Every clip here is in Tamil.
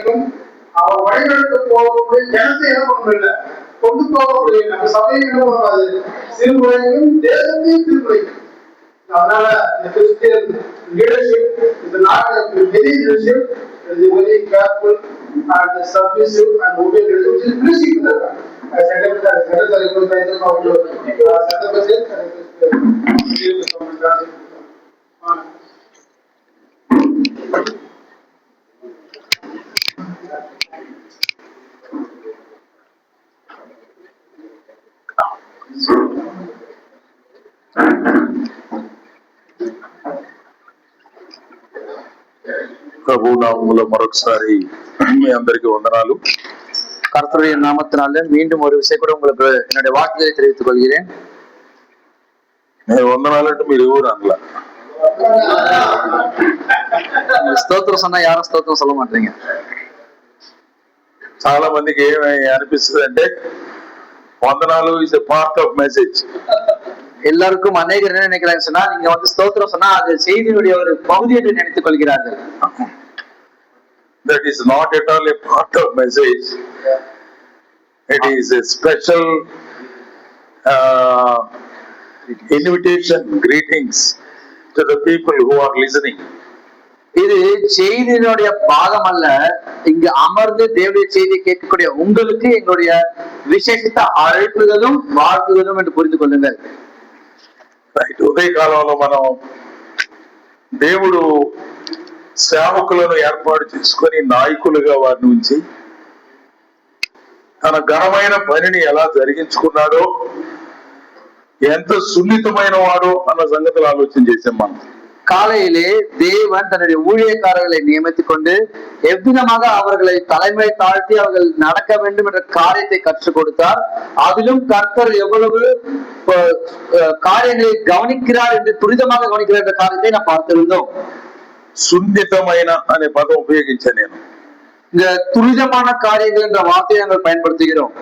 வரைக்கும் அவர் வழிநடத்த போகக்கூடிய ஜனத்தை என்ன பண்ணல கொண்டு போகக்கூடிய நம்ம சபையை என்ன பண்ணாது சிறுமுறையும் தேசத்தையும் சிறுமுறையும். அதனால Christian leadership is not a very leadership, it is very careful and submissive and obedient leadership, which is pleasing to the Lord. As secretary was saying about ప్రభు నామములో మరొకసారి మీ అందరికి వందనాలు. கர்த்தருடைய நாமத்தினால மீண்டும் ஒரு விஷயம் கூட உங்களுக்கு என்னுடைய வாழ்த்துக்களை தெரிவித்துக் கொள்கிறேன். వందనాలంటే మీరు ఎవరు అనలా, ஸ்தோத்திரம் சொன்னா யாரும் ஸ்தோத்திரம் சொல்ல மாட்டீங்க. చాలా మందికి ఏమి అనిపిస్తుంది అంటే వందనాలు is a part of message. எல்லாருக்கும் அநேகர் என்ன நினைக்கிறாங்க சொன்னா, நீங்க வந்து ஸ்தோத்திரம் சொன்னா அது செய்தியுடைய ஒரு பகுதி என்று நினைத்துக் கொள்கிறார்கள். That is not at all a part of message. It is a special invitation, greetings to the people who are listening. இது செய்தியினுடைய பாகம் அல்ல. இங்கு அமர்ந்து தேவனுடைய செய்தியை கேட்கக்கூடிய உங்களுக்கு எங்களுடைய விசேஷித்த அழைப்புகளும் வாழ்த்துகளும் என்று புரிந்து கொள்ளுங்கள். ఉదయకాలంలో మనం దేవుడు సేవకులను ఏర్పాటు చేసుకొని నాయకులుగా వారిని ఉంచి తన ఘనమైన పనిని ఎలా జరిగించుకున్నాడో, ఎంత సున్నితమైన వాడో అన్న సంగతులు ఆలోచన చేసాం మనం. காலையிலே தேவன் தன்னுடைய ஊழியக்காரர்களை நியமித்துக் கொண்டு எவ்விதமாக அவர்களை தலைமை தாழ்த்தி அவர்கள் நடக்க வேண்டும் என்ற காரியத்தை கற்றுக் கொடுத்தார். அதிலும் கர்த்தர் எவ்வளவு காரியங்களை கவனிக்கிறார் என்று துரிதமாக கவனிக்கிறார் என்ற காரியத்தை நாம் பார்த்திருந்தோம். సున్నితమైన అనే పదం ఉపయోగించాను నేను. இந்த துரிதமான காரியங்கள் என்ற வார்த்தையை நாங்கள் பயன்படுத்துகிறோம்.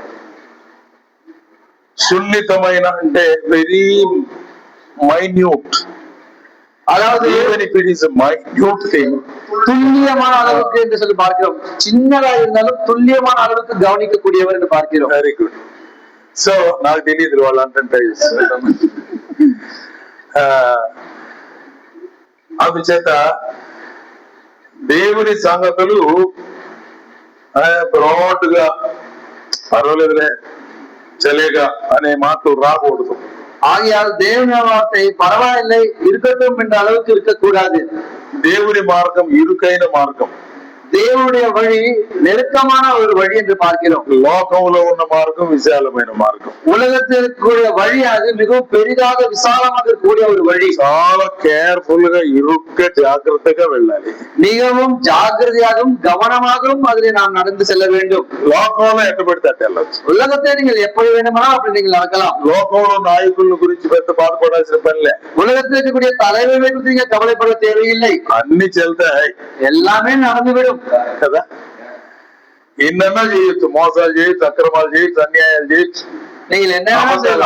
సున్నితమైన అంటే వెరీ మైన్యూట్, அதாவது துல்லியமான அளவுக்கு என்று சொல்லி பார்க்கிறோம். சின்னதா இருந்தாலும் துல்லியமான அளவுக்கு கவனிக்கக்கூடியவர் என்று பார்க்கிறோம். Very good. సో నాకు తెలియదు వాళ్ళు అంటే అందుచేత దేవుని సంగతులు బ్రాడ్ గా పర్వాలేదులే చలేగా అనే మాటలు రాకూడదు. ஆகையால் தேவனுடைய வார்த்தை பரவாயில்லை இருக்கட்டும் என்ற அளவுக்கு இருக்கக்கூடாது. దేవుని మార్గం ఇరుకైన మార్గం, தேவனுடைய வழி நெருக்கமான ஒரு வழி என்று பார்க்கிறோம். లోకంలో ఉన్న మార్గం విశాలమైన మార్గం. உலகத்தில் இருக்கக்கூடிய வழி அது மிகவும் பெரிதாக விசாலமாக இருக்கக்கூடிய ஒரு வழி. చాలా కేర్ఫుల్ గా ఇరుగ్గా జాగ్రత్తగా వెళ్ళాలి. மிகவும் ஜாக்கிரதையாகவும் கவனமாகவும் அதில் நாம் நடந்து செல்ல வேண்டும். లోకంలో ఎట్ట పెడితే అట్ట వెళ్ళచ్చు. உலகத்தை நீங்கள் எப்படி வேண்டுமானா அப்படி நீங்கள் நடக்கலாம். లోకంలో నాయకుల గురించి పెద్ద బాధపడాల్సిన పనిలే. உலகத்தில் இருக்கக்கூடிய தலைவர்களை குறித்து நீங்க கவலைப்பட தேவையில்லை. అన్ని చెల్తాయి, எல்லாமே நடந்துவிடும் కదా. ఎన్నన్నా చేయొచ్చు, మోసాలు చేయొచ్చు, అక్రమాలు చేయొచ్చు, అన్యాయాలు చేయొచ్చు, நீங்கள் என்ன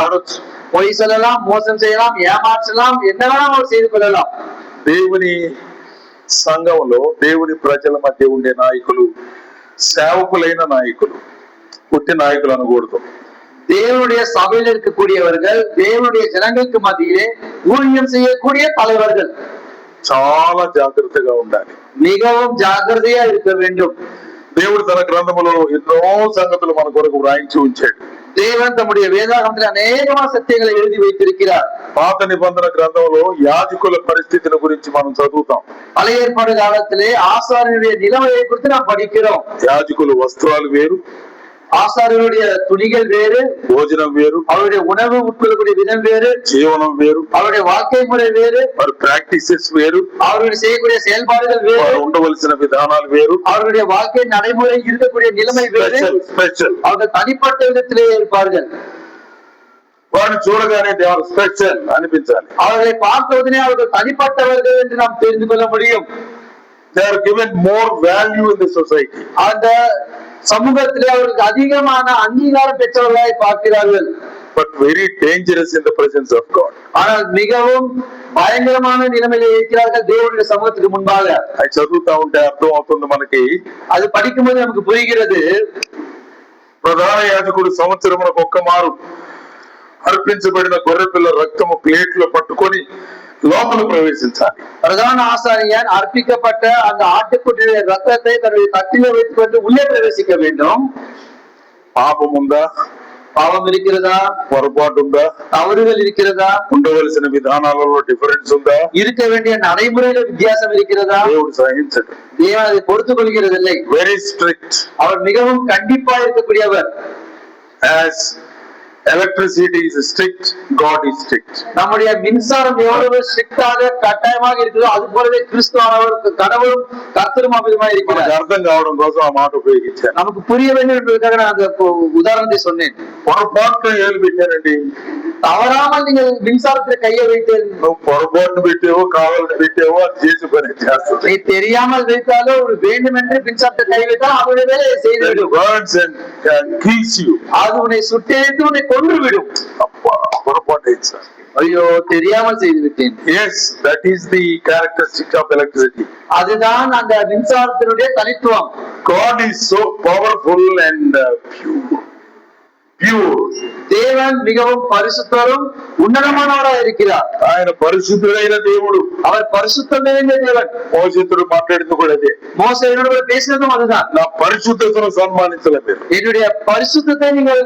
ஆடొచ్చు, பொய் சொல்லலாம், மோசம் செய்யலாம், ஏமாற்றலாம், என்ன வேணாலும் செய்து கொள்ளலாம். దేవుని సంఘంలో దేవుని ప్రజల మధ్య ఉండే నాయకులు సేవకులైన నాయకులు, పుట్టి నాయకులు అనకూడదు. தேவனுடைய சபையில் இருக்கக்கூடியவர்கள் தேவனுடைய ஜனங்களுக்கு மத்தியிலே ஊழியம் செய்யக்கூடிய தலைவர்கள் చాలా జాగ్రత్తగా ఉండాలి, மிகவும் ஜாக்கிரதையா இருக்க வேண்டும். దేవుడు తన గ్రంథములో ఎన్నో సంగతులు మన కొరకు వ్రాయించి ఉంచాడు. தேவன் தம்முடைய வேதாகமத்தில் அநேகமான சத்தியங்களை எழுதி வைத்திருக்கிறார். పాత నిబంధన గ్రంథంలో యాజకుల పరిస్థితిని గురించి మనం చదువుతాం. பழைய ஏற்பாடு காலத்திலே ஆசாரியனுடைய நிலைமையை குறித்து நாம் படிக்கிறோம். యాజకుల వస్త్రాలు వేరు, ஆசாரியனுடைய துணிகள் வேறு, భోజనం వేరు, அவருடைய உணவு உட்கொள்ளக்கூடிய விதம் வேறு, జీవనం వేరు, அவருடைய வாழ்க்கை முறை வேறு, వారి ప్రాక్టీసెస్ వేరు, அவருடைய செய்யக்கூடிய செயல்பாடுகள் வேறு, ఉండవలసిన విధానాలు వేరు, அவருடைய வாழ்க்கை நடைமுறை இருக்கக்கூடிய நிலைமை வேறு. స్పెషల్. அவர்கள் தனிப்பட்ட விதத்திலே இருப்பார்கள். వారిని చూడగానే దేవర్ స్పెషల్ అనిపించాలి. அவர்களை பார்த்தவுடனே அவர்கள் தனிப்பட்டவர்கள் என்று நாம் தெரிந்து கொள்ள முடியும். They are given more value in the society. அந்த சமூகத்திலே அவர்களுக்கு அதிகமான அங்கீகாரம் பெற்றவர்களாய் பார்க்கிறார்கள். but very dangerous in the presence of God. ஆனால் மிகவும் பயங்கரமான நிலைமையில இருக்கிறார்கள் தேவனுடைய சமூகத்துக்கு முன்பாக. అది చదువుతా ఉంటే అర్థం అవుతుంది మనకి. அது படிக்கும்போது நமக்கு புரிகிறது. ప్రధాన యాజకుడు సంవత్సరమునకు ఒక్క మారు అర్పించబడిన గొర్రెపిల్ల రక్తము ప్లేట్లో పట్టుకొని లోపల ప్రవేశించాలి. பிரதான ஆசாரியன் அர்ப்பிக்கப்பட்ட அந்த ஆட்டுக்குட்டியுடைய ரத்தத்தை தன்னுடைய தட்டிலே வைத்துக் கொண்டு உள்ளே பிரவேசிக்க வேண்டும். పాపం ఉందా? பாவம் இருக்கிறதா? పొరపాటు ఉందా? தவறுகள் இருக்கிறதா? ఉండవలసిన విధానాలలో డిఫరెన్స్ ఉందా? இருக்க வேண்டிய நடைமுறையில வித்தியாசம் இருக்கிறதா? దేవుడు సహించడు. தேவன் அதை பொறுத்துக் கொள்கிறதில்லை. Very strict. அவர் மிகவும் கண்டிப்பா இருக்கக்கூடியவர். as electricity is strict, God is strict. நம்முடைய மின்சாரம் எவ்வளவு ஸ்ட்ரிக்டாக கட்டாயமாக இருக்கிறதோ அது போலவே கிறிஸ்துவானவர் கடவுளும் கர்த்தரும் அமிதமாக இருக்கிறார். అర్థం కావడం కోసం ఆ మాట ఉపయోగించాను. நமக்கு புரிய வேண்டும் என்பதற்காக நான் அந்த உதாரணத்தை சொன்னேன். పొరపాటున ఏలు పెట్టానండి. தவறாமல் நீங்கள் மின்சாரத்தில் கையை வைத்து నువ్వు పొరపాటును పెట్టావో కావాలని పెట్టావో అది చేసి పని చేస్తుంది. நீ தெரியாமல் வைத்தாலோ ஒரு வேண்டும் என்று மின்சாரத்தை கை வைத்தால் அவருடைய வேலையை செய்துவிடும். burns and kills you. அது உன்னை சுட்டெரித்து உன்னை கொன்று விடும். அப்பா பொறுப்பாட்டை சார். ஐயோ தெரியாமல் செய்து விட்டேன். Yes, that is the characteristic of electricity. அதுதான் அந்த மின்சாரத்தினுடைய தனித்துவம். God is so powerful and pure. தேவன் மிகவும் பரிசுத்தரும் உன்னதமானவராக இருக்கிறார். ఆయన పరిశుద్ధుడైన దేవుడు. அவர் பரிசுத்தம் நிறைந்த தேவன். మోసేతో మాట్లాడింది కూడా అదే. மோசேயோடு பேசினதும் அதுதான். నా పరిశుద్ధతను సన్మానించలేదు. என்னுடைய பரிசுத்தத்தை நீங்கள்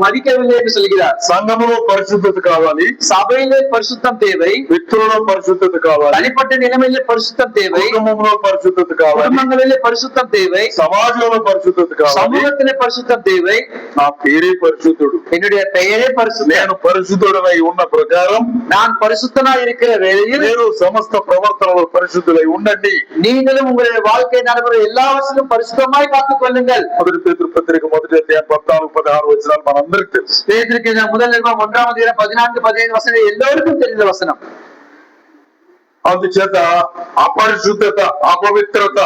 மதிக்கவில்லை என்று சொல்கிறார். సంఘములో పరిశుద్ధత కావాలి. சபையிலே பரிசுத்தம் தேவை. వ్యక్తులలో పరిశుద్ధత కావాలి. தனிப்பட்ட நிலைமையிலே பரிசுத்தம் தேவை. కుటుంబంలో పరిశుద్ధత కావాలి. குடும்பங்களிலே பரிசுத்தம் தேவை. సమాజంలో పరిశుద్ధత కావాలి. சமூகத்திலே பரிசுத்தம் தேவை. నా పేరే పరిశుద్ధుడు. என்னுடைய பெயரே பரிசுத்தம். నేను పరిశుద్ధుడనై ఉన్న ప్రకారం நான் பரிசுத்தனாய் இருக்கிற வேளையில் మీరు సమస్త ప్రవర్తనలో పరిశుద్ధులై ఉండండి. நீங்களும் உங்களுடைய வாழ்க்கை நடைமுறை எல்லாவற்றிலும் பரிசுத்தமாய் காத்துக் கொள்ளுங்கள். మొదటి పేతురు పత్రిక 1:14-16 వచనాలు మనందరికీ తెలుసు. பேதுருக்கு முதல் நிருபம் 1:14-15 எல்லோருக்கும் தெரிந்த வசனம். అందుచేత అపరిశుద్ధత అపవిత్రత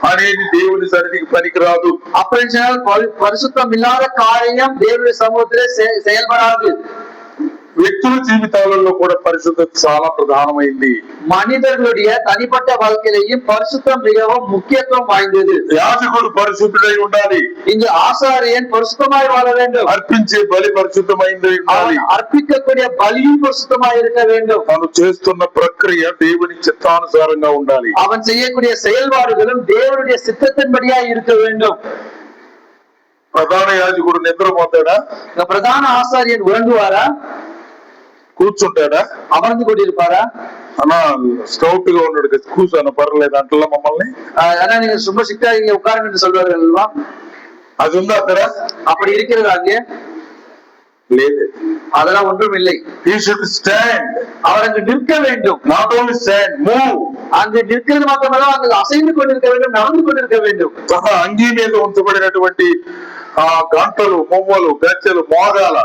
అనేది దేవుని సన్నిధికి పనికిరాదు. அப்படி பரிசுத்தம் இல்லாத காரியம் தேவனுடைய சமூகத்திலே செயல்படாது. వ్యక్తుల జీవితాలలో కూడా పరిశుద్ధత చాలా ప్రధానమైంది. மனிதர்களுடைய தனிப்பட்ட வாழ்க்கையிலேயும் பரிசுத்தம் மிகவும் முக்கியத்துவம் வாய்ந்தது. యాజకుడు పరిశుద్ధుడై ఉండాలి. இங்கு ஆசாரியன் பரிசுத்தமாய் வாழ வேண்டும். అర్పించే బలి పరిశుద్ధమైంది ఉండాలి. அர்ப்பிக்கக்கூடிய பலியும் பரிசுத்தமாய் இருக்க வேண்டும். తాను చేస్తున్న ప్రక్రియ దేవుని చిత్తానుసారంగా ఉండాలి. அவன் செய்யக்கூடிய செயல்பாடுகளும் தேவனுடைய சித்தத்தின்படியா இருக்க வேண்டும். ప్రధాన యాజకుడు నిద్రపోతాడా? பிரதான ஆசாரியன் உறங்குவாரா? కూర్చుంటాడా? அமர்ந்து கொண்டிருப்பாரா? అన్నా స్టౌట్ గా ఉన్నాడు కూర్చొని పర్లేదు అంటలా మమ్మల్ని. ஆனா நீங்க சும்மா சிக்கா இங்க உட்காருங்க என்று சொல்வார்கள் அல்லவா? అది ఉందా అక్కడ? அப்படி இருக்கிறது அங்கே? లేదు. அதெல்லாம் ஒன்றும் இல்லை. He should stand. அவர் அங்கு நிற்க வேண்டும். Not only stand, move. அங்கு நிற்கிறது மாத்திரமல்ல, அங்கு அசைந்து கொண்டிருக்க வேண்டும், நடந்து கொண்டிருக்க வேண்டும். అంగీ మీద ఉంచబడినటువంటి ఆ గంటలు, మొవ్వలు, గచ్చెలు మోగాల,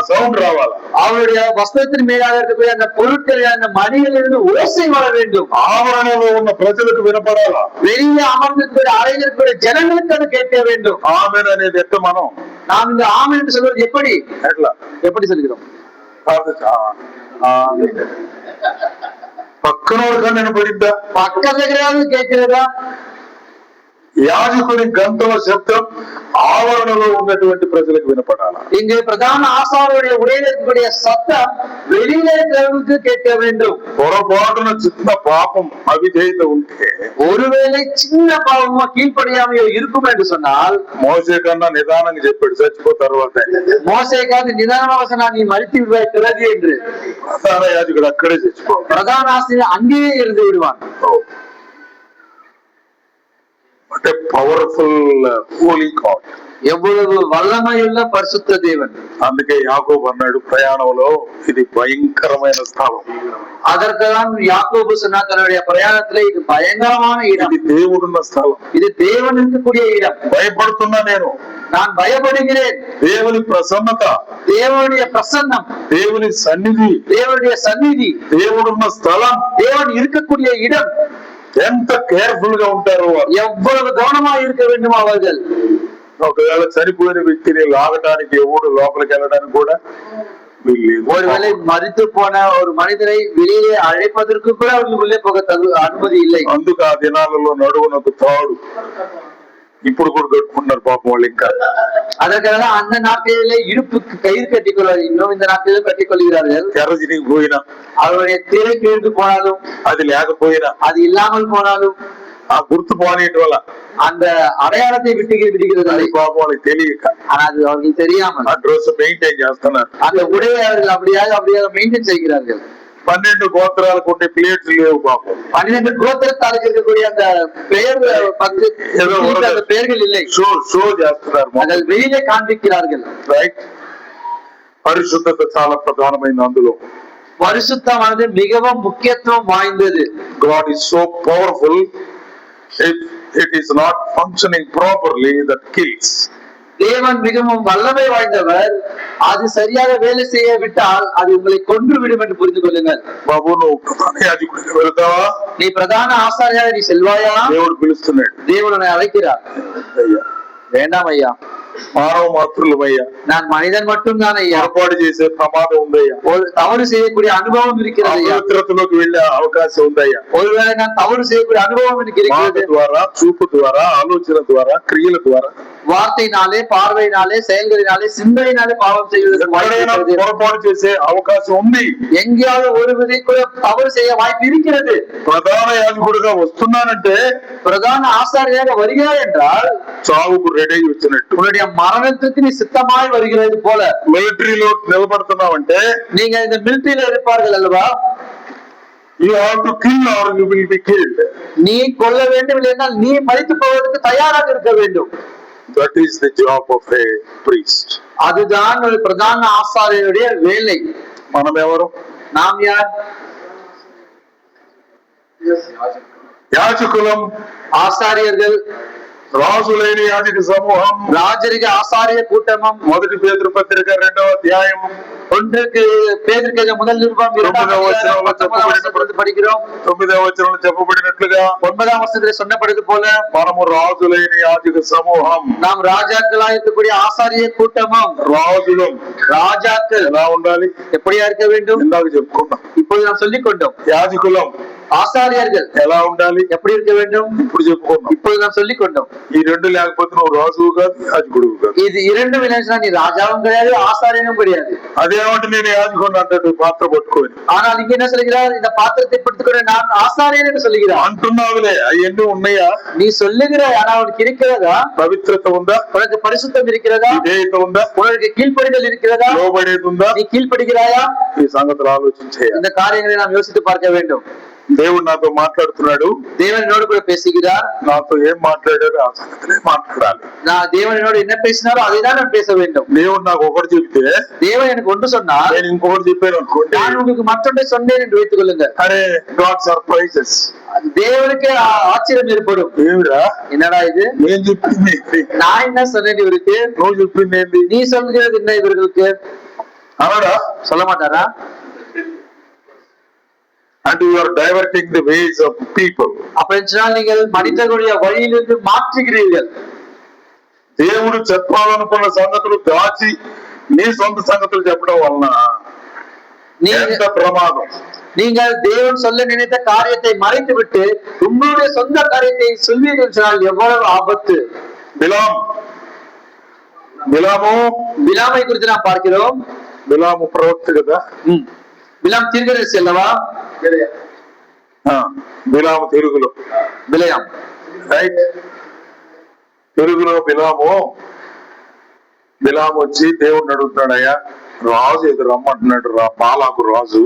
సౌండ్ రావాల. அவருடைய வஸ்திரத்தின் மேலாக இருக்கக்கூடிய அந்த பொருட்கள், அந்த மணிகளிலிருந்து ஓசை வர வேண்டும். ఆవరణలో ఉన్న ప్రజలకు వినపడాల. வெளியே அமர்ந்திருக்கிற அறையில் இருக்கிற ஜனங்களுக்கு அது கேட்க வேண்டும். ఆమెన్ అనేది ఎట్ట మనం நாம் இந்த ஆமென் என்று சொல்வது எப்படி? ఎట్లా எப்படி சொல்கிறோம்? పక్కన వినపడిద్దా? பக்கத்துல இருக்கிறாவது கேட்கிறதா? యాజకుని గంటల శబ్దం ఆవరణలో ఉన్నటువంటి ప్రజలకు వినపడాలి. இங்கு பிரதான ஆசாரியருடைய உடையில இருக்கக்கூடிய சத்தம் வெளியில இருக்கிறவங்களுக்கு கேட்க வேண்டும். పొరపాటున చిన్న పాపం అవిధేయత ఉంటే, ஒருவேளை சின்ன பாவமோ கீழ்ப்படியாமையோ இருக்கும் என்று சொன்னால், మోసే కన్నా నిదానంగా చెప్పాడు చచ్చిపో తర్వాత. மோசேக்காக நிதானமாக நான் நீ மறித்து விடுவாய் பிறகு என்று. ప్రధాన యాజకుడు అక్కడే చచ్చిపో. பிரதான ஆசிரியர் அங்கேயே இருந்து விடுவான். అంటే పవర్ఫుల్ హోలీ గాడ్. எவ்வளவு வல்லமையுள்ள பரிசுத்த தேவன். అందుకే యాకోబు అన్నాడు ప్రయాణంలో ఇది భయంకరమైన స్థలం. அதற்குதான் யாக்கோபு சொன்னார் தன்னுடைய பிரயாணத்திலே இது பயங்கரமான இடம், ఇది దేవుడున్న స్థలం, இது தேவன் இருக்கக்கூடிய இடம். భయపడుతున్నా నేను, நான் பயப்படுகிறேன். దేవుని ప్రసన్నత, தேவனுடைய பிரசன்னம், దేవుని సన్నిధి, தேவனுடைய சந்நிதி, దేవుడున్న స్థలం, தேவன் இருக்கக்கூடிய இடம் ఎంత కేర్ఫుల్ గా ఉంటారో, எவ்வளவு கவனமாக இருக்க வேண்டும் அவர்கள். ఒకవేళ చనిపోయిన వ్యక్తిని లాగటానికి ఎవడు లోపలికి వెళ్ళడానికి కూడా వీల్లేదు. ஒருவேளை மறித்து போன ஒரு மனிதரை வெளியே அழைப்பதற்கு கூட அவர்கள் உள்ளே போக அனுமதி இல்லை. అందుకు ఆ దినాలలో నడువునకు తాడు ఇప్పుడు కూడా కట్టుకుంటున్నారు పాపం వాళ్ళు. ఇంకా அதற்காக அந்த நாட்களிலே இடுப்புக்கு கயிறு கட்டிக்கொள்வார். இன்னும் இந்த நாட்களிலும் கட்டிக்கொள்கிறார்கள். ఎర్రజినికి పోయినా அவருடைய திரை கிழிந்து போனாலும், అది లేకపోయినా, அது இல்லாமல் போனாலும், ఆ గుర్తు పోనీయటం వల్ల அந்த అடையாளத்தை விடுகிறது. అది పాపం వాళ్ళకి తెలియక ஆனா அது அவர்களுக்கு தெரியாமல் ఆ డ్రెస్ మెయింటైన్ చేస్తున్నారు. அந்த உடையை அவர்கள் அப்படியாக மெயின்டைன் செய்கிறார்கள். 12 గోత్రాలకు ఉండే ప్లేట్లు లేవు పాపం. 12 கோத்திரத்தாருக்கு இருக்கக்கூடிய அந்த பெயர் அந்த பெயர்கள் இல்லை. షో చేస్తున్నారు. அதை வெளியிலே காண்பிக்கிறார்கள். రైట్. పరిశుద్ధత చాలా ప్రధానమైంది అందులో. பரிசுத்தமானது மிகவும் முக்கியத்துவம் வாய்ந்தது. God is so powerful. If it is not functioning properly, that kills. தேவன் மிகவும் வல்லமை வாய்ந்தவர். அது சரியாக வேலை செய்ய விட்டால் அது உங்களை கொன்று விடும் என்று புரிந்து கொள்ளுங்கள். బాబు నువ్వు ప్రధాన యాజకుడిగా వెళ్తావా? நீ பிரதான ஆசாரியாக நீ செல்வாயா? దేవుడు పిలుస్తున్నాడు. தேவன் உன்னை அழைக்கிறார். అయ్యా வேண்டாம் ஐயா, మానవ మాత్రులమయ్యా, நான் మనిதன் மட்டும் தான் ஐயா. ఏర్పాటు చేసే ప్రమాదం ఉందయ్యా. ஒரு தவறு செய்யக்கூடிய அனுபவம் இருக்கிறது ஐயா. అపవిత్రతలోకి వెళ్లే అవకాశం ఉందయ్యా. ஒருவேளை நான் தவறு செய்யக்கூடிய அனுபவம் எனக்கு మాట இருக்கிறது. ద్వారా, చూపు ద్వారా, ఆలోచన ద్వారా, క్రియల ద్వారా, வார்த்தையினாலே, பார்வையினாலே, செயல்களினாலே, சிந்தனையினாலே பாவம் செய்வதற்கு வாய்ப்பு ఎక్కడైనా இருக்கிறது. పొరపాటు చేసే అవకాశం ఉంది. எங்கேயாவது ஒரு விதை கூட தவறு செய்ய வாய்ப்பு இருக்கிறது. ప్రధాన యాజకుడిగా వస్తున్నానంటే பிரதான ஆசாரியாக வருகிறாய் என்றால் చావుకు రెడీ వచ్చినట్టు. உன்னுடைய மரணத்துக்கு நீ சித்தமாய் வருகிறது போல. మిలిటరీలో నిలబడుతున్నావంటే நீங்க இந்த மிலிட்டரியில இருப்பார்கள் அல்லவா, you have to kill or you will be killed. நீ கொல்ல வேண்டும், இல்லை என்றால் நீ மரித்து போவதற்கு தயாராக இருக்க வேண்டும். That is the job of a priest. அதுதான் ஒரு பிரதான ஆசாரியனுடைய வேலை. మనం ఎవరు? நாம் யார்? యాజకులం, ஆசாரியர்கள், రాజులైన యాజక సమూహం. ராஜரிக ஆசாரிய கூட்டமும். 1 పేతురు పత్రిక 2వ అధ్యాయం 1 பேதுரு முதல் நிருபம் 2వ வசனத்திலிருந்து படிக்கிறோம். 9వ వచనంలో చెప్పబడినట్లుగా 9ஆம் வசனத்தில் சொன்னபடிது போல మనము రాజులైన యాజక సమూహం. நாம் ராஜாக்களாக இருக்கக்கூடிய ஆசாரிய கூட்டமும். రాజులం, ராஜாக்கள் ఎలా ఉండాలి? எப்படியா இருக்க வேண்டும்? ఇందాక చెప్పుకున్నాం. இப்போது நாம் சொல்லிக் கொண்டோம். యాజకులం ஆசாரியர்கள் ఎలా ఉండాలి? எப்படி இருக்க வேண்டும்? ఇప్పుడు చెప్పుకున్నాం. இப்போது நாம் சொல்லிக் கொண்டோம். ఈ రెండు లేకపోతే నువ్వు రాజువు కాదు, యాజకుడు కాదు. இது இரண்டும் இல்லைன்னா நீ ராஜாவும் கிடையாது, ஆசாரியனும் கிடையாது. అదేమంటే నేను యాజకుడు అంటాడు పాత్ర పట్టుకొని. ஆனால் இங்க என்ன சொல்கிறார்? இந்த பாத்திரத்தை படுத்துக்கிற நான் ஆசாரியன் என்று சொல்லுகிறார். అంటున్నావులే, అవన్నీ ఉన్నాయా? நீ சொல்லுகிறாய், ஆனா உனக்கு இருக்கிறதா? పవిత్రత ఉందా? உனக்கு பரிசுத்தம் இருக்கிறதா? విధేయత ఉందా? உனக்கு கீழ்ப்படிதல் இருக்கிறதா? లోబడేది ఉందా? நீ కీழ்పడిகிறாయా? ఈ సంగతులు ఆలోచించేయాలి. இந்த காரியங்களை நாம் யோசித்து பார்க்க வேண்டும். దేవుడు నాతో మాట్లాడుతున్నాడు. தேவனோடு கூட பேசுகிறார். నాతో ఏం మాట్లాడాడు ఆ సంగతులే మాట్లాడాలి. நான் தேவனோடு என்ன பேசினாரோ அதை தான் நான் பேச வேண்டும். దేవుడు నాకు ఒకటి చెప్తే தேவன் எனக்கு ஒன்று சொன்னார், నేను ఇంకొకటి చెప్పాను అనుకోండి, நான் உங்களுக்கு மற்றொன்றை சொன்னேன் என்று வைத்துக் கொள்ளுங்க. అరే గాడ్ సర్ప్రైజెస్. தேவனுக்கு ஆச்சரியம் ஏற்படும். ఏమిరా என்னடா இது? నేను చెప్పింది ఏంటి? நான் என்ன சொன்னேன் இவருக்கு? నువ్వు చెప్పింది ఏంటి? நீ சொல்கிறது என்ன இவர்களுக்கு? అనడా? சொல்ல மாட்டாரா? And you are diverting the ways of people. அப்படின்னு சொன்னால் நீங்கள் மனிதர்களுடைய வழியிலிருந்து மாற்றுகிறீர்கள். దేవుడు చెప్పాలనుకున్న సంగతులు దాచి నీ సొంత సంగతులు చెప్పడం వలన ఎంత ప్రమాదం. நீங்கள் தேவன் சொல்ல நினைத்த காரியத்தை மறைத்து விட்டு உங்களுடைய சொந்த காரியத்தை சொல்வீர்கள் சொன்னால் எவ்வளவு ஆபத்து. பிலாமை குறித்து நாம் பார்க்கிறோம். బిలాము ప్రవక్త కదా. బిలాం తిరగరేసి அல்லவா? బిలాము తెలుగులో బిలయాం, రైట్. తెలుగులో బిలాము వచ్చి దేవుడిని అడుగుతున్నాడయ్యా, రాజు ఎదురు రమ్మంటున్నాడు, బాలాకు రాజు,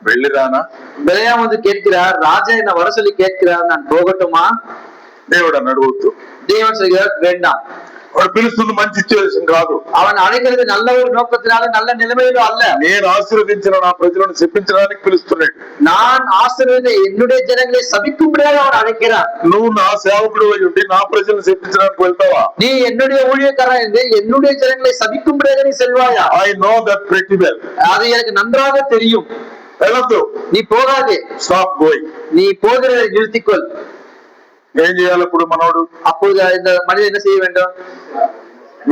వెళ్ళిరానా? బిలయాం வந்து கேட்கிறார், ராஜா என்ன வர சொல்லி கேட்கிறார், நான் போகட்டுமா? దేవుడు అని అడుగుతూ, தேவன் சொல்கிறார் வேண்டாம். వాడు పిలుస్తుంది మంచి సిచ్యువేషన్ కాదు. அவன் அழைக்கிறது நல்ல ஒரு நோக்கத்தினால, நல்ல நிலைமையிலோ அல்ல. నేను ఆశీర్వదించిన నా ప్రజలను శపించడానికి పిలుస్తున్నాడు. நான் ஆசீர்வதித்த என்னுடைய జనங்களை சபிக்கும்படியாக அவன் அழைக்கிறான். నువ్వు నా సేవకుడు అయి ఉండి నా ప్రజలను శపించడానికి వెళ్తావా? நீ என்னுடைய ஊழியக்காரன் என்று என்னுடைய ஜனங்களை சபிக்கும்படியாக நீ செல்வாயா? I know that pretty well. அது எனக்கு நன்றாக தெரியும். వెళ్ళొద్దు, நீ போகாதே. Stop going. நீ போகிறதை நிறுத்திக்கொள். ఏం చేయాలి ఇప్పుడు మనోడు? அப்போது இந்த மனிதன் என்ன செய்ய வேண்டும்?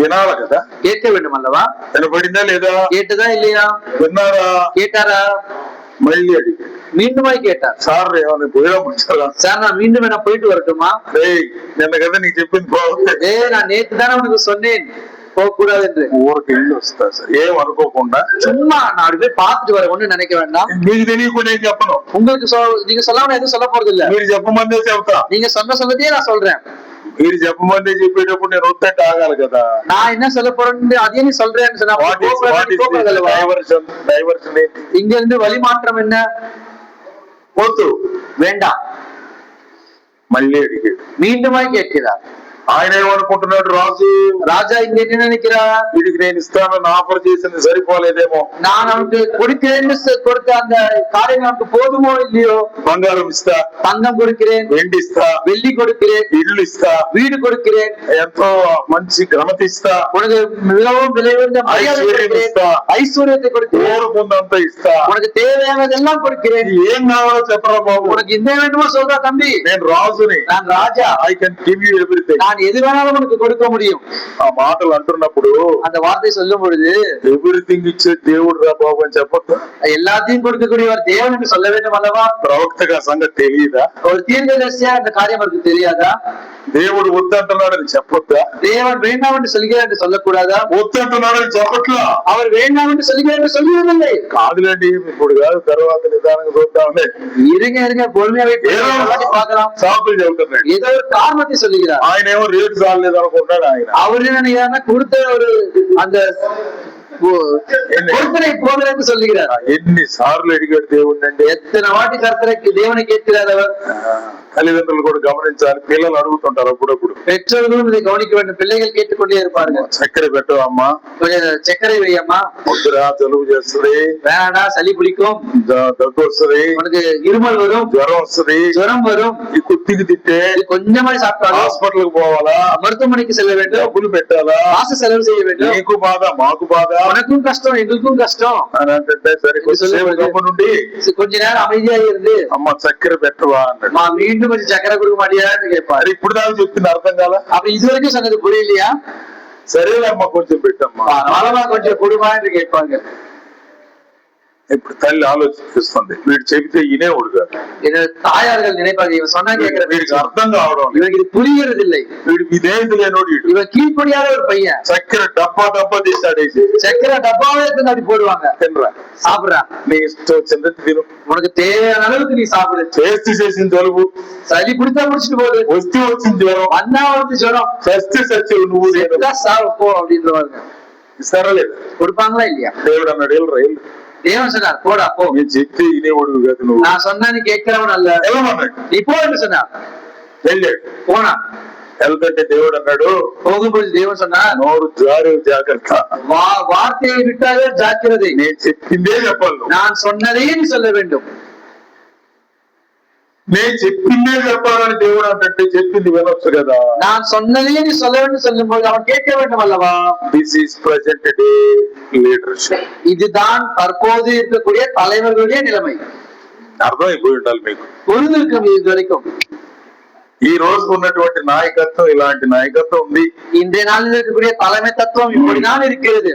వినాలి కదా, கேட்க வேண்டும் அல்லவா? వినపడిందా లేదా? கேட்டுதா இல்லையா? విన్నారా? கேட்டாரா? మళ్ళీ అడిగి மீண்டுமாய் கேட்டார். సార్ ఏమైనా పోయినా சார் நான் மீண்டும் வேணா పోయిட்டு வரட்டுமா? నిన్న కదా నీకు చెప్పింది బాగుంది. நான் நேத்து தானே உனக்கு சொன்னேன் போக கூடாது என்று. ఊరికి వెళ్ళి వస్తా సార్, ఏం అనుకోకుండా சும்மா நான் அப்படி போய் பார்த்துட்டு வர, ஒண்ணு நினைக்க வேண்டாம். మీకు తెలియకుండా ఏం చెప్పను. உங்களுக்கு நீங்க சொல்லாம எதுவும் சொல்ல போறது இல்ல. మీరు చెప్పమందే చెప్తా. நீங்க சொன்னதே நான் சொல்றேன். మీరు చెప్పమందే చెప్పేటప్పుడు నేను వద్దంటే ఆగాలి కదా. நான் என்ன சொல்ல போறேன்னு அதையே நீ சொல்றேன்னு சொன்னா డైవర్షన్ ఏంటి? இங்க இருந்து வழிமாற்றம் என்ன? వద్దు, வேண்டாம். మళ్ళీ అడిగాడు. மீண்டுமாய் கேட்கிறார். ఆయన ఏమనుకుంటున్నాడు రాజు? ராஜா இங்க என்ன நினைக்கிறார்? వీడికి నేను ఇస్తానని ఆఫర్ చేసింది సరిపోలేదేమో, நான் அவனுக்கு கொடுக்கிறேன்னு கொடுத்த அந்த காரியம் அவனுக்கு போதுமோ இல்லையோ? బంగారం ఇస్తా, தங்கம் கொடுக்கிறேன், వెండి ఇస్తా, வெள்ளி கொடுக்கிறேன், ఇల్లు ఇస్తా, வீடு கொடுக்கிறேன், ఎంతో మంచి ఘనత ఇస్తా, உனக்கு மிகவும் விலை உயர்ந்த மரியாதை ఐశ్వర్యం கொடுக்கிறேன், ఇస్తా, ஐஸ்வர்யத்தை கொடுக்கிறேன், కోరుకుందంతా ఇస్తా, உனக்கு தேவையானதெல்லாம் கொடுக்கிறேன். ఏం కావాలో చెప్పరా బాబు? உனக்கு இந்த வேண்டுமோ சொல்றா தம்பி, నేను రాజుని, நான் Raja, I can give you everything. நான் எது வேணாலும் உனக்கு கொடுக்க முடியும். ఆ మాటలు అంటున్నప్పుడు அந்த வார்த்தை சொல்லும் பொழுது ఎవ్రీథింగ్ ఇచ్చే దేవుడు రా బాబు అని చెప్పొద్దు. எல்லாத்தையும் கொடுக்கக்கூடியவர் தேவன் என்று சொல்ல வேண்டும் அல்லவா? ప్రవక్తగా సంగతి తెలియదా? ஒரு தீர்க்கதரிசியா இந்த காரியம் அவருக்கு தெரியாதா? దేవుడు వద్దంటున్నాడని చెప్పొద్దా? தேவன் வேண்டாம் என்று சொல்கிறார் என்று சொல்லக்கூடாதா? వద్దంటున్నాడని చెప్పట్లా. அவர் வேண்டாம் என்று சொல்கிறார் என்று சொல்லுவதில்லை. కాదులేండి, ఇప్పుడు కాదు, తర్వాత నిదానంగా చూద్దాంలే. இருங்க பொறுமையா பார்க்கலாம். సాకులు చెబుతున్నాడు. ஏதோ ஒரு காரணத்தை சொல்லுகிறார். ఆయన ఏమో రేటు చాలలేదు అనుకుంటాడు. ఆయన அவரு என்ன கொடுத்த ஒரு அந்த பொறுத்தனை போதல் என்று சொல்லுகிறார். ఎన్ని సార్లు అడిగాడు దేవుణ్ణి అంటే, எத்தனை வாட்டி கர்த்தரை தேவனை கேட்கிறார் அவர். తల్లిదండ్రులు కూడా గమనించాలి, పిల్లలు అడుగుతుంటారు అప్పుడప్పుడు. பெற்றோர்களும் இதை கவனிக்க வேண்டும். பிள்ளைகள் கேட்டுக்கொண்டே இருப்பார்கள். చక్కెర పెట్టవమ్మా, கொஞ்சம் சர்க்கரை வையம்மா, వద్దురా జలుబు చేస్తుంది, வேணா சளி பிடிக்கும், దగ్గు వస్తుంది, உனக்கு இருமல் வரும், జ్వరం వస్తుంది, ஜுரம் வரும், ఈ కుత్తికి తిట్టే கொஞ்சமா சாப்பிட்டாலும் హాస్పిటల్ కు పోవాలా, மருத்துவமனைக்கு செல்ல வேண்டும், డబ్బులు పెట్టాలా, காசு செலவு செய்ய வேண்டும். నీకు బాధ మాకు బాధ, உனக்கும் கஷ்டம் எங்களுக்கும் கஷ்டம் అని అంటే సరే కొద్దిసేపు నుండి கொஞ்ச நேரம் அமைதியா இருந்து అమ్మ చక్కెర పెట్టవా అన్నాడు. நான் மீண்டும் கொஞ்சம் சக்கரை கொடுக்க மாட்டியான்னு கேட்பாரு. ఇప్పుడు దాకా చెప్పింది అర్థం కాల? அப்ப இது வரைக்கும் சொன்னது புரியலையா? సరేలమ్మా కొంచెం పెట్టమ్మా, பரவாயில்ல கொஞ்சம் கொடுமா என்று கேட்பாங்க. ఇప్పుడు తల్లి ఆలోచిస్తుంది, వీడు చెబితే ఇనేవాడు కాదు. தாயார்கள் நினைப்பாங்க, இவன் சொன்னா கேட்கிற, వీడికి అర్థం కావడం, இவனுக்கு இது புரிகிறது இல்லை, వీడి విధేయత లేనోడు వీడు. இவன் கீழ்ப்படியாத ஒரு பையன். చక్కెర డబ్బా తీసాడేసి சக்கரை டப்பாவே எடுத்து அப்படி போடுவாங்க. తినరా, சாப்பிடுறா, నీ ఇష్టం వచ్చింది తిను, உனக்கு தேவையான அளவுக்கு நீ சாப்பிடு. చేసిన జలుబు, சளி பிடிச்சா முடிச்சுட்டு போகுது, వచ్చింది జ్వరం, அண்ணா வந்து ஜுரம், సచ్చి నువ్వు போ அப்படின்றவாங்க. ఇస్తారా లేదా? கொடுப்பாங்களா இல்லையா? దేవుడు అన్నాడు వెళ్ళరా వెళ్ళు. தேவன் சொன்னார் போடா போ. నేను చెప్తే ఇనేవాడు కాదు నువ్వు. நான் சொன்னா நீ கேட்கிறவன் அல்ல. వెళ్ళమన్నాడు, நீ போ என்று சொன்னார். వెళ్ళాడు. போனா వెళ్తుంటే దేవుడు అన్నాడు, போகும்போது தேவன் சொன்னார், నోరు జారు జాగ్రత్త, வார்த்தையை விட்டாலே ஜாக்கிரதை, నేను చెప్పిందే చెప్పాలి, நான் சொன்னதே நீ சொல்ல வேண்டும். నేను చెప్పిందే చెప్పాలని దేవుడు అంటే చెప్పింది వినొచ్చు కదా. நான் சொன்னதே நீ சொல்ல வேண்டும் சொல்லும்போது அவன் கேட்க வேண்டும் அல்லவா? This is present day leadership. இதுதான் தற்போது இருக்கக்கூடிய தலைவர்களுடைய நிலைமை. అర్థమైపోయి ఉండాలి మీకు. புரிந்திருக்கும் இது வரைக்கும். ఈ రోజు ఉన్నటువంటి నాయకత్వం ఇలాంటి నాయకత్వం ఉంది. இன்றைய நாளில் இருக்கக்கூடிய தலைமை தத்துவம் இப்படிதான் இருக்கிறது.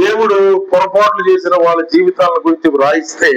దేవుడు పొరపాట్లు చేసిన వాళ్ళ జీవితాల గురించి వ్రాయిస్తే,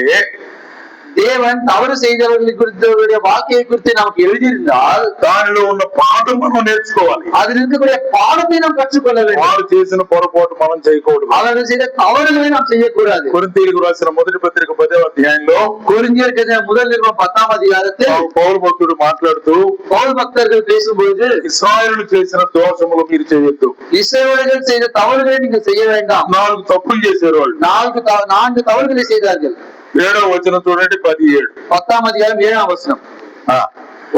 தேவன் தவறு செய்தவர்களை குறித்த வாழ்க்கையை குறித்து நமக்கு எழுதியிருந்தால் దానిలో ఉన్న పాఠం మనం నేర్చుకోవాలి. அதில் இருக்கக்கூடிய பாடத்தை நாம் கற்றுக்கொள்ள வேண்டும். వారు చేసిన పొరపాటు మనం చేయకూడదు. அவர்கள் செய்த தவறுகளை நாம் செய்யக்கூடாது. కొరింథీయులకు రాసిన మొదటి పత్రిక 10వ అధ్యాయంలో கொரிந்தியருக்கு முதல் நிருபம் 10ஆம் அதிகாரத்தில் పౌలు భక్తుడు మాట్లాడుతూ, பவுல் பக்தர்கள் பேசும்பொழுது, ఇశ్రాయేలు చేసిన దోషములు మీరు చేయొద్దు, இஸ்ரவேலர்கள் செய்த தவறுகளை நீங்கள் செய்ய வேண்டாம். 4 తప్పులు చేశారు వాళ్ళు. 4 தவறுகளை செய்தார்கள். 7వ వచనం చూడండి, 17. 10ஆம் அதிகாரம் 7ஆம் வசனம்.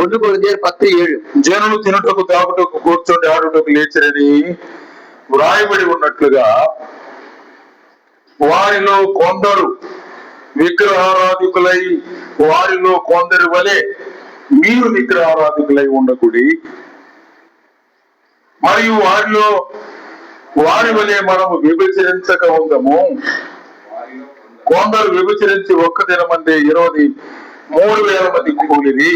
1 கொரிந்தியர் 10:7. జనులు తినుటకు తాగుటకు కూర్చొని ఆడుటకు లేచరని వ్రాయబడి ఉన్నట్లుగా వారిలో కొందరు విగ్రహారాధికులై వారిలో కొందరి వలె మీరు విగ్రహారాధికులై ఉండకుడి, మరియు వారి వలె మనము విభజించక ఉందము. కొందరు విభజించి ఒక్క దినమందే 23,000 మంది కూలిరి.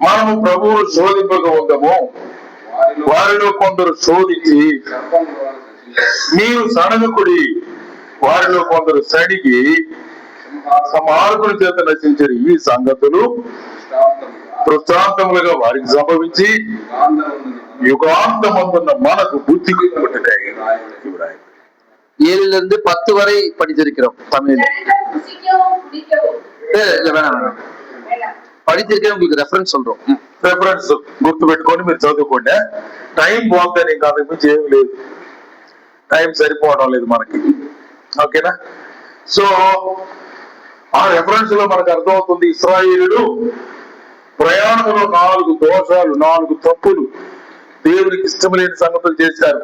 మనము ప్రభువును శోధింపక ఉందము. వారిలో కొందరు శోధించి మీరు సణగకుడి, వారిలో కొందరు సడిగి సమార్గుల చేత నశించిన ఈ సంగతులు దృష్టాంతములుగా వారికి సంభవించి யுகாந்தமந்துన్న మనకు புத்திக்கு விட்டுட்டாங்க. 7-10 வரை படிச்சிருக்கிறோம் தமிழ்ல. படிச்சிருக்கேன், உங்களுக்கு ரெஃபரன்ஸ் சொல்றோம். రెఫరెన్స్ గుర్తు పెట్టుకొని మీరు చదువుకోండి. టైం బాగుంటుంది, ఇంకా అంతకు మించి ఏమి లేదు. టైం సరిపోవడం లేదు మనకి. ఓకేనా? సో ఆ రెఫరెన్స్ లో మనకు అర్థమవుతుంది, ఇశ్రాయేలులు ప్రయాణంలో 4 దోషాలు, 4 తప్పులు, దేవునికి ఇష్టం లేని సంగతులు చేశారు.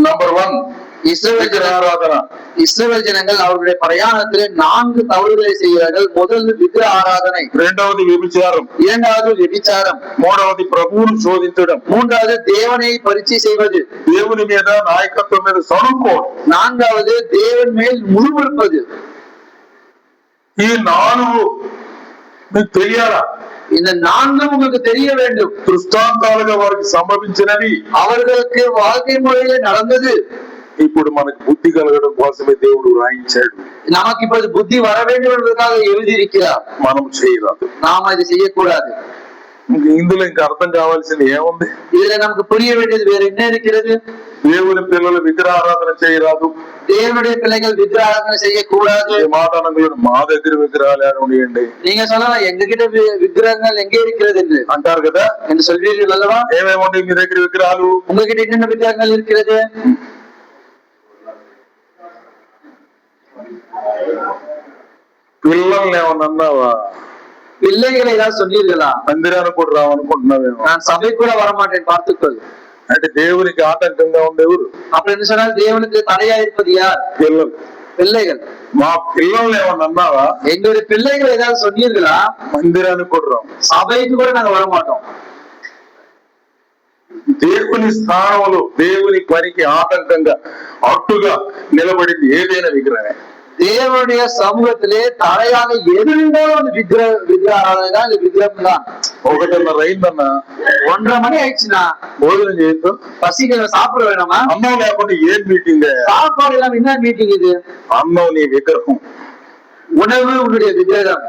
నంబర్ 1 ஆராதனா. இஸ்ரவேல் ஜனங்கள் அவர்களுடைய பிரயாணத்திலே 4 தவறுகளை செய்கிறார்கள். முதல் விக்கிரக ஆராதனை, இரண்டாவது விபச்சாரம், இரண்டாவது விபச்சாரம், மூன்றாவது ప్రభువును శోధించడం, மூன்றாவது தேவனை பரீட்சை செய்வது, దేవుని మీద నాయకత్వం మీద సణుకోవడం, நான்காவது தேவன் மேல் முழுவெடுப்பது. ఈ 4 మీకు తెలియాలా? இந்த 4 உங்களுக்கு தெரிய வேண்டும். దృష్టాంతాలుగా వారికి సంభవించినవి, அவர்களுக்கு வாழ்க்கை முறையில நடந்தது. ఇప్పుడు మనకు బుద్ధి కలగడం కోసమే దేవుడు రాయించాడు. நமக்கு இப்போது புத்தி வர வேண்டும் என்பதற்காக எழுதியிருக்கிறார். మనం చేయరాదు, நாம இது செய்யக்கூடாது. ఇందులో ఇంకా అర్థం కావాల్సింది ఏముంది? இதுல நமக்கு புரிய வேண்டியது வேற என்ன இருக்கிறது? దేవుని పిల్లలు విగ్రహారాధన చేయరాదు, தேவனுடைய பிள்ளைகள் விக்கிரகாராதனை செய்யக்கூடாது. మాటనంగులను మా దగ్గర విగ్రహాలు ఏడండి நீங்க சொல்லலாம், எங்க கிட்ட விக்கிரகங்கள் எங்கே இருக்கிறது என்று అంటారు కదా, என்று சொல்வீர்கள் அல்லவா? ఏమేమండి మీ దగ్గర విగ్రహాలు? உங்ககிட்ட என்னென்ன விக்கிரகங்கள் இருக்கிறது? పిల్లల్ని ఏమన్నా అన్నావా? பிள்ளைகளை ஏதாவது சொன்னீர்களா? మందిరానికి కూడా రావనుకుంటున్నావేమో. நான் சபை கூட வரமாட்டேன், பார்த்துக்கொள். అంటే దేవునికి ఆటంకంగా ఉంది ఎవరు? அப்படின்னு சொன்னால் தேவனுக்கு தடையா இருப்பது யார்? పిల్లలు. பிள்ளைகள். మా పిల్లల్ని ఏమన్నా అన్నావా? எங்களுடைய பிள்ளைகள் ஏதாவது சொன்னீர்களா? మందిరానికి కూడా రావు, சபைக்கு கூட நாங்க வரமாட்டோம். దేవుని స్థానంలో దేవుని పనికి ఆటంకంగా అట్టుగా నిలబడింది ఏదైనా విగ్రహమే. தேவனுடைய சமூகத்திலே தடையாக எது இருந்தாலும் அந்த விக்கிரக ஆராதனை தான், இந்த விக்கிரகம் தான். 1:30 అయిందన్నా, 1:30 மணி ஆயிடுச்சுன்னா భోజనం చేయొద్దు, பசிக்கிற சாப்பிட வேணாமா? అన్నం లేకుండా ఏం మీటింగ్? சாப்பாடு எல்லாம் என்ன மீட்டிங் இது? అన్నం నీ విగ్రహం, உணவு உன்னுடைய விக்கிரகம்.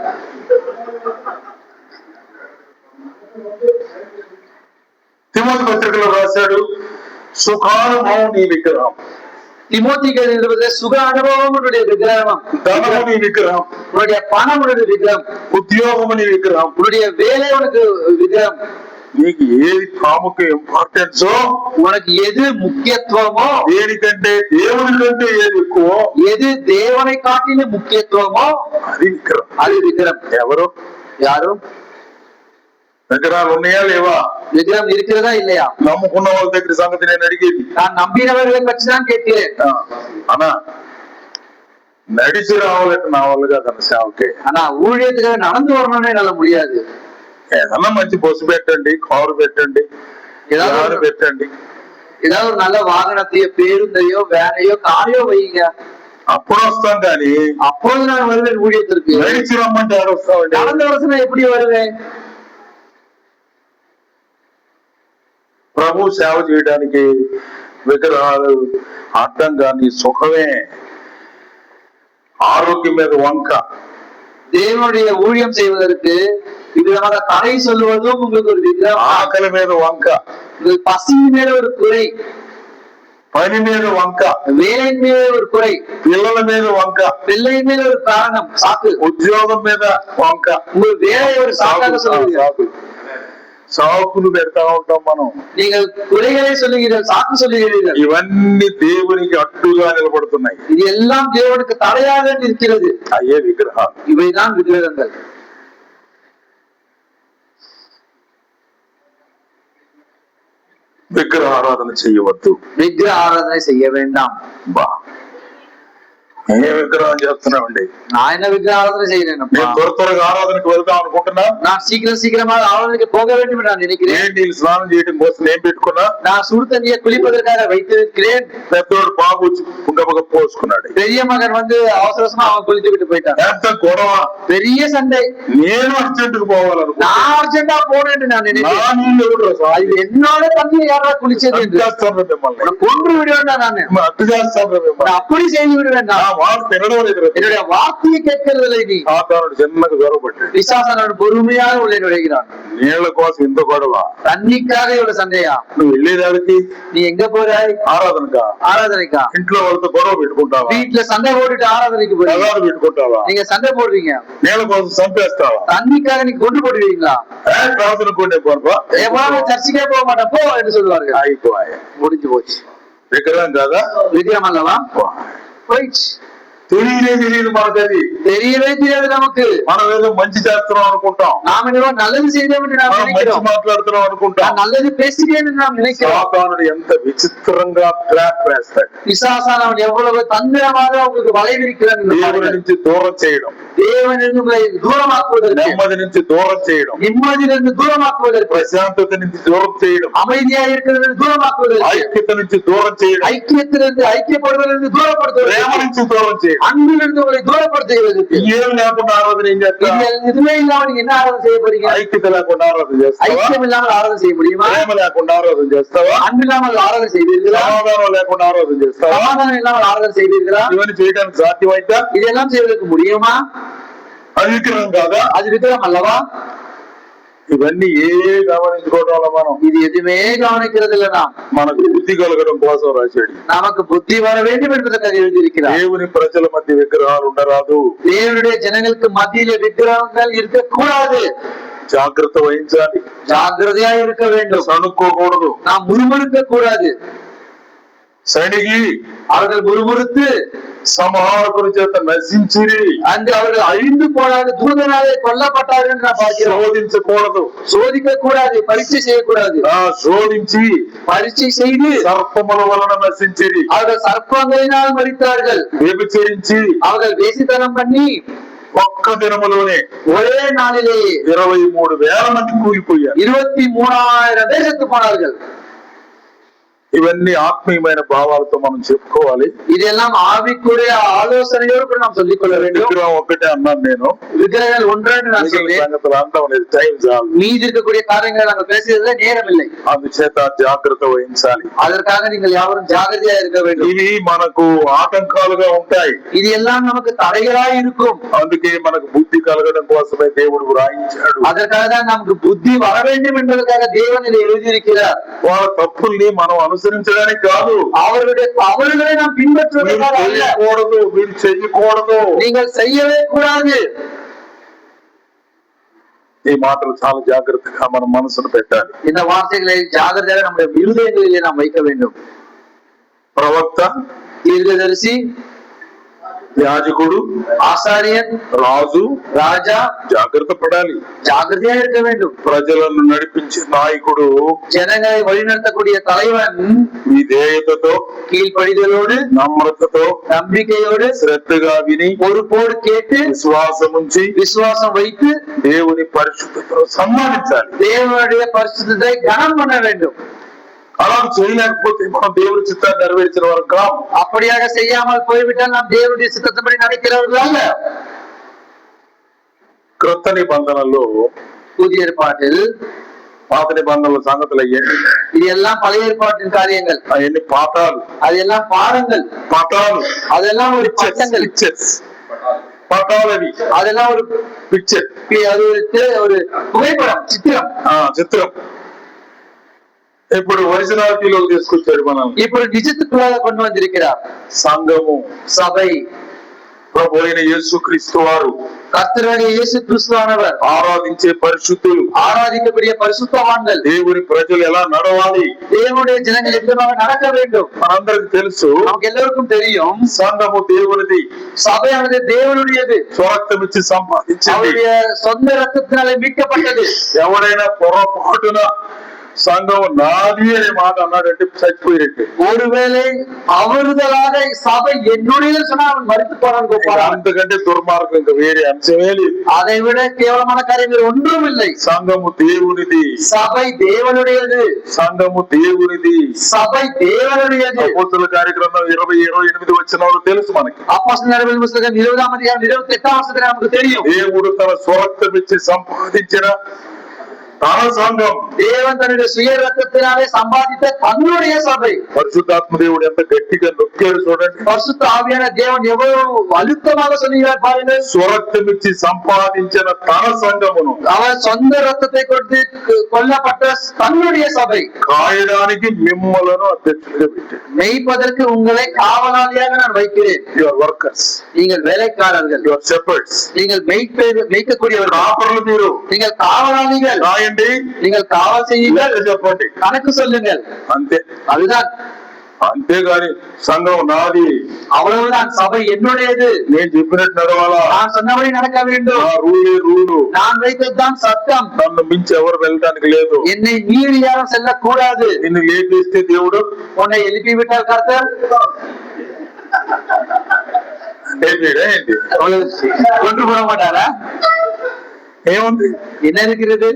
తిమోతి పత్రికలో రాశాడు, సుఖానుభవం నీ విగ్రహం. திமோத்திகள் எழுதுவது சுக அனுபவம் உன்னுடைய விக்கிரகம், ధనము నీ విగ్రహం, உன்னுடைய பணம் உன்னுடைய விக்கிரகம், ఉద్యోగము నీ విగ్రహం, உன்னுடைய வேலை உனக்கு விக்கிரகம். నీకు ఏది ప్రాముఖ్య ఇంపార్టెన్సో, உனக்கு எது முக்கியத்துவமோ, దేనికంటే దేవుని కంటే ఏది ఎక్కువ, எது தேவனை காட்டிலும் முக்கியத்துவமோ అది విగ్రహం. அது விக்கிரம். ఎవరు? யாரும் విగ్రహాలు ఉన్నాయా లేవా? விக்கிரம் இருக்கிறதா இல்லையா? నమ్ముకున్న వాళ్ళ దగ్గర సంగతి నేను అడిగేది. நான் நம்பினவர்களை பற்றி தான் கேட்கிறேன். అన్నా నడిచి రావాలంటే నా వాళ్ళగా తన సేవకే. ஆனா ஊழியத்துக்காக நடந்து வரணும்னே என்னால முடியாது. ఏదన్నా మంచి బస్సు పెట్టండి, కారు పెట్టండి, ஏதாவது పెట్టండి, ஏதாவது ஒரு நல்ல வாகனத்தையோ பேருந்தையோ வேனையோ காரையோ வைங்க, అప్పుడు వస్తాం. కానీ அப்போது நான் வருவேன் ஊழியத்திற்கு. నడిచి రమ్మంటే ఎవరు వస్తామండి? நடந்த வருஷம் நான் எப்படி வருவேன்? ప్రభు సేవ చేయడానికి విగ్రహాలు అడ్డంగా నీ సుఖమే. ఆరోగ్యం మీద వంక, தேவனுடைய ஊழியம் செய்வதற்கு விதமாக தடை சொல்லுவதும் உங்களுக்கு ஒரு விக்கிரம். ఆకలి మీద వంక, பசி மேல ஒரு குறை, పని మీద వంక, வேலையின் மேல ஒரு குறை, పిల్లల మీద వంక, பிள்ளையின் மேல ஒரு காரணம் சாக்கு, ఉద్యోగం మీద వంక, உங்கள் வேலை ஒரு சாக்காக சொல்லுவீர்கள். సాకులు పెడతా ఉంటాం మనం. நீங்கள் குறைகளை சொல்லுகிறீர்கள், சாக்கு சொல்லுகிறீர்கள். ఇవన్నీ దేవునికి అడ్డుగా నిలబడుతున్నాయి. இது எல்லாம் தேவனுக்கு தடையாக இருக்கிறது. అయ్యే విగ్రహాలు. இவைதான் விக்கிரகங்கள். విగ్రహ ఆరాధన చేయవద్దు, விக்கிரக ஆராதனை செய்ய வேண்டாம். బా ఏ విగ్రహం చేస్తున్నామండి? ఆయన విగ్రహ ఆరాధన செய்யறேன். నేను త్వరగా ఆరాధనకు వెళ్దాం అనుకుంటున్నా. நான் சீக்கிரமாக ஆராதனைக்கு போக வேண்டும் என்று நான் நினைக்கிறேன். నీళ్ళు స్నానం చేయడం కోసం నేను పెట్టుకున్నా. நான் சுடு தண்ணியை குளிப்பதற்காக வைத்திருக்கிறேன். పెద్దోడు బాబు పుంగపగ పోసుకున్నాడు. பெரிய மகன் வந்து அவசரமா அவன் குளித்து விட்டு போயிட்டான். ఎంత గొడవ, பெரிய சண்டை. నేను అర్జెంటుకు పోవాలనుకున్నా. நான் அர்ஜென்டா போறேன் என்று நான் நினைக்கிறேன். నా నీళ్ళు ఎవరు அது என்னோட தண்ணி யாரா குளிச்சது என்று చేస్తాను మిమ్మల్ని, கொன்று விடுவேன் நான். అట్టు చేస్తాను మిమ్మల్ని, அப்படி செய்து விடுவேன் நான். వాడు తినడం లేదు. என்னுடைய வார்த்தையை கேட்கிறதில்லை நீ. సాతానుడు చిన్నగా గొడవపడ్డాడు. பிசாசானவன் பொறுமையாக உள்ளே நுழைகிறான். నీళ్ల కోసం ఇంత గొడవ, தண்ணிக்காக இவ்வளவு சண்டையா? నువ్వు వెళ్ళేదానికి நீ எங்க போறாய்? ఆరాధనకా? ஆராதனைக்கா? ఇంట్లో వాళ్ళతో గొడవ పెట్టుకుంటావా? வீட்டுல சண்டை போட்டுட்டு ஆராதனைக்கு போறீங்க. తగాదు పెట్టుకుంటావా? நீங்க சண்டை போடுறீங்க. నీళ్ల కోసం చంపేస్తావా? தண்ணிக்காக நீங்க கொண்டு போடுவீங்களா? ప్రార్థనకుండే పోరపా, எவ்வளவு சர்ச்சைக்கே போக மாட்டேன் போ என்று சொல்லுவார்கள். అయిపోయా, முடிஞ்சு போச்சு. విగ్రహం కాదా? விக்ரம் அல்லவா? போயிடுச்சு. తెలియదు మనకు. అది தெரியவே தெரியாது நமக்கு. మనం ఏదో మంచి చేస్తున్నాం అనుకుంటాం, நாம் என்னவோ நல்லது செய்தோம் என்று நாம் మనం మంచి நினைக்கிறோம். మాట్లాడుతున్నాం అనుకుంటాం. நான் நல்லது பேசுகிறேன் என்று நாம் நினைக்கிறோம். సాతానుడు ఎంత విచిత్రంగా ట్రాప్ వేస్తాడు. பிசாசானவன் எவ்வளவு தந்திரமாக உங்களுக்கு வளைவிருக்கிறான் என்று దేవుడి பாருங்கள். నుంచి దూరం చేయడం, தேவனிலிருந்து உங்களை தூரமாக்குவதற்கு, నెమ్మది నుంచి దూరం చేయడం, நிம்மதியிலிருந்து தூரமாக்குவதற்கு, ప్రశాంతత నుంచి దూరం చేయడం, அமைதியா இருக்கிறது தூரமாக்குவதற்கு, ఐక్యత నుంచి దూరం చేయడం, ஐக்கியத்திலிருந்து ஐக்கியப்படுவதிலிருந்து ప్రేమ தூரப்படுத்துவதற்கு, నుంచి దూరం చేయడం. அன்பிலிருந்து உங்களை தூரப்படுத்துகிறதுக்கு. ఏం లేకుండా ఆరాధన ఏం చేస్తా? இதுவே இல்லாம நீங்க என்ன ஆராதனை செய்ய போறீங்க? ఐక్యత లేకుండా ఆరాధన చేస్తావా? ஐக்கியம் இல்லாமல் ஆராதனை செய்ய முடியுமா? ప్రేమ లేకుండా ఆరాధన చేస్తావా? அன்பு இல்லாமல் ஆராதனை செய்வீர்களா? సమాధానం లేకుండా ఆరాధన చేస్తావా? சமாதானம் இல்லாமல் ஆராதனை செய்வீர்களா? ఇవన్నీ చేయడానికి సాధ్యమైతే இதெல்லாம் செய்வதற்கு முடியுமா? అది విగ్రహం కాదా? அது விக்கிரம் அல்லவா? ఇవన్నీ గమనించుకోవడం వల్ల మనం இது எதுவுமே கவனிக்கிறது இல்ல. நாம் మనకు బుద్ధి కలగడం కోసం రాశాడు. நமக்கு புத்தி வர வேண்டும் என்பதற்காக எழுதியிருக்கிறார். దేవుని ప్రజల మధ్య విగ్రహాలు ఉండరాదు. தேவனுடைய ஜனங்களுக்கு மத்தியில விக்கிரகங்கள் இருக்கக்கூடாது. జాగ్రత్త వహించాలి, ஜாக்கிரதையா இருக்க வேண்டும். సణుక్కోకూడదు. நாம் முறுமுறுக்க கூடாது. సణిగి அவர்கள் முறுமுறுத்து సంహారకుని చేత నశించిరి, அங்கு அவர்கள் அழிந்து போனார்கள், தூதனாலே கொல்லப்பட்டார்கள் என்று நாம் பார்க்கிறோம். శోధించకూడదు, சோதிக்க கூடாது, பரீட்சை செய்யக்கூடாது. శోధించి பரீட்சை செய்து సర్పముల వలన నశించిరి, அவர்கள் சர்ப்பங்களினால் மரித்தார்கள். వ్యభిచరించి அவர்கள் வேசித்தனம் பண்ணி ఒక్క దినములోనే ஒரே நாளிலேயே 23,000 మంది కూలిపోయారు. 23,000 பேர் செத்து போனார்கள். ఇవన్నీ ఆత్మీయమైన భావాలతో మనం చెప్పుకోవాలి. இதெல்லாம் ஆவிக்குரிய ஆலோசனையோடு கூட நாம் சொல்லிக் கொள்ள வேண்டும். విగ్రహం ఒక్కటే అన్నాను నేను, விக்கிரகங்கள் ஒன்றென்று நான் சொல்றேன். సంగతులు అనడం లేదు, టైం చాలు. மீதி இருக்கக்கூடிய காரியங்களை நாங்கள் பேசுறதுல நேரம் இல்லை. అందుచేత జాగ్రత్త వహించాలి. அதற்காக நீங்கள் யாவரும் ஜாகிரதையா இருக்க வேண்டும். ఇవి మనకు ఆటంకాలుగా ఉంటాయి. இது எல்லாம் நமக்கு தடைகளாய் இருக்கும். అందుకే మనకు బుద్ధి కలగడం కోసమే దేవుడు రాయించాడు. அதற்காக தான் நமக்கு புத்தி வர வேண்டும் என்பதற்காக தேவன் இதை எழுதியிருக்கிறார். వాళ్ళ తప్పుల్ని మనం అనుసరించడానికి కాదు, அவர்களுடைய தவறுகளை நாம் பின்பற்றுவதற்காக அல்ல. మీరు చెయ్యకూడదు, நீங்கள் செய்யவே கூடாது. ఈ మాటలు చాలా జాగ్రత్తగా మన మనసును పెట్టాలి. இந்த வார்த்தைகளை ஜாகிரதையாக நம்முடைய இருதயங்களிலே நாம் வைக்க வேண்டும். ప్రవక్త, தீர்க்கதரிசி, యాజకుడు, ஆசாரியன், రాజు, ராஜா జాగ్రత్త పడాలి. ஜாகிரதையா இருக்க வேண்டும். ప్రజలను నడిపించే నాయకుడు ஜனங்களை வழிநடத்தக்கூடிய தலைவன் విధేయతతో, கீழ்ப்படிதலோடு, నమ్రతతో, நம்பிக்கையோடு, శ్రద్ధగా విని, பொறுப்போடு கேட்டு, విశ్వాసం ఉంచి விசுவாசம் வைத்து దేవుని పరిశుద్ధతను సన్మానించాలి. தேவனுடைய பரிசுத்தத்தை கனம் பண்ண வேண்டும். అలా చేయలేకపోతే మనం దేవుని చిత్తాన్ని నెరవేర్చిన వారు కాం. அப்படியாக செய்யாமல் போய்விட்டால் நாம் தேவனுடைய சித்தத்தின்படி நடக்கிறவர்கள் அல்ல. క్రొత్త నిబంధనలో, புதிய ஏற்பாட்டில் పాత నిబంధనల సంగతులు అయ్యండి, இது எல்லாம் பழைய ஏற்பாட்டின் காரியங்கள். అవన్నీ పాఠాలు, அதெல்லாம் பாடங்கள், పటాలు, அதெல்லாம் ஒரு பட்டங்கள், పటాలవి, அதெல்லாம் ஒரு పిక్చర్, அது ஒரு புகைப்படம், சித்திரம். చిత్రం. ఇప్పుడు ఒరిజినాలిటీలోకి తీసుకొచ్చాడు మనం. ఇప్పుడు నిజத்துக்குள்ளாக கொண்டு வந்திருக்கிறார். సంఘము, சபை, ప్రభు అయిన యేసుక్రీస్తు వారు, கர்த்தராகிய இயேசு கிறிஸ்துவானவர், ఆరాధించే పరిశుద్ధులు, ஆராதிக்கக்கூடிய பரிசுத்தவான்கள், దేవుని ప్రజలు ఎలా నడవాలి, தேவனுடைய ஜனங்கள் எவ்விதமாக நடக்க வேண்டும். మనందరికి తెలుసు. நமக்கு எல்லோருக்கும் தெரியும், సంఘము దేవునిది, சபையானது தேவனுடையது, స్వార్థం ఇచ్చి సంపాదించింది. அவருடைய சொந்த ரத்தத்தினாலே மீட்கப்பட்டது. ఎవరైనా పొరపాటున సంఘం నాది అనే మాట అన్నాడంటే చచ్చిపోయినట్టు. ஒருவேளை அவறுதலாக சபை என்னுடைய சொன்னா அவன் மறுத்து போறான் கோபால். అంతకంటే దుర్మార్గం ఇంకా వేరే అంశమే లేదు. அதை விட கேவலமான காரியங்கள் ஒன்றும் இல்லை. సంఘము దేవునిది, சபை தேவனுடையது, సంఘము దేవునిది, సభை தேவனுடையது. అపోస్తలుల కార్యక్రమం 20-28 వచనాలు తెలుసు మనకి. அப்போஸ்தலர் நடவடிக்கைகள் புத்தகம் 20ஆம் அதிகாரம் 28ஆம் வசனத்துல நமக்கு தெரியும். దేవుడు తన స్వరక్తం ఇచ్చి సంపాదించిన తన సంఘం, தேவன் தன்னுடைய சுய ரத்தத்தினாலே சம்பாதித்த தன்னுடைய சபை. పరిశుద్ధాత్మ దేవుడు ఎంత గట్టిగా నొక్కాడు చూడండి. பரிசுத்த ஆவியான தேவன் எவ்வளவு அழுத்தமாக சொல்லுகிறார் பாருங்கள். స్వరక్తం ఇచ్చి సంపాదించిన తన సంఘమును, அவர் சொந்த ரத்தத்தை கொடுத்து கொல்லப்பட்ட தன்னுடைய சபை కాయడానికి మిమ్మలను అధ్యక్షులుగా పెట్టాడు. மேய்ப்பதற்கு உங்களை காவலாளியாக நான் வைக்கிறேன். యువర్ వర్కర్స్, நீங்கள் வேலைக்காரர்கள், యువర్ షెపర్డ్స్, நீங்கள் மேய்க்கக்கூடியவர்கள், కాపరులు మీరు. நீங்கள் காவலாளிகள், రాయండి, நீங்கள் காவல் செய்யுங்கள், చెప్పండి, கணக்கு சொல்லுங்கள். అంతే. அதுதான். అంతేగాని సంఘం నాది, அவ்வளவுதான். சபை என்னுடையது, నేను చెప్పినట్టు నడవాలా, நான் சொன்னபடி நடக்க வேண்டும், నా రూలే రూలు, நான் வைத்ததுதான் சட்டம், నన్ను మించి ఎవరు వెళ్ళడానికి లేదు, என்னை மீறி யாரும் செல்லக்கூடாது. నిన్ను లేపేస్తే దేవుడు உன்னை எழுப்பி விட்டார் கர்த்தர், ఏంటి கொன்று போட மாட்டாரா? ఏముంది? என்ன இருக்கிறது?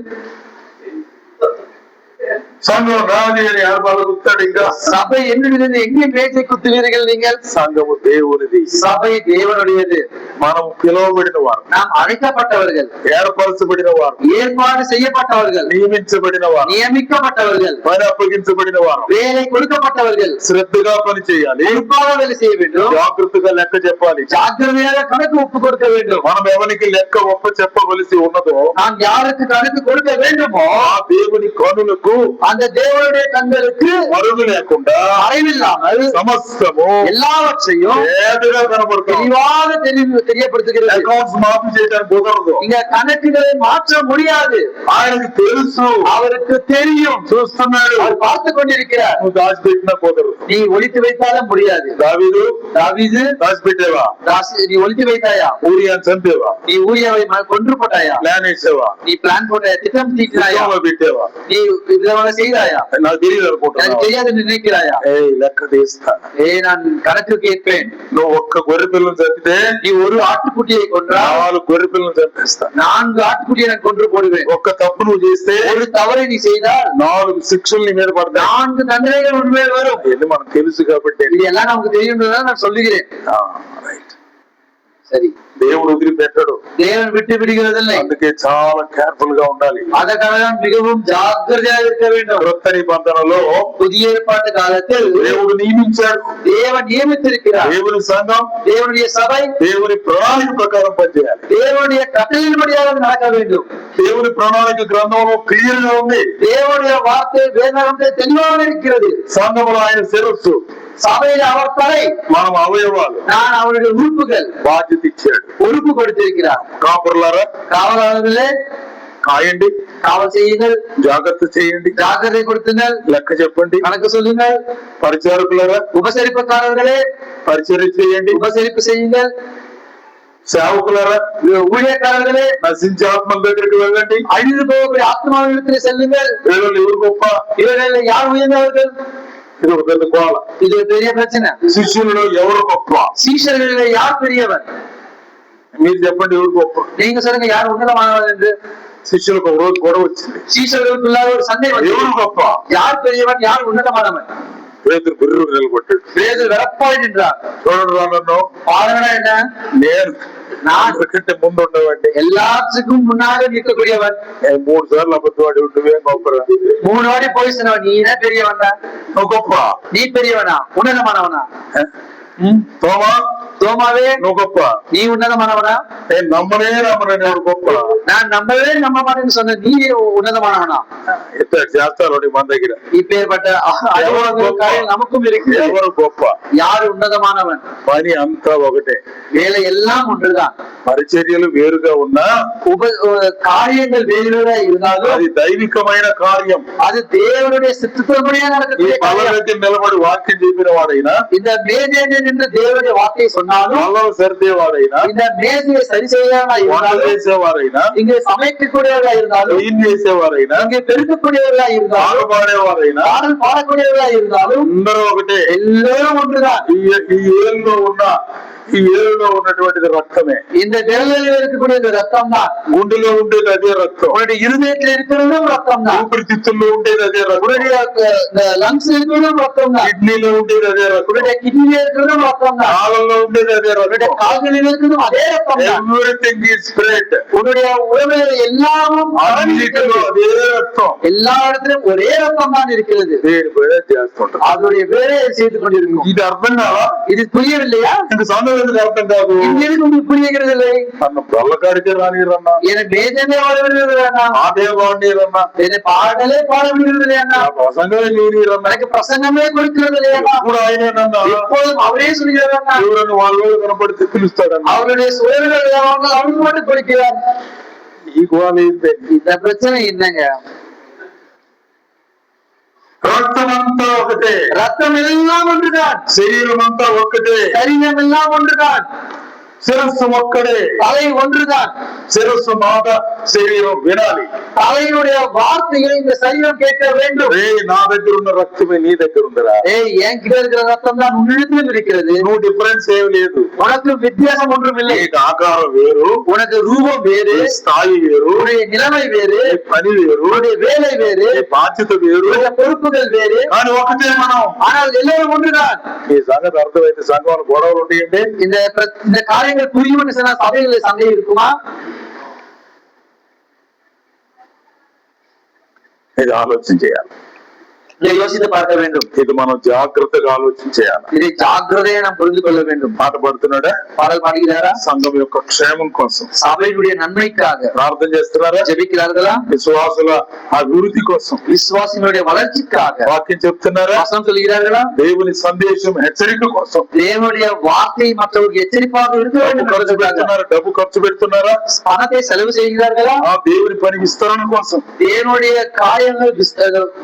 సంఘం నాది అని ఆర్బాలు గుర్తాడు. ఇంకా சபை என்னுடையது, எங்கே பேச்சை குத்துவீர்கள் நீங்கள்? సంఘము దేవునిది, சபை தேவனுடையது. మనం పిలువబడిన వారు, நாம் అழைக்கப்பட்டவர்கள், ఏర్పరచబడిన వారు, ஏற்பாடு செய்யப்பட்டவர்கள், నియమించబడిన వారు, நியமிக்கப்பட்டவர்கள், పని అప్పగించబడిన వారు, வேலை கொடுக்கப்பட்டவர்கள், శ్రద్ధగా పని చేయాలి, பொறுப்பாக வேலை செய்ய வேண்டும், జాగ్రత్తగా లెక్క చెప్పాలి, ஜாக்கிரதையாக கணக்கு ஒப்பு கொடுக்க வேண்டும். మనం ఎవరికి లెక్క ఒప్ప చెప్పవలసి ఉన్నదో நாம் யாருக்கு கணக்கு கொடுக்க வேண்டுமோ ఆ దేవుని కనులకు, அந்த தேவனுடைய கண்களுக்கு మరుగు లేకుండా அறிவில்லாமல் సమస్తము எல்லாவற்றையும் ఏదుగా కనబడుతుంది. தெளிவாக தெரியப்படுத்துகிறது. అకౌంట్స్ మాఫీ చేయడానికి కుదరదు. இங்க కணக்குகளை மாற்ற முடியாது. ఆయనకు తెలుసు, அவருக்கு தெரியும், చూస్తున్నాడు, அவர் பார்த்து கொண்டிருக்கிறார். నువ్వు దాచిపెట్టినా కుదరదు. நீ ஒளித்து வைத்தாலும் முடியாது. దావీదు தாவீது, దాచిపెట్టేవా? நீ ஒளித்து வைத்தாயா? ఊరియాని చంపేవా? நீ ஊரியாவை கொன்று போட்டாயா? ప్లాన్ వేసేవా? நீ பிளான் போட்டாயா? திட்டம் தீட்டினாயா? ఉద్యోగంలో పెట్టేవా? நீ விதமாக செய்தாயா? నాకు తెలియదు எனக்கு అనుకుంటున్నా. தெரியாது நினைக்கிறாயா? లెక్క తీస్తా. நான் கணக்கு கேட்பேன். నువ్వు ఒక్క గొర్రె పిల్లని చంపితే நீ ஒரு ஆட்டுக்குட்டியை கொன்றால் 4 గొర్రె పిల్లని చంపేస్తా. 4 ஆட்டுக்குட்டியை நான் கொன்று போடுவேன். ఒక్క తప్పు నువ్వు చేస్తే ஒரு தவறை நீ செய்தால் 4 శిక్షలు నీ మీద పడతాయి. 4 தண்டனைகள் உண்மையில் வரும். ఇది మనకు తెలుసు కాబట్టి இது எல்லாம் நமக்கு தெரியும் நான் சொல்லுகிறேன். రైట్. சரி, దేవుడు వదిలిపెట్టాడు. தேவன் விட்டு விடுகிறதில்லை. అందుకే చాలా కేర్ఫుల్ గా ఉండాలి. அதற்காக மிகவும் ஜாக்கிரதையாக இருக்க வேண்டும். క్రొత్త నిబంధనలో புதிய ஏற்பாட்டு காலத்தில் దేవుడు నియమించాడు. தேவன் நியமித்திருக்கிறார். దేవుని సంఘం தேவனுடைய சபை దేవుని ప్రణాళిక ప్రకారం పనిచేయాలి. தேவனுடைய கட்டளையின்படியாக நடக்க வேண்டும். దేవుని ప్రణాళిక గ్రంథంలో క్లియర్ గా ఉంది. தேவனுடைய வார்த்தை வேதாகமத்தில் தெளிவாக இருக்கிறது. సంఘములో ఆయన శిరస్సు, சபையில் அவர் தலை, మనం అవయవాలు. நான் அவருடைய உறுப்புகள். బాధ్యత ఇచ్చాడు. பொறுப்பு கொடுத்திருக்கிறார். కాపురులారా காவலாளர்களே, కాయండి, காவல் செய்யுங்கள், జాగ్రత్త చేయండి, ஜாக்கிரதை கொடுத்துங்கள், లెక్క చెప్పండి. கணக்கு சொல்லுங்கள். పరిచారకులారా உபசரிப்புக்காரர்களே, పరిచర్య చేయండి. உபசரிப்பு செய்யுங்கள். సేవకులారా ஊழியக்காரர்களே, నశించే ఆత్మల దగ్గరికి వెళ్ళండి. அழிந்து போகக்கூடிய ஆத்மாவிடத்தில் செல்லுங்கள். వీళ్ళు ఎవరు గొప్ప? இவர்கள் யார் உயர்ந்தவர்கள்? ఇది ఒక పెద్ద గోళ. இது ஒரு பெரிய பிரச்சனை. శిష్యులలో ఎవరు గొప్ప? சீஷர்களிலே யார் பெரியவர்? మీరు చెప్పండి ఎవరు గొప్ప? நீங்க சொல்லுங்க யார் உன்னதமானவர் என்று. శిష్యులకు ఒక రోజు గొడవ వచ్చింది. சீஷர்களுக்குள்ளாக ஒரு சண்டை வந்தது. ఎవరు గొప్ప? யார் பெரியவன், யார் உன்னதமானவன்? పేతురు గుర్రు నిలబట్టాడు. பேதுரு வெறப்பாய் நின்றார். చూడండి నన్ను, பாருங்கடா என்ன, నేను నాకంటే ముందు ఉండేవాడిని. எல்லாத்துக்கும் முன்னாக நிற்கக்கூடியவன். 3 సార్లు అబద్ధవాడి ఉంటువే గొప్పరా? 3 வாட்டி போய் சொன்னவன். நீ என்ன பெரியவன்டா? నువ్వు గొప్ప. நீ பெரியவனா, உன்னதமானவனா? తోమా தோமாவே, నువ్వు గొప్ప. நீ உன்னதமானவனா? నేను నమ్మనే గొప్ప. நான் நம்பவே நம்ப மாட்டேன்னு சொன்ன நீ உன்னதமானவனா? ఇట్లా చేస్తారు మన దగ్గర. இப்பேற்பட்ட காரியம் நமக்கும் இருக்கு. ఎవరు గొప్ప? யார் உன்னதமானவன்? పని అంతా ఒకటే, வேலை எல்லாம் ஒன்றுதான். పరిచర్యలు వేరుగా ఉన్నా காரியங்கள் வேறுவேறா இருந்தாலும் అది దైవికమైన కార్యం. அது தேவனுடைய சித்தத்தின்படியே ఈ நடக்கக்கூடிய పళ్ళ காரியம். దగ్గర నిలబడి వాక్యం చెప్పిన వాడైనా, இந்த மேஜையில் நின்று தேவனுடைய வார்த்தையை சொன்னாலும், పళ్ళను సరిదేవాడైనా, இந்த மேஜையை சரி செய்யாம వంట இருந்தாலும், చేసేవాడైనా, இங்கே சமைக்கக்கூடியவர்களா இருந்தாலும், క్లీన్ చేసేవారైనా, இங்கே பெருக்கக்கூடியவர்களா இருந்தாலும், పాడేవారైనా பாடல் பாடக்கூடியவர்களா இருந்தாலும் అందరూ ఒకటే. எல்லோரும் ஒன்றுதான். ఈ ఏలులో ఉన్నటువంటిది రక్తమే. இந்த விரலில் இருக்கக்கூடிய இந்த ரத்தம் தான். గుండెలో ఉండేది అదే రక్తం. உன்னுடைய இருதயத்தில் இருக்கிறதும் ரத்தம் தான். ఊపిరితిత్తుల్లో ఉండేది అదే రక్తం. உன்னுடைய லங்ஸ் இருக்கிறதும் ரத்தம் தான். కిడ్నీలో ఉండేది అదే రక్తం. உன்னுடைய கிட்னில இருக்கிறதும் ரத்தம் தான். కాళ్ళలో ఉండేది అదే உன்னுடைய రక్తం. கால்களில் இருக்கிறதும் அதே ரத்தம் தான். Everything is spread. உன்னுடைய உடம்பில் எல்லாமும் అన్నిటిలో అదే రక్తం. எல்லா இடத்திலும் ஒரே ரத்தம் தான் இருக்கிறது. దేని పేడ చేస్తుంటారు. அதனுடைய வேலையை செய்து கொண்டிருக்கும். ఇది అర్థం కాదా? இது புரியவில்லையா? ఇంక సంఘం ఎందుకు అర్థం కాదు? இது உங்களுக்கு புரிகிறதில்லை. అన్న బల్లకాడికే రానిరన్నా, எனக்கு வேதமே வாழ விடுவதில்லை அண்ணா, ఆడే వాడిరన్నా, என்னை பாடலே பாட விடுவதில்லை அண்ணா, ప్రసంగమే లేనిరన్నా, எனக்கு பிரசங்கமே கொடுக்கிறது அண்ணா, ఇప్పుడు ఆయనేనన్నా எப்போதும் அவரே சொல்கிறார் அண்ணா, ఎవరన్నా వాళ్ళు కనపడితే పిలుస్తాడన్నా. அவருடைய சுயர்கள் அவருக்கு மட்டும் கொடுக்கிறார். ఈ గోళ இந்த பிரச்சனை என்னங்க? రక్తం అంతా ఒకటే, ரத்தம் எல்லாம் ஒன்றுதான், శరీరం అంతా ఒక్కటే, சரீரம் எல்லாம் ஒன்றுதான், శిరస్సు ఒక్కడే, தலை ஒன்றுதான். శిరస్సు మాట శరీరం వినాలి. தலையுடைய வார்த்தைகளை இந்த சரீரம் கேட்க வேண்டும். నా దగ్గర ఉన్న రక్తమే నీ దగ్గర ఉందిరా. என் கிட்ட இருக்கிற ரத்தம் தான் உன்னிடத்திலும் இருக்கிறது. నువ్వు డిఫరెన్స్ ఏం లేదు. உனக்கு வித்தியாசம் ஒன்றும் இல்லை. నీకు ఆకారం వేరు, உனக்கு ரூபம் வேறு, స్థాయి వేరు, உன்னுடைய நிலைமை வேறு, పని వేరు, உன்னுடைய வேலை வேறு, బాధ్యత వేరు, உன்னுடைய பொறுப்புகள் வேறு. కానీ ఒకటే మనం. ஆனால் எல்லோரும் ஒன்றுதான். ఈ సంగతి అర్థమైతే సంఘంలో గొడవలు ఉంటాయండి. இந்த காரியங்கள் புரியும் சொன்னா சபைகளில் சண்டை இருக்குமா? ఇది ఆలోచన చేయాలి. யோசித்து பார்க்க வேண்டும். ఇది మనం జాగ్రత్తగా ఆలోచన చేయాలి. இதை ஜாக்கிரதையை நாம் புரிந்து கொள்ள வேண்டும். పాట పడుతున్నాడా? பாடல் பாடுகிறாரா? సంఘం యొక్క క్షేమం కోసం, சபையுடைய நன்மைக்காக ప్రార్థన చేస్తున్నారా? ஜெபிக்கிறார்களா? విశ్వాసుల అభివృద్ధి కోసం, விசுவாசினுடைய வளர்ச்சிக்காக వాక్యం చెప్తున్నారా? வசனம் சொல்கிறார்களா? దేవుని సందేశం హెచ్చరిక కోసం, தேவனுடைய வார்த்தை மற்றவர்களுக்கு எச்சரிப்பாக இருக்க வேண்டும் ఖర్చు என்பதற்காக పెడుతున్నారా? డబ్బు ఖర్చు పెడుతున్నారా? பணத்தை செலவு செய்கிறார்களா? ఆ దేవుని పని విస్తరణ కోసం, தேவனுடைய காரியங்கள்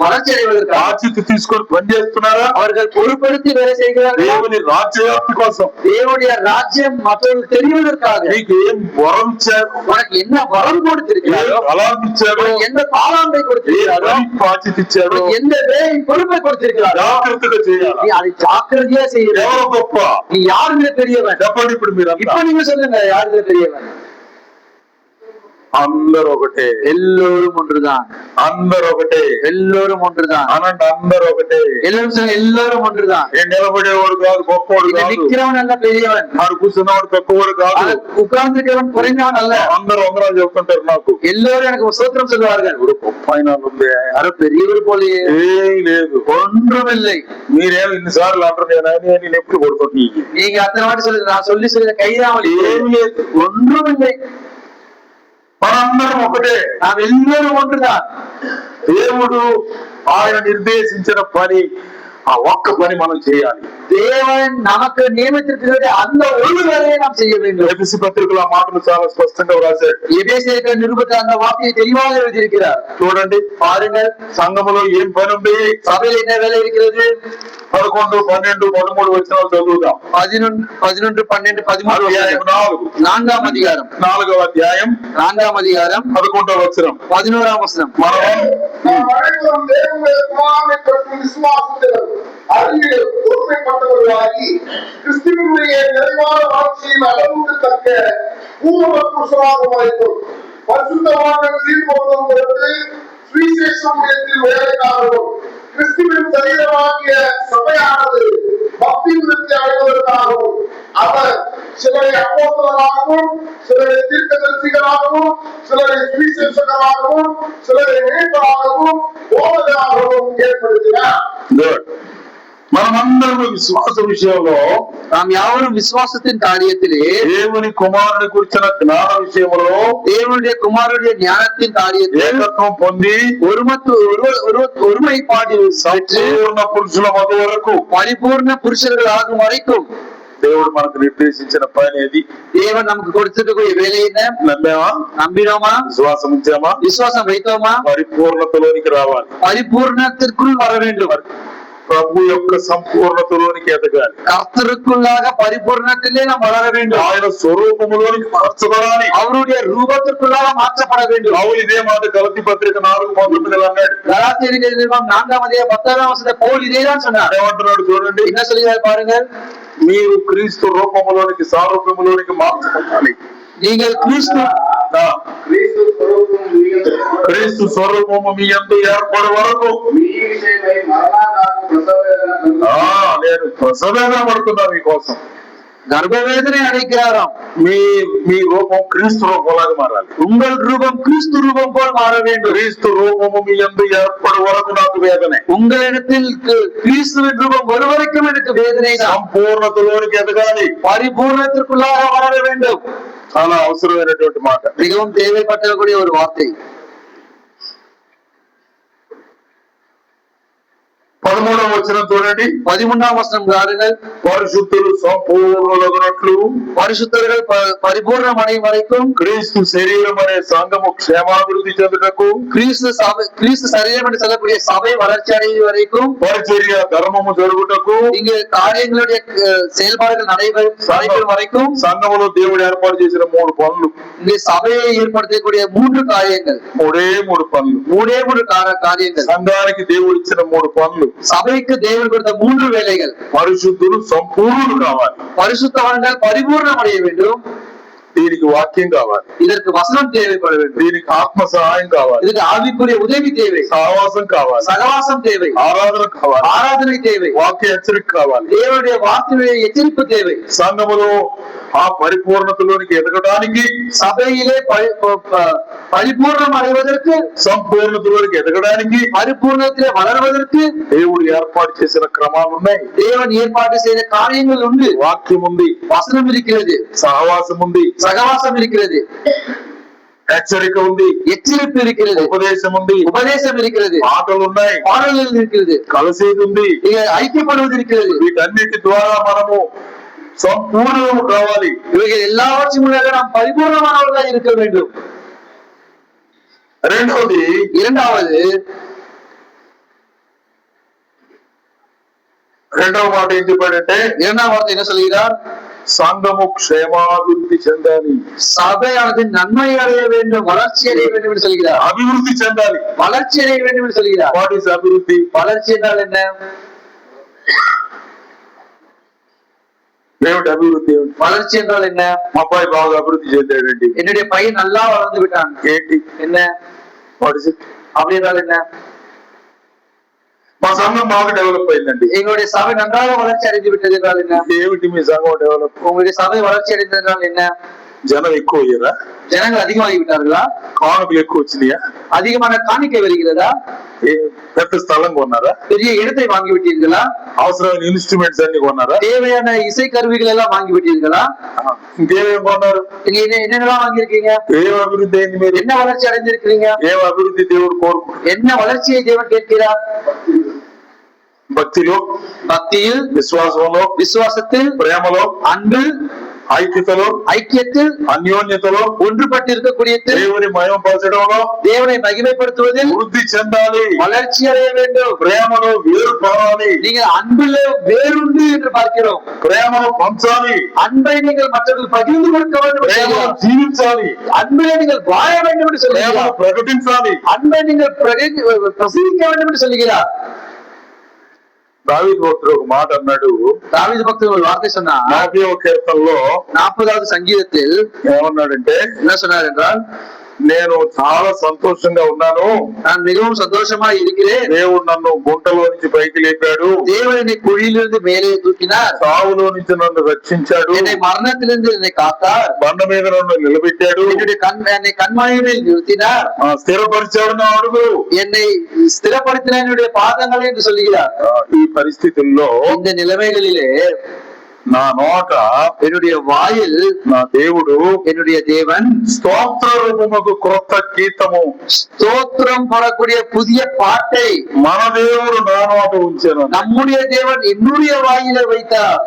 வளர்ச்சி அடைவதற்காக బాధ్యత తీసుకొని పని చేస్తున్నారా? அவர்கள் பொறுப்படுத்தி வேலை செய்கிறார்களா? దేవుని రాజ్యవ్యాప్తి కోసం, தேவனுடைய ராஜ்யம் மற்றவர்களுக்கு தெரிவதற்காக నీకు ఏం వరం ఇచ్చారు, உனக்கு என்ன வரம் கொடுத்திருக்கிறாரோ, అలాంటి ఇచ్చారు, உனக்கு எந்த தாளாந்தை கொடுத்திருக்கிறாரோ, బాధ్యత ఇచ్చారు, உனக்கு எந்த வேலை பொறுப்பை கொடுத்திருக்கிறாரோ జాగ్రత్తగా చేయాలి. நீ அதை ஜாக்கிரதையா செய்யணும். ఎవరు గొప్ప? நீ யாருமே பெரியவன்? చెప్పండి ఇప్పుడు మీరంతా. இப்ப நீங்க சொல்லுங்க, யாருமே பெரியவன்? అందరూ ఒకటే, எல்லோரும் ஒன்றுதான், అందరూ ఒకటే, எல்லோரும் ஒன்றுதான், అనండి అందరూ ఒకటే. எல்லோரும் சொல்லுங்க, எல்லோரும் ஒன்றுதான். నేను నిలబడేవాడు కాదు, గొప్పవాడు இங்க కాదు, நிக்கிறவன் அல்ல பெரியவன், ఆడు కూర్చున్నవాడు తక్కువవాడు కాదు. உட்கார்ந்துக்கிறவன் குறைந்தவன் அல்ல. అందరూ వందనాలు చెప్తుంటారు నాకు. எல்லோரும் எனக்கு சோத்திரம் சொல்லுவார்கள். ఇప్పుడు గొప్ప ఆయన ఉంది, யாரோ பெரியவர் போலயே ఏం లేదు, ஒன்றும் இல்லை. మీరేమో ఇన్నిసార్లు అంటారు, నేను ఎప్పుడు కొడుతుంది. நீங்க அத்தனை வாட்டி சொல்லுங்க, நான் சொல்லி சொல்லுங்க, கைதாமல் ఏం లేదు, ஒன்றும் இல்லை. మనందరం ఒకటే. நாம் எல்லோரும் ஒன்றுதான். దేవుడు ఆయన నిర్దేశించిన పని, ఆ ఒక్క పని మనం చేయాలి. தேவன் நமக்கு நியமித்திருக்கிற அந்த ஒரு வேலையை நாம் செய்ய வேண்டும். ఎఫెసీ పత్రికలో ఆ మాటలు చాలా స్పష్టంగా వ్రాశాడు. எபேசியர்கள் நிருபத்தில் அந்த வார்த்தையை தெளிவாக எழுதியிருக்கிறார். చూడండి, பாருங்கள், సంఘములో ఏం పని ఉంది. சபையில் என்ன வேலை இருக்கிறது? 11, 12, 13 వచనాలు చదువుదాం. 11, 12, 13 అధ్యాయం 4, 4ஆம் அதிகாரம், 4వ అధ్యాయం 4ஆம் அதிகாரம் 11వ వచనం. 11ஆம் வசனம். మనం அனைவரும் தேவனுடைய குமாரனை பற்றி விசுவாசத்தில் அறிவிலே பொறுமைப்பட்டவர்களாகி கிறிஸ்துவினுடைய நிறைவான வளர்ச்சியில் அளவுக்கு பூர்வ புருஷமாக வைக்கும் பரிசுத்தமான சீர்போதும் பொருட்டு சுவிசேஷத்தில் வேலைக்காகவும் கிறிஸ்துவின் சரீரமாகிய சபையானது பக்தி விருத்தி அடைவதற்காகவும் அவர் சிலரை அப்போஸ்தலராகவும், சிலரை தீர்க்கதரிசிகளாகவும், சிலரை சுவிசேஷகராகவும், சிலரை மேய்ப்பராகவும், போதகராகவும் ஏற்படுத்தினார். మనమందరం విశ్వాస విషయంలో, நாம் யாவரும் விசுவாசத்தின் காரியத்திலே, దేవుని కుమారుని గురించిన జ్ఞాన విషయంలో, தேவனுடைய குமாரனுடைய ஞானத்தின் காரியத்தில் ఏకత్వం పొంది ஒருமைப்பாடு பெற்று సంపూర్ణ పురుషుల మధ్య వరకు பரிபூர்ண புருஷர்கள் ஆகும் வரைக்கும் దేవుడు మనకు నిర్దేశించిన పని అది. தேவன் நமக்கு கொடுத்திருக்கக்கூடிய வேலை என்ன? నమ్మామా? நம்பினோமா? విశ్వాసం ఉంచామా? விசுவாசம் வைத்தோமா? పరిపూర్ణతలోనికి రావాలి. பரிபூர்ணத்திற்குள் வர வேண்டும். ప్రభు యొక్క సంపూర్ణతలోనికి ఎదగాలి. கர்த்தருக்குள்ளாக பரிபூர்ணத்திலே நாம் வளர வேண்டும். ఆయన స్వరూపములోనికి మార్చబడాలి. அவருடைய ரூபத்திற்குள்ளாக மாற்றப்பட வேண்டும். పౌలు ఇదే మాట గలతీ పత్రిక 4:19 అన్నాడు. கலாத்தியருக்கு நிருபம் 4:10 பவுல் இதேதான் சொன்னார். ఏమంటున్నాడు చూడండి, என்ன சொல்கிறார் பாருங்க. మీరు క్రీస్తు రూపములోనికి సారూప్యములోనికి మార్చబడాలి. நீங்கள் క్రీస్తు స్వరూపము మీ యందు ఏర్పడే వరకు నేను ప్రసవేదన పడుతున్నా మీకోసం. గర్భవేదనే అడిగారాం. మీ రూపం క్రీస్తు రూపంలాగా మారాలి. உங்கள் ரூபம் கிறிஸ்து ரூபம் போல் மாற வேண்டும். క్రీస్తు రూపము మీ యందు ఏర్పడే వరకు నాకు వేదనే. உங்களிடத்தில் கிறிஸ்துவின் ரூபம் வரும் வரைக்கும் எனக்கு வேதனை. సంపూర్ణతలోనికి ఎదగాలి, பரிபூர்ணத்திற்குள்ளாக வளர வேண்டும். చాలా అవసరమైనటువంటి మాట, மிகவும் தேவைப்படக்கூடிய ஒரு வார்த்தை. 13వ వచనం చూడండి. 13వ వచనం பாருங்கள். పరిశుద్ధులు సంపూర్ణులగునట్లు, పరిశుద్ధులు పరిపూర్ణం అయ్యే వరకు క్రీస్తు శరీరం అనే సంఘము క్షేమాభివృద్ధి చెందుటకు, கிறிஸ்து சரீரம் என்று சொல்லக்கூடிய சபை வளர்ச்சி அடையும் வரைக்கும், పరిచర్య ధర్మము జరుగుటకు, இங்கு காரியங்களுடைய செயல்பாடுகள் நடைபெறும் வரைக்கும் సంఘములో దేవుడు ఏర్పాటు చేసిన 3 పనులు, இங்கே சபையை ஏற்படுத்தக்கூடிய 3 காரியங்கள், మూడే మూడు காரியங்கள், సంఘానికి దేవుడు ఇచ్చిన 3 పనులు, சபைக்கு தேவன் கொடுத்த 3 வேலைகள். పరిశుద్ధులు సంపూర్ణులు కావాలి, பரிசுத்தவான்கள் பரிபூர்ணம் அடைய வேண்டும், దీనికి వాక్యం కావాలి, இதற்கு வசனம் தேவைப்பட வேண்டும், దీనికి ఆత్మ సహాయం కావాలి, இதுக்கு ஆவிக்குரிய உதவி தேவை, సహవాసం కావాలి, சகவாசம் தேவை, ఆరాధన కావాలి, ஆராதனை தேவை, వాక్య హెచ్చరిక కావాలి, தேவனுடைய வார்த்தையுடைய எச்சரிப்பு தேவை. సంఘములో ఆ పరిపూర్ణతలోనికి ఎదగడానికి, சபையிலே பரிபூர்ணம் அடைவதற்கு, సంపూర్ణతలోనికి ఎదగడానికి, பரிபூர்ணத்திலே வளர்வதற்கு దేవుడు ఏర్పాటు చేసిన క్రమాలు ఉన్నాయి. தேவன் ஏற்பாடு செய்த காரியங்கள் உண்டு. వాక్యం ఉంది, வசனம் இருக்கிறது, సహవాసం ఉంది, சகவாசம் இருக்கிறது, హెచ్చరిక ఉంది, எச்சரிப்பு இருக்கிறது, ఉపదేశం ఉంది, உபதேசம் இருக்கிறது, మాటలు ఉన్నాయి, பாடல்கள் இருக்கிறது, కలిసేది ఉంది, ஐக்கியப்படுவது இருக்கிறது. వీటన్నిటి ద్వారా మనము సంపూర్ణము కావాలి. இவைகள் எல்லாவற்றும் நாம் பரிபூர்ணமானவர்களாக இருக்க வேண்டும். రెండవది, రెండవ మాట ఏం చెప్పాడంటే, இரண்டாம் வார்த்தை என்ன சொல்கிறார்? సంఘము క్షేమాభివృద్ధి చెందాలి, சபையானது நன்மை அடைய வேண்டும், வளர்ச்சி அடைய வேண்டும் என்று சொல்கிறார். అభివృద్ధి చెందాలి, வளர்ச்சி அடைய வேண்டும் என்று சொல்கிறார். వాట్ ఈస్ అభివృద్ధి? வளர்ச்சி என்றால் என்ன? ఏమిటి అభివృద్ధి? வளர்ச்சி என்றால் என்ன? మా అబ్బాయి బాగా అభివృద్ధి చెందాడండి. என்னுடைய பையன் நல்லா வளர்ந்து விட்டான். ఏంటి? என்ன? What is it? அப்படி என்றால் என்ன? మా సంఘం బాగా డెవలప్ అయిందండి. எங்களுடைய சபை நன்றாக வளர்ச்சி அடைந்து விட்டது என்றால் என்ன? ఏమిటి మీ సంఘం డెవలప్? உங்களுடைய సభை வளர்ச்சி అடைந்தது என்றால் என்ன? జనం ఎక్కువ అయ్యారా? ஜனங்கள் அதிகமாகி விட்டார்களா? కానుకలు ఎక్కువ వచ్చినాయా? அதிகமான காணிக்கை வருகிறதா? పెద్ద స్థలం కొన్నారా? பெரிய இடத்தை வாங்கி விட்டீர்களா? అవసరమైన ఇన్స్ట్రుమెంట్స్ అన్ని కొన్నారా? தேவையான இசை கருவிகள் எல்லாம் வாங்கி விட்டீர்களா? ఇంకేమేమి కొన్నారు? என்னென்னலாம் வாங்கியிருக்கீங்க? ఏం అభివృద్ధి అయింది? మీరు என்ன வளர்ச்சி அடைஞ்சிருக்கிறீங்க? ఏం అభివృద్ధి దేవుడు కోరుకుంటున్నారు? என்ன வளர்ச்சியை தேவன் கேட்கிறார்? భక్తిలో, பக்தியில், విశ్వాసంలో, விசுவாசத்தில், ప్రేమలో, அன்பில், ఐక్యతలో, ஐக்கியத்தில், అన్యోన్యతలో, ஒன்றுபட்டு இருக்கக்கூடிய దేవుని మహిమపరచడంలో, தேவனை மகிமைப்படுத்துவதில் వృద్ధి చెందాలి, வளர்ச்சி அடைய வேண்டும். ప్రేమలో వేరు కావాలి, நீங்கள் அன்பில் வேறுண்டு என்று பார்க்கிறோம். ప్రేమను పంచాలి, அன்பை நீங்கள் மற்றவர்கள் பகிர்ந்து கொடுக்க வேண்டும் என்று ప్రేమను சொல்கிறார். జీవించాలి, அன்பிலே நீங்கள் வாழ வேண்டும் என்று ప్రేమను சொல்கிறார். ప్రకటించాలి. அன்பை நீங்கள் பிரசங்கிக்க வேண்டும் என்று சொல்கிறார். దావీదు భక్తుడు ఒక మాట అన్నాడు. தாவீது பக்தர் ஒரு வார்த்தை சொன்னார். 40వ కీర్తనలో 40வது சங்கீதத்தில் ఏమన్నాడంటే, என்ன சொன்னார் என்றால், నేను చాలా సంతోషంగా ఉన్నాను, நான் மிகவும் சந்தோஷமா இருக்கிறேன். దేవుడు నన్ను గుంటలో నుంచి పైకి లేపాడు, தேவன் என்னை குழியிலிருந்து மேலே தூக்கினார், సావులో నుంచి నన్ను రక్షించాడు, என்னை மரணத்திலிருந்து என்னை காத்தார், బండ మీద నన్ను నిలబెట్టాడు, என்னை கண்மாயில் நிறுத்தினார், స్థిరపరిచాడు నా అడుగులు, என்னை ஸ்திரப்படுத்தின என்னுடைய பாதங்களை என்று சொல்லுகிறார். ఈ పరిస్థితుల్లో இந்த நிலைமைகளிலே నా నోట, என்னுடைய வாயில் నా దేవుడు என்னுடைய தேவன் స్తోత్ర రూపముకు క్రొత్త గీతము, ஸ்தோத்திரம் படக்கூடிய புதிய பாட்டை మన దేవుడు నా నోట ఉంచాను. நம்முடைய தேவன் என்னுடைய வாயில வைத்தார்.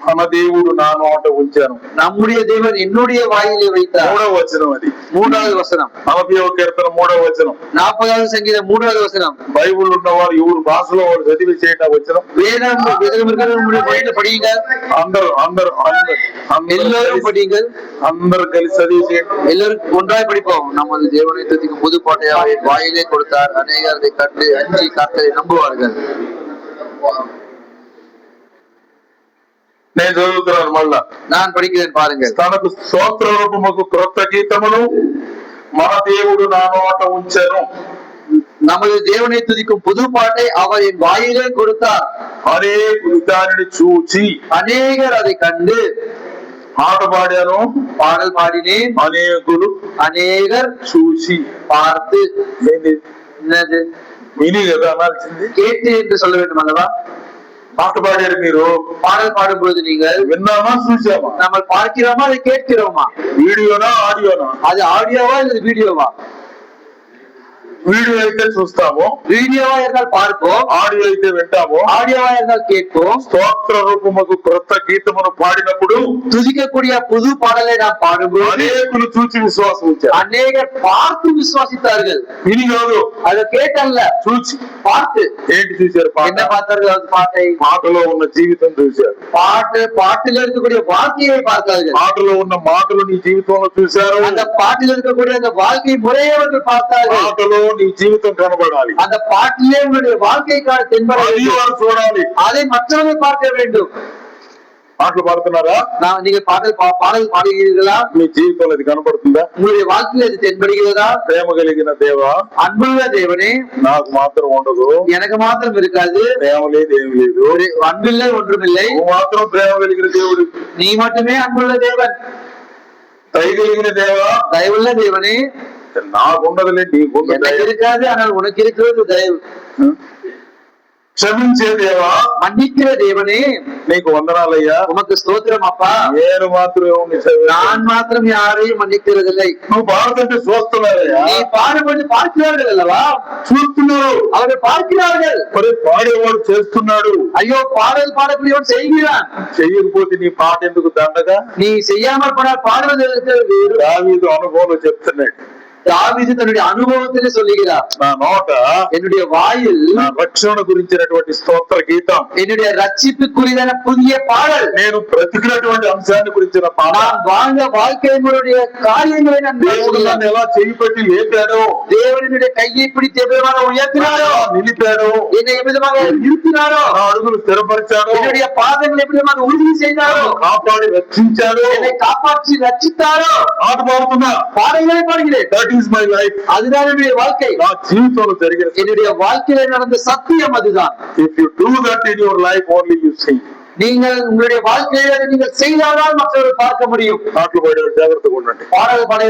మన దేవుడు నా నోట ఉంచాను. நம்முடைய தேவன் என்னுடைய வாயிலே வைத்தார். 3వ వచనం అది. 3வது వచనం. 40వ కీర్తన 3వ వచనం. 40வது సంగీతం 3வது వచనం. బైబిల్ ఉన్నవారు ఎవరు భాషలో వారు చదివి చేయటం వచనం. வேதம் படியுங்க. అందరూ எல்லாரும் படியுங்க. అందరూ కలిసి చదివి చేయండి. எல்லாரும் ஒன்றாய் படிப்போம். நமது தேவனை துதிக்கும் புது பாட்டையை வாயிலே கொடுத்தார். அநேகர் அதை கண்டு அஞ்சி கர்த்தரை நம்புவார்கள். నేను చదువుతున్నాను మళ్ళా. நான் படிக்கிறேன் பாருங்க. తనకు స్తోత్ర రూపముకు క్రొత్త గీతమును మన దేవుడు నా నోట ఉంచెను. நமது தேவனை துதிக்கும் புது பாட்டை அவர் என் வாயிலே கொடுத்தார். అనేకులు దానిని చూచి அநேகர் அதை கண்டு పాట పాడాను. பாடல் பாடினேன். అనేకులు அநேகர் చూసి பார்த்து. ఏంది என்னது? విని కదా అనాల్సింది. கேட்டு என்று சொல்ல வேண்டும் அல்லவா? పాట పాడారు మీరు. பாடல் பாடும் பொழுது நீங்கள் విన్నామా చూసామా? நம்ம பார்க்கிறோமா அதை கேட்கிறோமா? వీడియోనా ఆడియోనా? அது ఆడియోவா இல்லது வீடியோவா? వీడియో అయితే చూస్తాము, வீடியோவா இருந்தால் பார்ப்போம், ఆడియో అయితే వింటాము. ஆடியோவா இருந்தால் கேட்போம். స్తోత్ర రూపముకు క్రొత్త గీతమును పాడినప్పుడు துதிக்கக்கூடிய புது பாடலை நாம் பாடும்போது అనేకులు చూచి విశ్వాసం ఉంచారు. அநேகர் பார்த்து விசுவாசித்தார்கள். విని కాదు, அதை கேட்டல்ல, చూచి. பார்த்து. ఏంటి చూశారు? என்ன பார்த்தார்கள்? அந்த பாட்டை, పాటలో ఉన్న జీవితం చూశారు. பாட்டுல இருக்கக்கூடிய வாழ்க்கையை பார்த்தார்கள். పాటలో ఉన్న మాటలు నీ జీవితంలో చూశారు. அந்த பாட்டில் இருக்கக்கூடிய அந்த வாழ்க்கை முறையை அவர்கள் பார்த்தார்கள். పాటలో నీ జీవితం కనబడాలి. அந்த பாட்டிலே உங்களுடைய வாழ்க்கை தென்பட వారు చూడాలి. அதை மற்றவர்கள் பார்க்க வேண்டும். పాటలు పాడుతున్నారా? நீங்க பாடல் பாடுகிறீர்களா? మీ జీవితంలో అది కనబడుతుందా? உங்களுடைய வாழ்க்கையில் அது தென்படுகிறதா? ప్రేమ కలిగిన దేవా, அன்புள்ள தேவனே, నాకు మాత్రం ఉండదు, எனக்கு మాత్రం இருக்காது, ప్రేమ లేదు ఏమి లేదు, அன்பில்லை ஒன்றுமில்லை, నువ్వు మాత్రం ప్రేమ కలిగిన దేవుడు, நீ மட்டுமே அன்புள்ள தேவன், దయ కలిగిన దేవా, தயவுள்ள தேவனே, నాకుండదులే నీకుండదు, எனக்கு இருக்காது ஆனால் உனக்கு இருக்கிறது தயவு, క్షమించే దేవా, மன்னிக்கிற தேவனே, నీకు వందనాలయ్యా, உமக்கு ஸ்தோத்திரம் அப்பா, నేను మాత్రం நான் மாத்திரம் யாரையும் மன்னிக்கிறதில்லை. నువ్వు పాడుతుంటే చూస్తున్నారయ్యా, நீ பாடுபட்டு பார்க்கிறார்கள் அல்லவா? చూస్తున్నారు, அவர்கள் பார்க்கிறார்கள். మరి పాడేవాడు చేస్తున్నాడు. ஐயோ, பாடல் பாடக்கூடியவன் செய்கிறான். చెయ్యకపోతే నీ పాట ఎందుకు దండగా? நீ செய்யாமல் போனால் பாடுவது வேறு. దావీదు అనుభవం చెప్తున్నాడు. தாவீது தன்னுடைய அனுபவத்திலே சொல்லுகிறார், నా నోట என்னுடைய வாயில் నా రక్షణ గురించినటువంటి స్తోత్ర గీతం, என்னுடைய ரட்சிப்புக்குரியதான புதிய பாடல், నేను బ్రతికినటువంటి అంశాన్ని గురించిన పాట, நான் வாழ்ந்த வாழ்க்கையினுடைய காரியங்களை நான் దేవుడు నన్ను ఎలా చేయి పెట్టి లేపాడో, தேவனுடைய கையை பிடித்து எவ்விதமாக உயர்த்தினாரோ, నిలిపాడో, என்னை எவ்விதமாக நிறுத்தினாரோ, నా అడుగులు స్థిరపరిచాడో, என்னுடைய பாதங்களை எவ்விதமாக உறுதி செய்தாரோ, కాపాడి రక్షించాడో, என்னை காப்பாற்றி ரட்சித்தாரோ, ఆట పాడుతున్నా. பாடல்களை பாடுகிறேன். That is my life. அதுதான் என்னுடைய வாழ்க்கை. నా జీవితంలో జరిగిన, என்னுடைய வாழ்க்கையில நடந்த சத்தியம் அதுதான். If you do that in your life only you see. நீங்கள் உங்களுடைய வாழ்க்கையில நீங்கள் செய்தால்தான் மற்றவர்கள் பார்க்க முடியும். పాటలు పాడే జాగ్రత్తగా ఉండండి. பாடல் பாட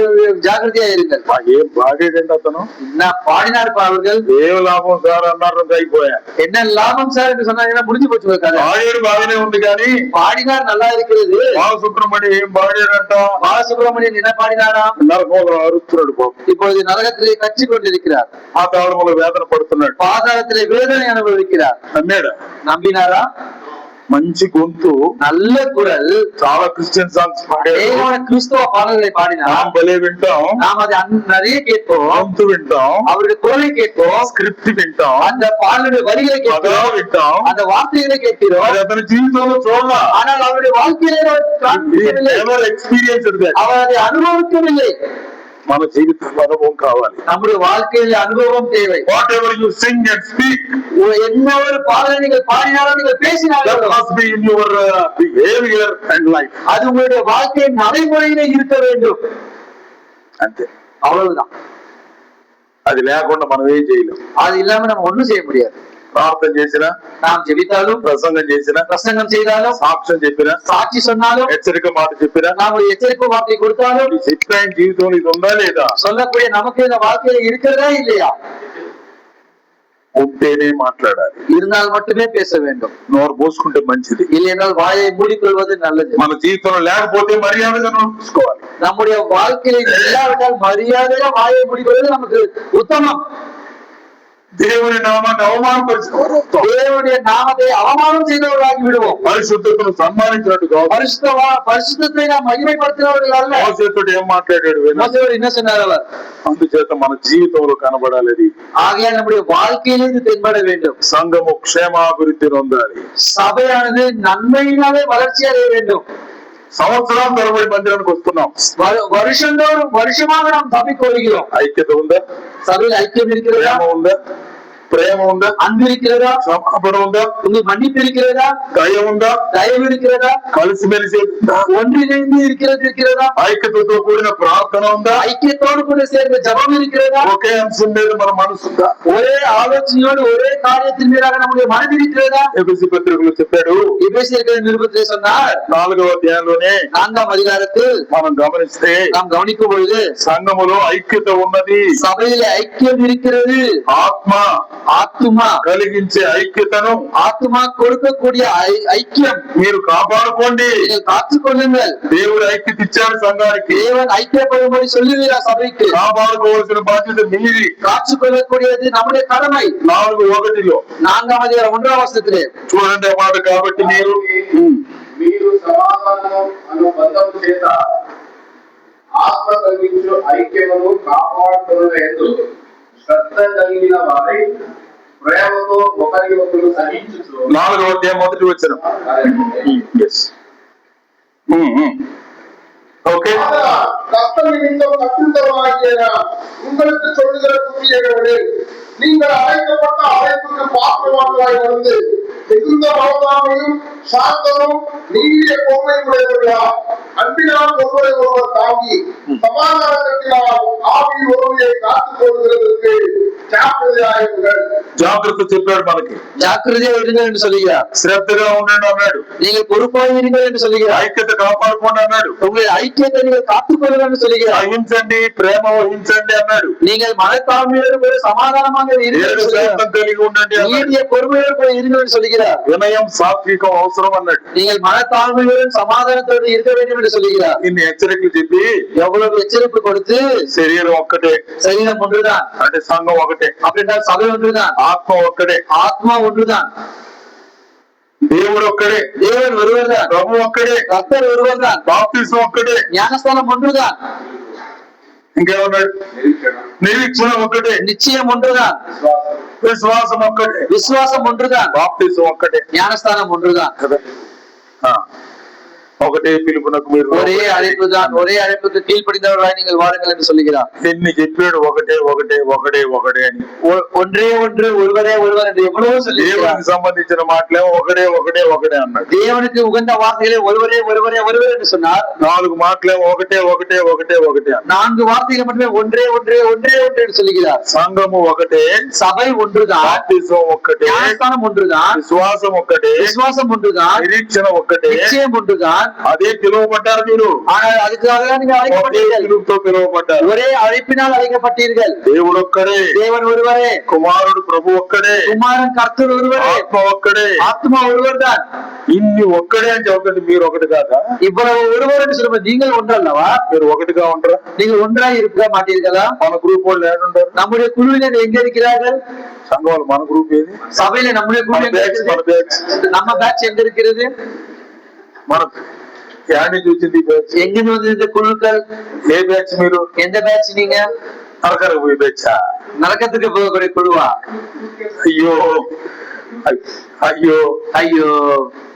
ஜாகிரதையா இருங்கள். ఏం బాగేటండి అతను, என்ன பாடினார் அவர்கள்? ఏం లాభం సార్ అన్నారు, అయిపోయా. என்ன லாபம் சார் என்று சொன்னாங்கன்னா முடிஞ்சு போச்சு கதை. పాడేడు బాగానే ఉంది కానీ பாடினார் நல்லா இருக்கிறது. బాలసుబ్రహ్మణ్యం ఏం పాడాడంట? பாலசுப்ரமணியன் என்ன பாடினாரா? నరకోగం అరుస్తున్నాడు పాపం. இப்பொழுது நரகத்திலே கட்சி கொண்டிருக்கிறார். పాతాళములో వేదన పడుతున్నాడు. பாதாளத்திலே வேதனை அனுபவிக்கிறார். నమ్మాడా? நம்பினாரா? మంచి గొంతు, நல்ல குரல், చాలా క్రిస్టియన్ సాంగ్స్ పాడాడు. ஏகமான கிறிஸ்தவ பாடல்களை பாடினார். భలే వింటాం, நாம் அதை நிறைய கேட்போம். గొంతు వింటాం, அவருடைய குரலை கேட்போம், స్క్రిప్ట్ వింటాం, அந்த பாடலுடைய வரிகளை పదా கேட்கிறோம், వింటాం. அந்த வார்த்தைகளை கேட்கிறோம். అది అతని జీవితంలో చూడాల. ஆனால் அவருடைய வாழ்க்கையிலே அவர் காண்பிக்கவில்லை. ఎక్స్పీరియన్స్. அவர் அதை அனுபவிக்கவில்லை. మన జీవితంలో అనుభవం కావాలి. நம்முடைய வாழ்க்கையில அனுபவம் தேவை. What ever you sing and speak, என்ன ஒரு பாடலை நீங்கள் பாடினாலும் நீங்கள் that பேசினாலும் must be in your behavior and life. அது உங்களுடைய வாழ்க்கையின் நடைமுறையிலே இருக்க வேண்டும். అంతే, அவ்வளவுதான். అది లేకుండా మనం ఏం చేయలేం. அது இல்லாம நம்ம ஒண்ணும் செய்ய முடியாது. ప్రార్థన చేసినా, நாம் ஜெபித்தாலும், ప్రసంగం చేసినా, பிரசங்கம் செய்தாலும், సాక్ష్యం చెప్పినా, சாட்சி சொன்னாலும், హెచ్చరిక మాట చెప్పినా, நாம் ஒரு எச்சரிப்பு வார்த்தை கொடுத்தாலும், ఈ చెప్పిన జీవితంలో ఇది ఉందా లేదా? சொல்லக்கூடிய நமக்கு இந்த வாழ்க்கையில இருக்கிறதா இல்லையா? ఉంటేనే మాట్లాడాలి. இருந்தால் மட்டுமே பேச வேண்டும். నోరు పోసుకుంటే మంచిది. இல்லை என்றால் வாயை மூடிக்கொள்வது நல்லது. మన జీవితంలో లేకపోతే మర్యాదగా చూసుకోవాలి. நம்முடைய வாழ்க்கையில இல்லாவிட்டால் மரியாதையா வாயை மூடிக்கொள்வது நமக்கு உத்தமம். దేవుని నామాన్ని అవమానపరిచిన వారు అవుతాం. தேவனுடைய நாமத்தை அவமானம் செய்தவர்களாகி விடுவோம். పరిశుద్ధతను సన్మానించినట్టు కాదు. பரிசுத்தத்தை நாம் மகிமைப்படுத்தினவர்கள் அல்ல. మోసేతోటి ఏం మాట్లాడాడు వినండి. மோசேயோடு என்ன சொன்னார் அவர்? అందుచేత మన జీవితంలో కనబడాలి అది. ஆகையால் நம்முடைய வாழ்க்கையிலிருந்து தென்பட வேண்டும். సంఘము క్షేమాభివృద్ధి నొందాలి. சபையானது நன்மையினாலே வளர்ச்சி அடைய வேண்டும். సంవత్సరాల తరబడి మందిరానికి వస్తున్నాం. வருஷந்தோறும் வருஷமாக நாம் சபைக்கு வருகிறோம். ఐక్యత ఉందా? சபையில் ஐக்கியம் இருக்கிறதா? ప్రేమ ఉందా? ప్రేమ ఉందా? அன்பு இருக்கிறதா? క్షమాపణ ఉందా? உங்களுக்கு மன்னிப்பு இருக்கிறதா? దయ ఉందా? தயவு இருக்கிறதா? కలిసిమెలిసి ఉందా? ஒன்றிணைந்து இருக்கிறதா? ఐక్యతతో కూడిన ప్రార్థన ఉందా? ஐக்கியத்தோடு கூட சேர்ந்த ஜபம் இருக்கிறதா? ఒకే అంశం మీద మన మనసు ఉందా? ஒரே ஆலோசனையோடு ஒரே காரியத்தின் மீதாக நம்முடைய மனது இருக்கிறதா? ఎఫెసీ పత్రికలో చెప్పాడు. எபேசியர் நிருபத்திலே சொன்னார், 4వ అధ్యాయంలోనే 4ஆம் அதிகாரத்தில் మనం గమనిస్తే நாம் கவனிக்கும் பொழுது సంఘములో ఐక్యత ఉన్నది. சபையில ஐக்கியம் இருக்கிறது. ஆத்மா కలిగించే ఐక్యతను ஆத்மா கொடுக்கக்கூடிய ஐக்கியம் మీరు కాపాడుకోండి. நீங்கள் காத்துக் கொள்ளுங்கள். దేవుడు ఐక్యత ఇచ్చాడు సంఘానికి. தேவன் ஐக்கியப்படும்படி சொல்லுகிறார் சபைக்கு. కాపాడుకోవాల్సిన బాధ్యత మీది. காத்துக் கொள்ளக்கூடியது நம்முடைய கடமை. 4:1 4ஆம் அதிகாரம் 1ஆம் வசனத்திலே చూడండి ఆ మాట. కాబట్టి మీరు సమాధానం అను బంధం చేత ఆత్మ కలిగించు ఐక్యమును కాపాడుకునేందు శ్రద్ధ కలిగిన వారై ప్రేమతో ఒకరి ఒకరు సహించుచు 4వ అధ్యాయం 1వ వచనం. ஓகே. கர்த்தர் நிமித்தம் கட்டுண்டவராகிய உங்களுக்கு சொல்லுகிற புதியவர்களே, நீங்கள் அழைக்கப்பட்ட அழைப்புக்கு பாத்திரவான்களாய் வந்து மிகுந்த மனதாமையும் சாந்தமும் நீடிய பொறுமை உடையவர்களா அன்பினால் ஒருவரை ஒருவர் தாங்கி சமாதானத்தினால் ஆவியின் ஒருமையை காத்துக் கொள்கிறதற்கு ஜாக்கிரதையாயிருங்கள். జాగ్రత్త చెప్పాడు మనకి. ஜாக்கிரதையா இருங்கள் என்று சொல்லுகிறார். శ్రద్ధగా ఉండండి అన్నాడు. நீங்கள் பொறுப்பாக இருங்கள் என்று சொல்லுகிறார். ఐక్యత కాపాడుకోండి అన్నాడు. உங்களுடைய ஐக்கியத்தை நீங்கள் காத்துக்கொள்ளுங்கள் என்று சொல்லுகிறார். సహించండి, ప్రేమ వహించండి అన్నాడు. நீங்கள் மனத்தாழ்மையோடு கூட சமாதானமாக இருங்கள் என்று சொல்லுகிறார். కలిగి ఉండండి అన్నాడు. நீடிய பொறுமையோடு கூட இருங்கள் என்று சொல்லுகிறார். వినయం సాత్వికం అవసరం అన్నాడు. நீங்கள் மனத்தாழ்மையோடு சமாதானத்தோடு இருக்க வேண்டும் என்று சொல்லுகிறார். ఇన్ని హెచ్చరికలు చెప్పి எவ்வளவு எச்சரிப்பு கொடுத்து శరీరం ఒక్కటే, சரீரம் ஒன்றுதான் అంటే సంఘం ఒకటే, அப்படின்னா சபை ஒன்றுதான், ఆత్మ ఒక్కడే, ஆத்மா ஒன்றுதான், దేవుడు ఒక్కడే, தேவன் ஒருவர் தான், ప్రభు ఒక్కడే, கர்த்தர் ஒருவர் தான், బాప్తిసం ఒక్కటే, ஞானஸ்தானம் ஒன்றுதான், ఇంకేమన్నాడు? నిరీక్షణ ఒక్కటే, நிச்சயம் ஒன்றுதான், విశ్వాసం ఒక్కటే, விசுவாசம் ஒன்றுதான், బాప్తిసం ఒక్కటే, ஞானஸ்தானம் ஒன்றுதான். కదా. ఒకటే పిలుపునకు మీరు ஒரே அழைப்பு தான், ஒரே அழைப்புக்கு கீழ்ப்படிந்தவர்களாய் நீங்கள் வாருங்கள் என்று சொல்லுகிறார். ఎన్ని చెప్పాడు? ఒకటే ఒకటే ఒకటే ఒకటే అని. ஒன்றே ஒன்று, ஒருவரே ஒருவர் என்று எவ்வளவோ சொல்லுகிறார். దేవునికి సంబంధించిన మాటలేమో ఒకటే ఒకటే ఒకటే అన్నాడు. தேவனுக்கு உகந்த வார்த்தைகளை ஒருவரே ஒருவரே ஒருவர் என்று சொன்னார். 4 మాటలేమో ఒకటే ఒకటే ఒకటే ఒకటే అన్నాడు. 4 వార్த்தைகள் மட்டுமே ஒன்றே ஒன்றே ஒன்றே ஒன்று என்று சொல்லுகிறார். సంఘము ఒకటే, சபை ஒன்றுதான், బాప్తిసం ఒక్కటే, ஞானஸ்தானம் ஒன்றுதான், విశ్వాసం ఒక్కటే, விசுவாசம் ஒன்றுதான், నిరీక్షణ ఒక్కటే. நிச்சயம் ஒன்றுதான். అదే పిలువబడ్డారు మీరు. ஆனால் அதுக்காக நீங்க ఒకే அழைக்கப்பட்டீர்கள். పిలుపుతో పిలువబడ్డారు. ஒரே அழைப்பினால் அழைக்கப்பட்டீர்கள். దేవుడు ఒక్కడే, தேவன் ஒருவரே, కుమారుడు ప్రభు ఒక్కడే, குமாரன் கர்த்தர் ஒருவரே, ఆత్మ ఒక్కడే. ஆத்மா ஒருவர் தான். ఇన్ని ఒక్కడే అని చెబుతుంది. మీరు ఒకటి కాదా? இவ்வளவு ஒருவர் என்று சொல்லும்போது நீங்கள் ஒன்று அல்லவா? మీరు ఒకటిగా ఉంటారా? நீங்கள் ஒன்றாய் இருக்க மாட்டீர்களா? మన గ్రూప్ వాళ్ళు ఏడుంటారు? நம்முடைய குழுவினர் எங்க இருக்கிறார்கள்? సంఘాలు మన గ్రూప్ ఏది? சபையில நம்முடைய குழு మన எங்க బ్యాచ్, మన இருக்கிறது? బ్యాచ్, நம்ம பேட்ச் எங்க இருக்கிறது? మన యాడ్ నుంచి వచ్చింది ఈ బ్యాచ్. எங்கிருந்து வந்து இந்த குழுக்கள்? ఏ బ్యాచ్ మీరు? எந்த பேட்ச் நீங்க? నరకరకు పోయి బ్యాచా? நரக்கத்துக்கு போகக்கூடிய குழுவா? అయ్యో అయ్యో ஐயோ,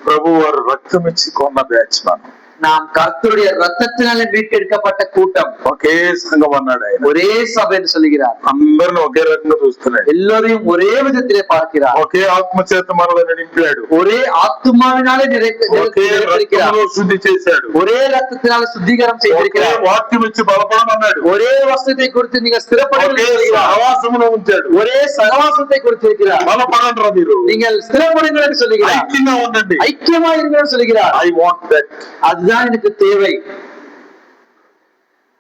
ప్రభు వారు రక్తం ఇచ్చి కొన్న బ్యాచ్ మనం. நாம் கர்த்தருடைய ரத்தத்தினாலே மீட்டெடுக்கப்பட்ட கூட்டம். ఒకే సంఘం అన్నాడు ఆయన. ஒரே சபை என்று சொல்லுகிறார். అందరిని ఒకే రకంగా చూస్తున్నాడు. எல்லோரையும் ஒரே விதத்திலே பார்க்கிறார். ఒకే ఆత్మ చేత మనల్ని నింపాడు. ஒரே ఆత్మాவினாலே ఒకే நிறைந்திருக்கிறார். రక్తంలో శుద్ధి చేశాడు. ஒரே ரத்தத்தினால சுத்திகரம் ఒకే செய்திருக்கிறார். వాక్యం ఇచ్చి బలపడమన్నాడు. ஒரே வசனத்தை குறித்து நீங்க ஸ்திரப்படுங்கள் ఒకే என்று சொல்கிறார். సహవాసములో ఉంచాడు. ஒரே சகவாசத்தை கொடுத்திருக்கிறார். బలపడండి మీరు. நீங்கள் ஸ்திரப்படுங்கள் என்று சொல்லுகிறார். ఐక్యంగా ఉండండి. ஐக்கியமா இருங்கள் என்று சொல்லுகிறார். I want that. அதுதான் எனக்கு தேவை.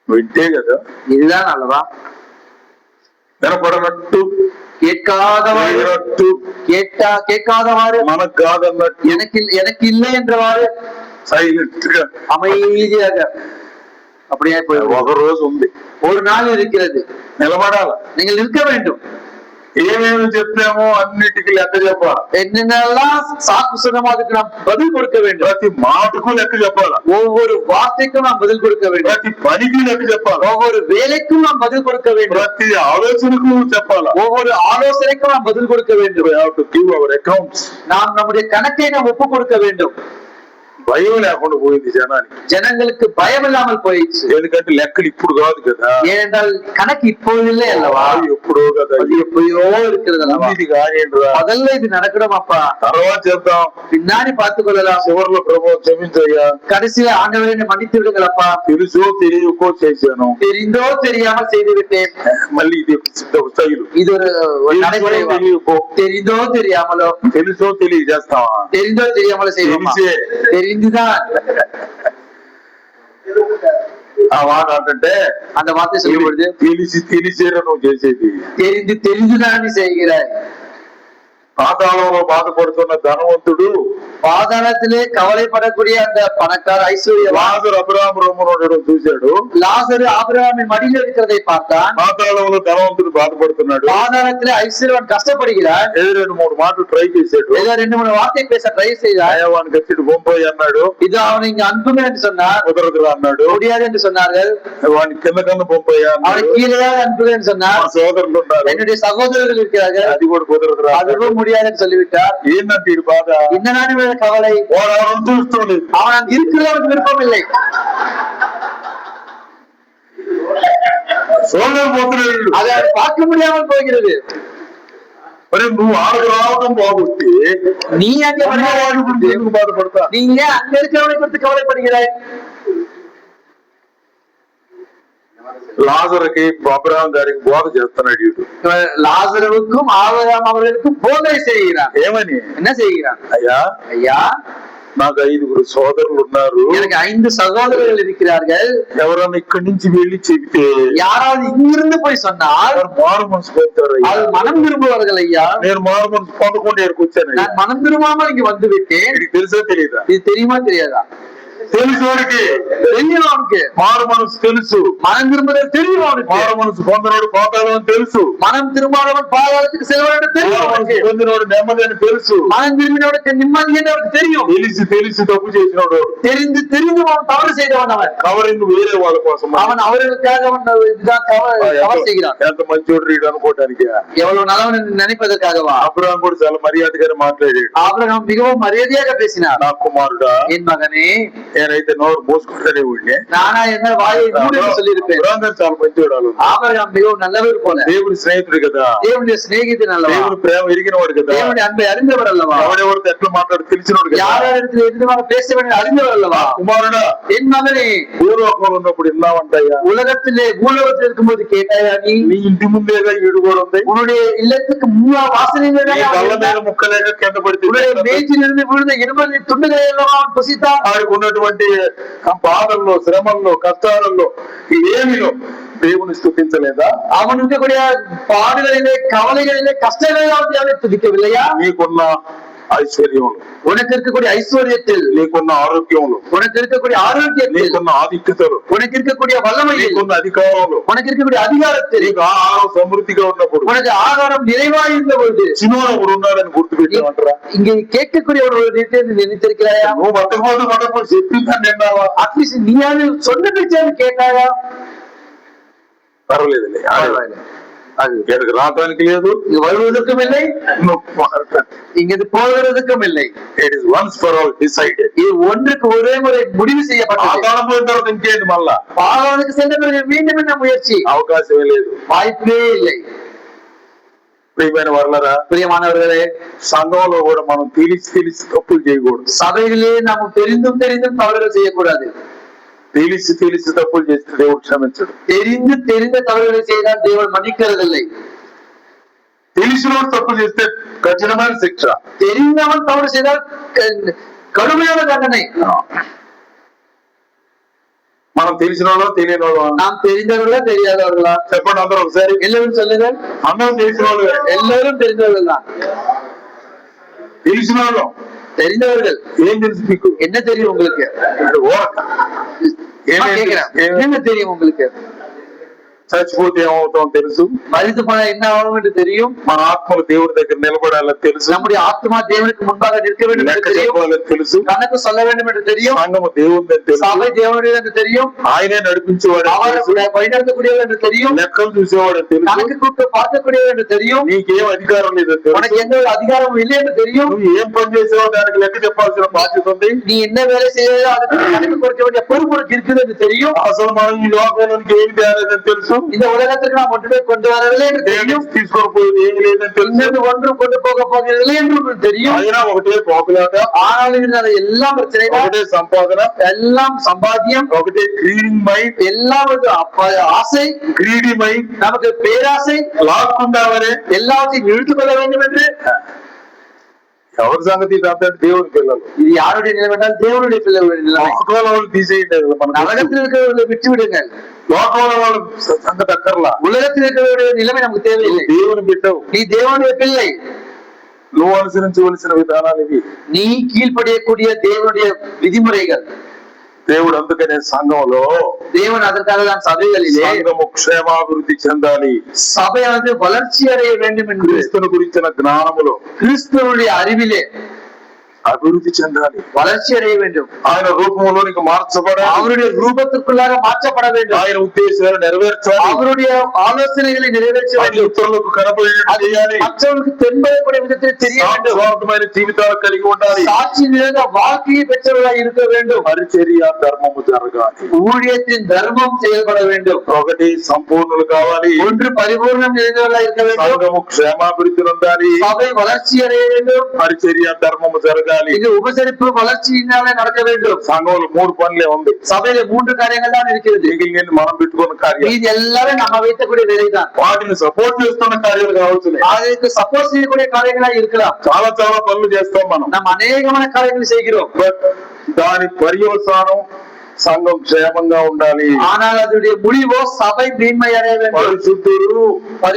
వింటే కదా இதுதான் அல்லவா? వినపడనట్టు, கேட்காதவாறு, వినట్టు, கேட்காதவாறு, మనకు కాదన్నట్టు, எனக்கு இல்லை என்றவாறு సైలెంట్ గా அமைதியாக அப்படியே போய் ఒక రోజు ఉంది. ஒரு நாள் இருக்கிறது. నిలబడాల. நீங்கள் நிற்க வேண்டும். ఏమేమి చెప్తామో అన్నిటికీ లెక్క చెప్పాలి. என்னென்னலாம் சாக்கு சொன்னமோ அதுக்கு நாம் பதில் கொடுக்க வேண்டும். ప్రతి మాటకు లెక్క చెప్పాలి. ஒவ்வொரு வார்த்தைக்கும் நாம் பதில் கொடுக்க வேண்டும். ప్రతి పనికి లెక్క చెప్పాలి. ஒவ்வொரு வேலைக்கும் நாம் பதில் கொடுக்க வேண்டும். ప్రతి ఆలోచనకు చెప్పాలి. ஒவ்வொரு ஆலோசனைக்கும் நாம் பதில் கொடுக்க வேண்டும். We have to give our accounts. நாம் நம்முடைய கணக்கை நாம் ஒப்பு கொடுக்க வேண்டும். భయం లేకుండా పోయింది జనానికి. ஜனங்களுக்கு பயம் இல்லாமல் போயிடுச்சு. ఎందుకంటే లెక్కలు ఇప్పుడు కాదు కదా. ஏனென்றால் கணக்கு இப்போதில்லை அல்லவா, ఎప్పుడో కదా. அது எப்பயோ இருக்கிறது அல்லவா. ఇది కానిరా, முதல்ல இது நடக்கணுமாப்பா, తర్వాత చేద్దాం, பின்னாடி பார்த்துக் கொள்ளலாம். చివరిలో ప్రభు క్షమించయ్యా, கடைசியில ஆண்டவரை மன்னித்து விடுங்களப்பா, తెలుసో తెలియకో చేశాను, தெரிந்தோ தெரியாமல் செய்து விட்டேன். మళ్ళీ ఇది శైలు. இது ஒரு நடைமுறை. తెలియకో தெரிந்தோ தெரியாமலோ, తెలుసో తెలియ చేస్తావా, தெரிந்தோ தெரியாமலோ செய்வோமா, தெரிந்துதான். ఆ మాట అంటే அந்த வார்த்தை சொல்லும் பொழுது తెలిసి తెలిసేరా నువ్వు చేసేది. தெரிந்து தெரிந்துதான் நீ செய்கிறாய். పాతాళంలో బాధపడుతున్న ధనవంతుడు, பாதாளத்திலே கவலைப்படக்கூடிய அந்த பணக்கார ஐஸ்வர்யவான் లాజరు అబ్రహాము రొమ్మున ఉండడం చూశాడు. லாசரு ஆபிரகாமின் மடியில் இருக்கிறதை பார்த்தான். పాతాళంలో ధనవంతుడు బాధపడుతున్నాడు. பாதாளத்திலே ஐஸ்வர்யவான் కష్టப்படுகிறார். ఏదో 2-3 మాటలు ట్రై చేశాడు. ஏதோ 2-3 వార్த்தை பேச ట్రై செய்தார். అయ్యవానికి వచ్చి బొంబాయి అన్నాడు. இது அவனை இங்க அனுப்புங்க என்று சொன்னார். కుదరదురా అన్నాడు. முடியாது என்று சொன்னார்கள். వాడిని కింద కింద బొంబాయి அவனை అన్నాడు. கீழே அனுப்புங்க என்று சொன்னார். మా సోదరులు ఉన్నారు, என்னுடைய சகோதரர்கள் இருக்கிறார்கள், అది కూడా కుదరదురా. அதுவும் முடியாது என்று சொல்லிவிட்டார். ఏంటంటే ఇది బాధ, இந்த கவலை. వాడు చూస్తుంది, அவன் அங்கு இருக்கிறது அவனுக்கு விருப்பம் இல்லை. చూడలేకపోతున్నాడు. அதை பார்க்க முடியாமல் போகிறது. మరి నువ్వు ఆడకు రావడం బాగుంటే நீ அங்கே వాడి గురించి ఎందుకు బాధపడతా? நீ ஏன் அங்க இருக்கிறவனை குறித்து கவலைப்படுகிறாய்? లాజరుకి అబ్రహాం గారికి బోధ చేస్తున్నాడు వీడు. லாசருவுக்கும் ஆபிரகாம் அவர்களுக்கும் போதனை செய்கிறான். ఏమని? என்ன செய்கிறான்? అయ్యా, ஐயா, నాకు 5 సోదరులు ఉన్నారు, எனக்கு 5 சகோதரர்கள் இருக்கிறார்கள். ఎవరన్నా ఇక్కడి నుంచి వెళ్ళి చెబితే யாராவது இங்கிருந்து போய் சொன்னால் మారు మనసు పొందుతారు. அது மனம் திரும்புவார்கள். ஐயா, నేను మారు మనసు పొందకుండా ఇక్కడికి వచ్చాను. நான் மனம் திரும்பாமல் இங்க வந்து விட்டேன். నీకు తెలుసా తెలియదా? இது தெரியுமா தெரியாதா? తెలుసోడికి தெரியும். அவனுக்கு మారు మనసు తెలుసు. மனம் திரும்புதல் தெரியும். அவனுக்கு మారు మనసు పొందనోడు పోతాడని తెలుసు. மனம் திரும்பாதவன் பாதாளத்துக்கு செல்வான்னு தெரியும். మారు మనసు அவனுக்கு పొందినోడు నెమ్మది అని తెలుసు. மனம் திரும்பினவனுக்கு நிம்மதி என்று அவனுக்கு தெரியும். తెలిసి తెలిసి తప్పు చేసినోడు, தெரிந்து தெரிந்து அவன் தவறு செய்தவன். அவன் కవరింగ్ వేరే వాళ్ళ కోసం. அவன் அவர்களுக்காக அவன் இதுதான் தவறு செய்கிறான். ఎంత మంచోడు రీడు అనుకోవటానికి. எவ்வளவு நல்லவன் நினைப்பதற்காகவா? అబ్రహాం కూడా చాలా మర్యాదగా మాట్లాడాడు. ஆபிரகாம் மிகவும் மரியாதையாக பேசினார். నా కుమారుడా, என் మగனே, నేనైతే నోరు మూసుకుంటానే ఉండే, நானா என்ன வாயை மூடி சொல்லியிருப்பேன். అబ్రహాం గారు చాలా మంచివాడు. ஆபிரகாம் மிகவும் நல்லவர் போல, దేవుడి స్నేహితుడు కదా, தேவனுடைய சிநேகிதன் அல்லவா, దేవుడి ప్రేమ ఎరిగినవాడు కదా, தேவனுடைய அன்பை அறிந்தவர் அல்லவா, ఎవడెవరితో ఎట్లా మాట్లాడి తెలిసినోడు కదా, யாரிடத்தில் எதிர்மாக பேச வேண்டும் அறிந்தவர் அல்லவா. కుమారుడా, என் మగனே, భూలోకంలో ఉన్నప్పుడు విన్నావంటయ్యా, உலகத்திலே பூலோகத்தில் இருக்கும்போது கேட்டாயா நீ? నీ ఇంటి ముందేగా ఈడు కూడా ఉంది, உன்னுடைய இல்லத்துக்கு வாசனைகள் బల్ల మీద ముక్కలేక కింద పడితే மேய்ச்சிலிருந்து விழுந்த இருபது துண்டுகளை எல்லாம் அவன் புசித்தான். ఆడికి ఉన్నటువంటి బాధల్లో, శ్రమల్లో, కష్టాలలో ఏమిలో దేవుని స్తుతించలేదా? அவனுக்கு கூடிய பாடுகளிலே, கவலைகளிலே, கஷ்டங்களிலே அவனை துதிக்கவில்லையா? నీకున్న ఐశ్వర్యంలో, உனக்கு இருக்கக்கூடிய ஐஸ்வர்யத்தில், నీకున్న ఆరోగ్యంలో, உனக்கு இருக்கக்கூடிய ஆரோக்கியத்தில், నీకున్న ఆధిక్యతలు, உனக்கு இருக்கக்கூடிய வல்லமையில், నీకున్న అధికారంలో, உனக்கு இருக்கக்கூடிய அதிகாரத்தில், నీకు ఆహారం సమృద్ధిగా ఉన్నప్పుడు, உனக்கு ஆகாரம் நிறைவாய் இருந்த பொழுது చిన్నోడు ఉన్నాడని గుర్తుపెట్టామంటారా? இங்கே கேட்கக்கூடிய ஒரு நினைத்திருக்கிறாயா? నువ్వు బతకపోతే చెప్పిందని నిన్నావా? அட்லீஸ்ட் நீயாவது சொன்ன பேச்சாவது கேட்டாயா? పర్వాలేదులే, அது ఇక్కడికి రావడానికి లేదు, இங்க வருவதற்கும் இல்லை, இங்க போகிறதுக்கும் இல்லை. It is once for all decided. இது ஒன்றுக்கு ஒரே முறை முடிவு செய்யப்பட்டது. ఆకాలం పోయిన తర్వాత ఇంకేంటి మళ్ళా? பாதாளத்துக்கு சென்ற பிறகு மீண்டும் என்ன முயற்சி? అవకాశమే లేదు, வாய்ப்பே இல்லை. ప్రియమైన వర్లరా, பிரியமானவர்களே, సంఘంలో కూడా మనం తెలిసి తప్పులు చేయకూడదు. சபைகளிலே நாம் தெரிந்தும் தெரிந்தும் தவறுகள் செய்யக்கூடாது. తెలిసి తప్పులు చేస్తే దేవుడు క్షమించడు. தெரிந்த தவறுகளை செய்தால் தேவன் மன்னிக்கிறதில்லை. తెలిసినోడు తప్పు చేస్తే కఠినమైన శిక్ష. தெரிந்தவன் தவறு செய்தால் கடுமையான தண்டனை. మనం తెలిసినోళ్ళో తెలియనోళ్ళో? நாம் தெரிந்தவர்களா தெரியாதவர்களா? చెప్పండి అందరూ ఒకసారి. எல்லாரும் சொல்லுங்க. అందరూ తెలిసిన వాళ్ళు, எல்லாரும் தெரிந்தவர்கள் தான். తెలిసిన వాళ్ళు, தெரிந்தவர்கள். ఏం తెలుసు మీకు? என்ன தெரியும் உங்களுக்கு? ఓరక என்ன தெரியும் உங்களுக்கு? చచ్చిపోతే ఏమవుతాం తెలుసు, மரித்து போனா என்ன ஆகும் என்று தெரியும். మన ఆత్మలు దేవుడి దగ్గర నిలబడాలని తెలుసు, நம்முடைய ஆத்மா தேவனுக்கு முன்பாக நிற்க வேண்டும் என்று లెక్క தெரியும். చెప్పాలని తెలుసు, கணக்கு சொல்ல வேண்டும் என்று தெரியும். సంఘము దేవుడిని తెలుసు, சபை தேவனுடையது என்று தெரியும். ఆయనే నడిపించేవాడు அவர் வழிநடத்தக்கூடியவர் என்று தெரியும். లెక్కలు చూసేవాడు తెలుసు, கணக்கு கூட்டு பார்க்கக்கூடியவர் என்று தெரியும். నీకేం అధికారం లేదు తెలుసు, உனக்கு எந்த ஒரு அதிகாரமும் இல்லை என்று தெரியும். నువ్వు ఏం పని చేసావో దానికి లెక్క చెప్పాల్సిన బాధ్యత ఉంది. நீ என்ன வேலை செய்யறதோ அதுக்கு கணக்கு கொடுக்க வேண்டிய பொறுப்பு உனக்கு இருக்குது என்று தெரியும். అసలు మనం ఈ లోకంలోనికి ఏమి తేలేదని తెలుసు, இந்த உலகத்துக்கு நாம் ஒன்றுமே கொண்டு வரவில்லை என்று தெரியும். తీసుకొని పోయేది ఏమి లేదని తెలుసు, இன்னொன்று ஒன்றும் கொண்டு போக போகிறதில்லை என்று தெரியும். అయినా ఒకటే పోకలాట, ஆனாலும் இது எல்லாம் பிரச்சனை தான். ఒకటే సంపాదన, எல்லாம் சம்பாத்தியம், ఒకటే గ్రీడింగ్ మైండ్, எல்லாம் ஒரு ஆசை, గ్రీడీ మైండ్, நமக்கு பேராசை, లాక్కుందామనే. எல்லாவற்றையும் இழுத்துக் கொள்ள வேண்டும் என்று. ఎవరి సంగతి అంటే దేవుని పిల్లలు, இது யாருடைய நிலைமை என்றால் தேவனுடைய பிள்ளைகளுடைய நிலைமை. లోకంలో వాళ్ళు తీసేయండి, మన நரகத்தில் இருக்கிறவர்களை விட்டு விடுங்கள். లోకంలో వాళ్ళు సంగతి అక్కర్లా, உலகத்தில் இருக்கிறவருடைய நிலைமை நமக்கு தேவையில்லை. దేవుని బిడ్డవు, நீ தேவனுடைய பிள்ளை. నువ్వు అనుసరించవలసిన విధానాలు ఇవి. நீ கீழ்ப்படியக்கூடிய தேவனுடைய விதிமுறைகள். దేవుడు అందుకనే సంఘంలో தேவன் அதற்காக தான் சபைகளிலே సంఘము క్షేమాభివృద్ధి చెందాలి, சபையானது வளர்ச்சி அடைய வேண்டும் என்று క్రీస్తును గురించిన జ్ఞానములో கிறிஸ்துவனுடைய அறிவிலே అభివృద్ధి చెందాలి, வளர்ச்சி அடைய வேண்டும். ఆయన రూపంలోనికి మార్చబడాలి, அவருடைய ரூபத்திற்குள்ளாக மாற்றப்பட வேண்டும். ఆయన ఉద్దేశాలు నెరవేర్చాలి, அவருடைய ஆலோசனைகளை நிறைவேற்ற ఆయన வேண்டும். ఇతరులకు కనబడేటట్టు చేయాలి, மற்றவர்களுக்கு தென்படக்கூடிய விதத்தில் தெரிய வேண்டும். స్వార్థమైన జీవితాలు కలిగి ఉండాలి, சாட்சி நிறைந்த வாழ்க்கையை பெற்றவர்களாக இருக்க வேண்டும். పరిచర్య ధర్మము జరగాలి, ஊழியத்தின் தர்மம் செயல்பட வேண்டும். ఒకటి సంపూర్ణులు కావాలి, ஒன்று பரிபூர்ணம் நிறைந்தவர்களாக இருக்க வேண்டும். సంఘము క్షేమాభివృద్ధి ఉండాలి, சபை வளர்ச்சி அடைய வேண்டும். పరిచర్య ధర్మము జరగాలి. இது உபசரிப்பு வளர்ச்சியினாலே நடக்க வேண்டும். సంఘంలో 3 పనులే ఉంది, சபையில 3 காரியங்கள் தான் இருக்கிறது. మిగిలిన మనం పెట్టుకున్న కార్యాలు, இது எல்லாமே நம்ம வைக்கக்கூடிய வேலைதான். వాటిని సపోర్ట్ చేస్తున్న కార్యాలు కావచ్చు. அதுக்கு சப்போர்ட் செய்யக்கூடிய காரியங்களா இருக்கலாம். చాలా చాలా పనులు చేస్తాం మనం, நம்ம அநேகமான காரியங்கள் செய்கிறோம். బట్ దాని పర్యవసానం సంఘం క్షేమంగా ఉండాలి. ஆனால் அதனுடைய முடிவோ சபை மேன்மை அடைய வேண்டும். పరిశుద్ధులు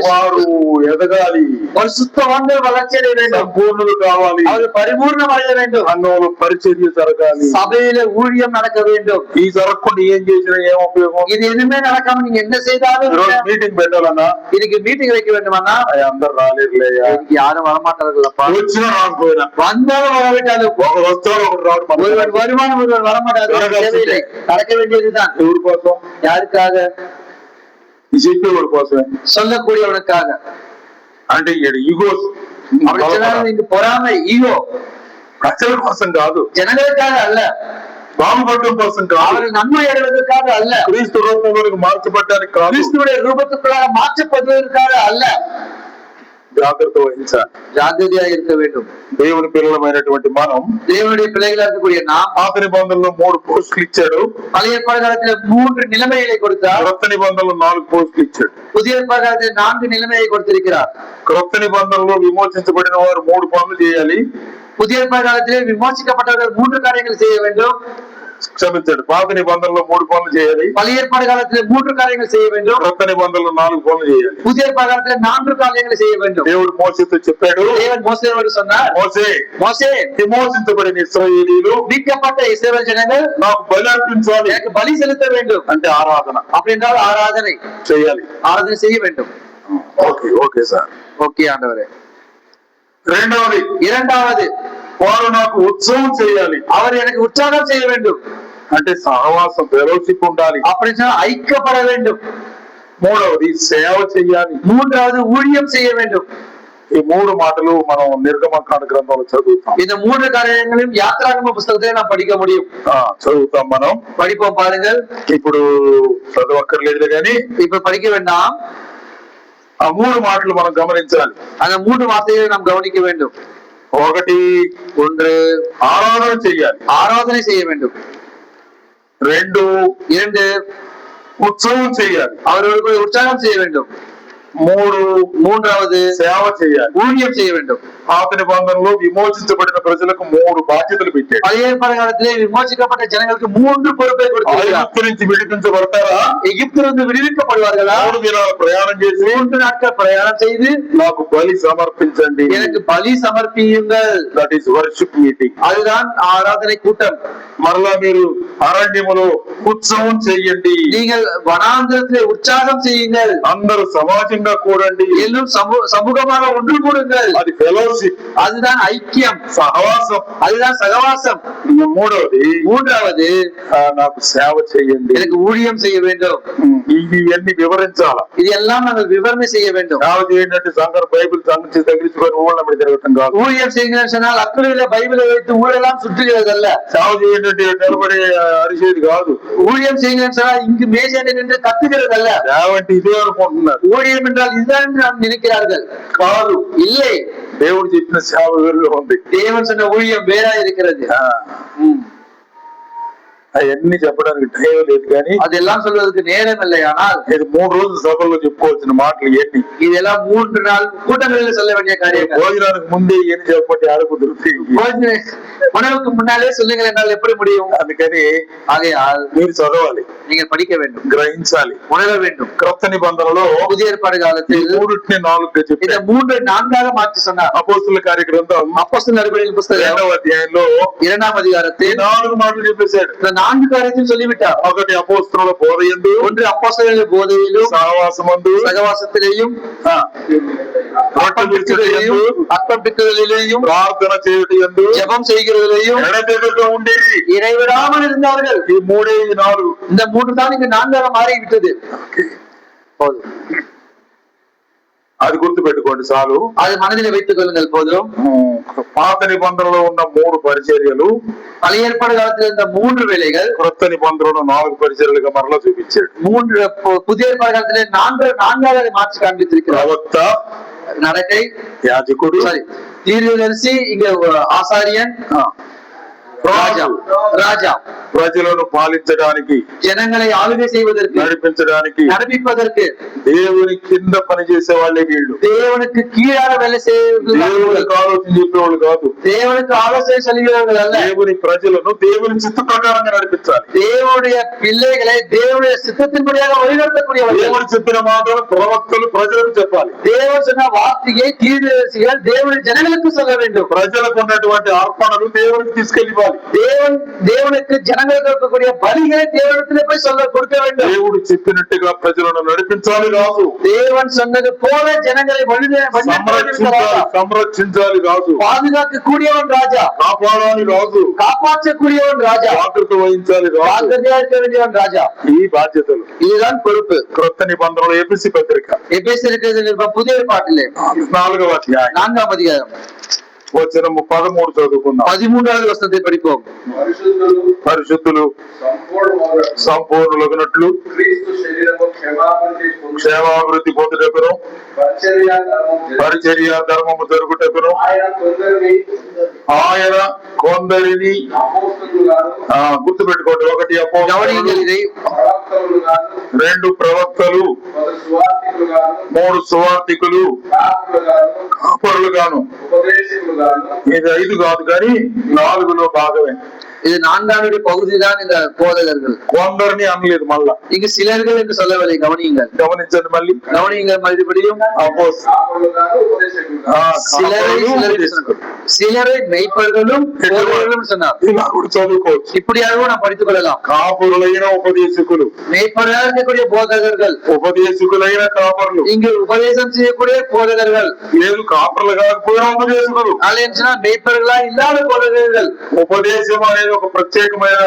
వారు ఎదగాలి, பரிசுத்தவான்கள் வளர்ச்சி அடைய வேண்டும். సంపూర్ణులు కావాలి, அவர்கள் பரிபூர்ணம் அடைய வேண்டும். సంఘంలో పరిచర్య జరగాలి. சபையில ஊழியம் நடக்க வேண்டும். ఈ జరగకుండా ఏం చేసినా ఏం ఉపయోగం? இது எதுவுமே நடக்காம நீங்க என்ன செய்தாலும் మీటింగ్ పెట్టాలన్నా இன்னைக்கு மீட்டிங் வைக்க வேண்டுமானா అందరు రాలేరులేయా, இன்னைக்கு யாரும் வரமாட்டார்களப்பா. వచ్చినా రాకపోయినా வந்தாலும் வரவிட்டாலும் ఒక వస్తాడు ఒకటి రాడు, ஒருவர் வருமானம் ஒருவர் வரமாட்டார்கள். தேவையில்லை. நடக்க வேண்டியதுதான். ఎవరి కోసం? யாருக்காக? ఈ చెప్పేవాడి కోసమే, சொல்லக்கூடியவனுக்காக. అంటే ఈగో அப்படி சொன்னாலும் இங்கு பொறாமை, ஈகோ ప్రజల కోసం కాదు, ஜனங்களுக்காக அல்ல, బాగుపడటం కోసం కాదు, அவர்கள் நன்மை அடைவதற்காக அல்ல, క్రీస్తు రూపంలోకి మార్చబడ్డానికి కాదు, கிறிஸ்துவுடைய ரூபத்துக்குள்ளாக மாற்றப்படுவதற்காக அல்ல. జాగ్రత్త వహించాలి. ஜாக்கிரதையா இருக்க வேண்டும். దేవుని పిల్లలమైనటువంటి మనం தேவனுடைய பிள்ளைகளா இருக்கக்கூடிய நாம் పాత నిబంధనలో 3 పోస్టులు ఇచ్చాడు, பழைய ஏற்பாடு காலத்துல 3 நிலைமைகளை கொடுத்தார். క్రొత్త నిబంధనలో 4 పోస్టులు ఇచ్చాడు. புதிய ஏற்பாடு காலத்தில் 4 நிலைமையை கொடுத்திருக்கிறார். క్రొత్త నిబంధనలో విమోచించబడిన వారు 3 పనులు చేయాలి. புதிய ஏற்பாடு காலத்திலே விமோசிக்கப்பட்டவர்கள் 3 காரியங்கள் செய்ய வேண்டும். క్షమించండి, పాత నిబంధనలో 3 పనులు చేయాలి, பழைய ஏற்பாடு காலத்திலே 3 காரியங்கள் செய்ய வேண்டும். క్రొత్త నిబంధనలో 4 పనులు చేయాలి. புதிய ஏற்பாடு காலத்திலே 4 காரியங்களை செய்ய வேண்டும். దేవుడు మోసేతో చెప్పాడు, தேவன் மோசேயோடு சொன்னார், మోసే மோசே, విమోచించబడిన ఇశ్రాయేలీయులు மீட்கப்பட்ட இஸ்ரவேல் ஜனங்கள் నాకు బలి అర్పించాలి, எனக்கு பலி செலுத்த வேண்டும். అంటే ఆరాధన அப்படி என்றால் ஆராதனை చేయాలి. ஆராதனை செய்ய வேண்டும். Okay okay sir. ஓகே ஆண்டவரே. రెండవది, இரண்டாவது, వారు నాకు ఉత్సవం చేయాలి, அவர் எனக்கு உற்சாகம் செய்ய வேண்டும். అంటే సహవాసం ఫెలోషిప్ ఉండాలి. அப்படி சொன்னால் ஐக்கப்பட வேண்டும். మూడవది సేవ చేయాలి. மூன்றாவது ஊழியம் செய்ய வேண்டும். ఈ 3 మాటలు మనం నిర్గమకాండ గ్రంథంలో చదువుతాం. இந்த 3 காரியங்களையும் யாத்ராகம புஸ்தகத்திலே நாம் படிக்க முடியும். చదువుతాం మనం. படிப்போம் பாருங்கள். ఇప్పుడు చదవక్కర్లేదు కానీ இப்ப படிக்க வேண்டாம். ఆ 3 మాటలు మనం గమనించాలి. அந்த 3 வார்த்தைகளை நாம் கவனிக்க வேண்டும். ఒకటి, ஒன்று, ఆరాధన చేయాలి. ஆராதனை செய்ய வேண்டும். 2, இரண்டு, ఉత్సవం చేయాలి. அவர்களுக்கு உற்சாகம் செய்ய வேண்டும். 3, மூன்றாவது, సేవ చేయాలి. ஊழியம் செய்ய வேண்டும். పాత నిబంధనలో విమోచించబడిన ప్రజలకు 3 బాధ్యతలు పెట్టాడు. பழைய ஏற்பாடு காலத்திலே விமோசிக்கப்பட்ட ஜனங்களுக்கு 3 பொறுப்பை கொடுத்திருக்கிறார். ఐగుప్తు నుంచి విడిపించబడతారా? எகிப்திலிருந்து விடுவிக்கப்படுவார்களா? 3 దినాలు ప్రయాణం చేసి 3 நாட்கள் பிரயாணம் செய்து నాకు బలి సమర్పించండి. எனக்கு பலி சமர்ப்பியுங்கள். That is worship meeting. அதுதான் ஆராதனை கூட்டம். మరలా మీరు అరణ్యములో ఉత్సవం చెయ్యండి. நீங்கள் வனாந்திரத்திலே உற்சாகம் செய்யுங்கள். అందరూ సమాజంగా కూడండి. எல்லாம் சமூகமாக ஒன்று கூடுங்கள். అది ఫెలోషిప్. அதுதான் ஐக்கியம், సహవాసం. அதுதான் சகவாசம். மூன்றாவது నాకు సేవ చెయ్యండి. எனக்கு ஊழியம் செய்ய வேண்டும். ఇవన్నీ వివరించాలా? இது எல்லாம் நாங்கள் விவரணை செய்ய வேண்டும். సేవ చేయండి అంటే సంఘం బైబిల్ సంగతి తగిలించుకొని ఊళ్ళో తిరగటం కాదు. ஊழியம் செய்யுங்கள் சொன்னால் அக்கறையில பைபிளை வைத்து ஊழலாம் சுற்றுகிறதல்ல. సేవ చేయండి అంటే నిలబడి అరిచేది కాదు. ஊழியம் செய்யுங்கள் சொன்னால் இங்கு மேஜையில் நின்று கத்துகிறதல்ல. సేవ అంటే ఇదే అనుకుంటున్నారు. ஊழியம் என்றால் இதுதான் என்று நாம் நினைக்கிறார்கள். కాదు, இல்லை. దేవుడు చెప్పిన సేవ వేరుగా ఉంది. தேவன் சொன்ன ஊழியம் வேறா இருக்கிறது. అవన్నీ చెప్పడానికి టైం లేదు, కానీ அதெல்லாம் சொல்வதற்கு நேரம் இல்லை. ஆனால் ఇది 3 రోజుల సభల్లో చెప్పుకోవాల్సిన మాటలు ఎన్ని. இதெல்லாம் 3 நாள் கூட்டங்களில் சொல்ல வேண்டிய காரியங்கள். భోజనానికి ముందే ఏం చెప్పండి ఆడకుదురుతాయి. உணவுக்கு முன்னாலே சொல்லுங்கள் என்றால் எப்படி முடியும்? అందుకని ஆகையால் మీరు చదవాలి, நீங்கள் படிக்க வேண்டும், గ్రహించాలి, உணர வேண்டும். క్రొత్త నిబంధనలో புதிய ஏற்பாடு காலத்தில் 3ని 4గా చెప్పి இந்த 3 4ஆக மாற்றி சொன்னார். అపోస్తలుల కార్యగ్రంథం அப்போஸ்தலர் நடபடிகளின் புத்தகம் 2వ అధ్యాయంలో 2ஆம் அதிகாரத்தில் 4 మాటలు చెప్పేశాడు. இந்த 4 காரியத்தையும் சொல்லிவிட்டார். ఒకటి అపోస్తలుల బోధయందు, ஒன்று அப்போஸ்தலருடைய போதனையிலும் సహవాసమందు, సహవాసத்திலேயும், அப்பம் பிக்குதலிலேயும், ప్రార్థన చేయుటయందు, ஜெபம் செய்கிறதிலேயும் ఎడతెగక ఉండేది. இடைவிடாமல் இருந்தார்கள். ఈ 3 4 இந்த 3 தான் இங்கு 4ஆக மாறிவிட்டது. போதும், అది గుర్తు పెట్టుకోండి చాలు. அது மனதில் வைத்துக் கொள்ளுங்கள் போதும். పాత నిబంధనలో ఉన్న 3 పరిచర్యలు, பழைய ஏற்பாடு காலத்தில் இருந்த 3 வேலைகள் క్రొత్త నిబంధనలో 4 పరిచర్యలుగా మరలా చూపించాడు. 3 புதிய ஏற்பாடு காலத்திலே 4ஆக மாற்றி காண்பித்திருக்கிறார். ప్రవక్త, நடக்கை, యాజకుడు, சாரி தீர்க்கதரிசி, இங்க ஆசாரியன், ராஜா. ராஜா ప్రజలను పాలించడానికి, జనங்களை ఆளுகை செய்வதற்கு, నడిపించడానికి, నడిపింపதற்கு, దేవుని కింద పనిచేసే వాళ్ళే వీళ్ళు. தேவனுக்கு கீழாக வேலை செய்வர்கள், దేవునికి ఆలోచన చెప్పేవాళ్ళు కాదు. தேவனுக்கு ஆலோசனை சொல்கிறவர்கள் அல்ல. దేవుని ప్రజలను దేవుని చిత్త ప్రకారంగా నడిపించాలి. தேவனுடைய பிள்ளைகளை தேவனுடைய சித்தத்தின்படியாக வழிநடத்தக்கூடியவர்கள். దేవుడు చెప్పిన మాటలు ప్రవక్తలు ప్రజలకు చెప్పాలి. தேவன் சொன்ன வார்த்தையை தீர்க்கதரிசிகள் தேவனுடைய ஜனங்களுக்கு சொல்ல வேண்டும். ప్రజలకు ఉన్నటువంటి అర్పణలు దేవునికి తీసుకెళ్ళివ్వాలి. தேவனுக்கு ஜனங்களுக்கு இருக்கக்கூடிய பலிகளை தேவனிடத்திலே போய் சொல்ல கொடுக்க வேண்டும். దేవుడు చెప్పినట్టుగా ప్రజలను నడిపించాలి రాజు. தேவன் சொன்னது போல ஜனங்களை సంరక్షించాలి రాజు. பாதுகாக்கக்கூடியவன் ராஜா. కాపాడాలి రాజు. காப்பாற்றக்கூடியவன் ராஜா. జాగ్రత్త వహించాలి రాజు. ஜாக்கிரதையா இருக்க வேண்டியவன் ராஜா. ఈ బాధ్యతలు, இதுதான் பொறுப்பு. క్రొత్త నిబంధనలు ఎఫెసీ పత్రిక புதிய ஏற்பாட்டிலே 4వ అధ్యాయం 4ஆம் அதிகாரம் వచనము 13 చదువుకుందాం. 13வது వచనத்தை படிப்போம். పరిశుద్ధులు సంపూర్ణులగునట్లు క్షేమాభివృద్ధి పొందుటకును పరిచర్య ధర్మము జరుగుటకును ఆయన కొందరిని గుర్తుపెట్టుకోండి. 1 అపోస్తలులు, 2 ప్రవక్తలు, 3 సువార్తికులు, కాపరులు గాను. ఇది 5 కాదు కానీ 4లో భాగమే. இது 4வது பகுதி தான் இந்த போதகர்கள். కొందరిని అనలేదు, మళ్ళా இங்கு சிலர்கள் என்று சொல்லவில்லை. கவனியுங்கள், గమనించండి. మళ్ళీ கவனியுங்கள் மறுபடியும். சிலரை மெய்ப்பர்களும் போதகர்களும் சொன்னார். ఇలా కూడా చదువుకోవచ్చు. இப்படியாகவும் நாம் படித்துக் கொள்ளலாம். కాపురులైన ఉపదేశకులు, மெய்ப்பராக இருக்கக்கூடிய போதகர்கள், ఉపదేశకులైన కాపరులు. இங்கு உபதேசம் செய்யக்கூடிய போதகர்கள். లేదు కాపరులు కాకపోయినా ఉపదేశకులు. அல்ல மெய்ப்பர்களா இல்லாத போதகர்கள். ఉపదేశం అనేది ఒక ప్రత్యేకమైన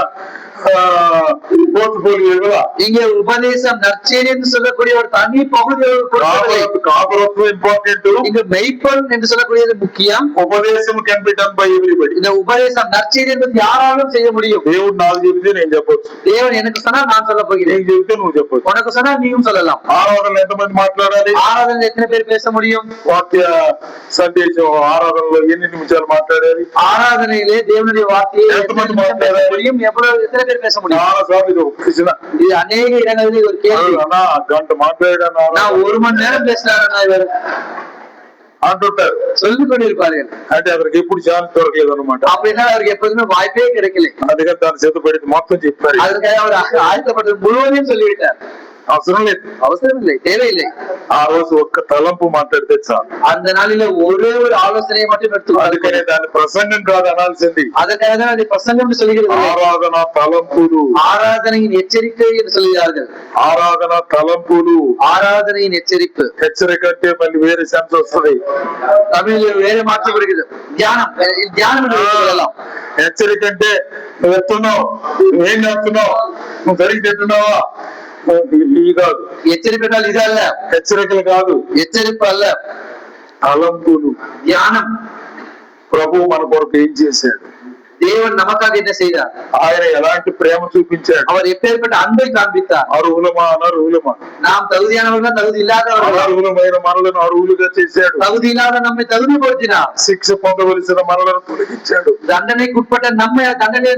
పోర్ట్ఫోలియో కదా. இங்க உபதேசம் நற்செய்தி என்று சொல்லக்கூடிய ஒரு தனி பகுதி. కాపరత్వం ఇంపార్టెంట్. இங்க மெய்ப்பன் என்று சொல்லக்கூடியது முக்கியம். ఉపదేశం can be done by everybody. இந்த உபதேசம் நற்செய்தி என்பது யாராலும் செய்ய முடியும். దేవుడు నాకు చెబితే నేను చెప్పొచ్చు. தேவன் எனக்கு சொன்னா நான் சொல்ல போகிறேன். నీకు చెబితే నువ్వు చెప్పొచ్చు. உனக்கு சொன்னா நீயும் சொல்லலாம். ఆరాధనలు ఎంతమంది మాట్లాడాలి? ఆరాధనలో ఎన్ని పేరు பேச முடியும்? వాక్య సందేశం ఆరాధనలో ఎన్ని నిమిషాలు మాట్లాడాలి? ఆరాధనలో దేవుని వాక్యం ఎంతమంది మాట్లాడాలి? ఎన్ని పేరు பேச முடியும்? చాలా సార్లు ఇది ఒక ప్రశ్న. ఇది అనేక இடங்களில் ஒரு கேள்வி. అన్నా గంట మాట్లాడాను, நான் 1 மணி நேரம் பேசினாரన్నా இவர் అంటుంటారు. சொல்லிக் கொண்டிருப்பார்கள். అంటే அவருக்கு ఎప్పుడు ఛాన్స్ దొరకలేదు అనమాట. அப்படின்னா அவருக்கு எப்போதுமே வாய்ப்பே கிடைக்கல. అందుకని తన చేత పెడితే మొత్తం చెప్పారు. அதுக்காக அவர் ஆயத்தப்பட்டது முழுவதையும் சொல்லிவிட்டார். అవసరం లేదు, அவசரம் இல்லை, தேவையில்லை. ఆ రోజు ఒక్క తలంపు మాట్లాడితే చాలు. அந்த நாளில ஒரே ஒரு ஆலோசனையை மட்டும் எடுத்துக்கொண்டு అందుకనే దాని ప్రసంగం కాదు అనాల్సింది, அதற்காக தான் அதை பிரசங்கம் சொல்லுகிறது. ఆరాధన తలంపులు, ஆராதனையின் எச்சரிக்கை என்று சொல்கிறார்கள். ఆరాధన తలంపులు, ஆராதனையின் எச்சரிப்பு. హెచ్చరిక అంటే మళ్ళీ వేరే సెన్స్ వస్తుంది. தமிழில் வேறு மாற்றப்படுகிறது. தியானம், தியானம் என்று சொல்லலாம். హెచ్చరిక అంటే నువ్వు ఎత్తున్నావు, నువ్వేం చేస్తున్నావు, నువ్వు సరిగ్గా తింటున్నావా, ఈ కాదు. எச்சரிப்பு என்றால் இது அல்ல. హెచ్చరికలు కాదు, எச்சரிப்பு அல்ல, తలంపులు. தியானம். ప్రభు మన కొరకు ఏం చేశాడు, தேவன் நமக்காக என்ன செய்தார், ఆయన ఎలాంటి ప్రేమ చూపించాడు, அவர் எப்பேற்பட்ட அன்பை காண்பித்தார். అర్హులమా అనర్హులమా, நாம் தகுதியானவர்கள், தகுதி இல்லாதவர்கள். అనర్హులమైన మనలను అర్హులుగా చేశాడు, தகுதி இல்லாத நம்மை தகுதிப்படுத்தினார். శిక్ష పొందవలసిన మనలను తొలగించాడు, தண்டனைக்குட்பட்ட நம்மை தண்டனை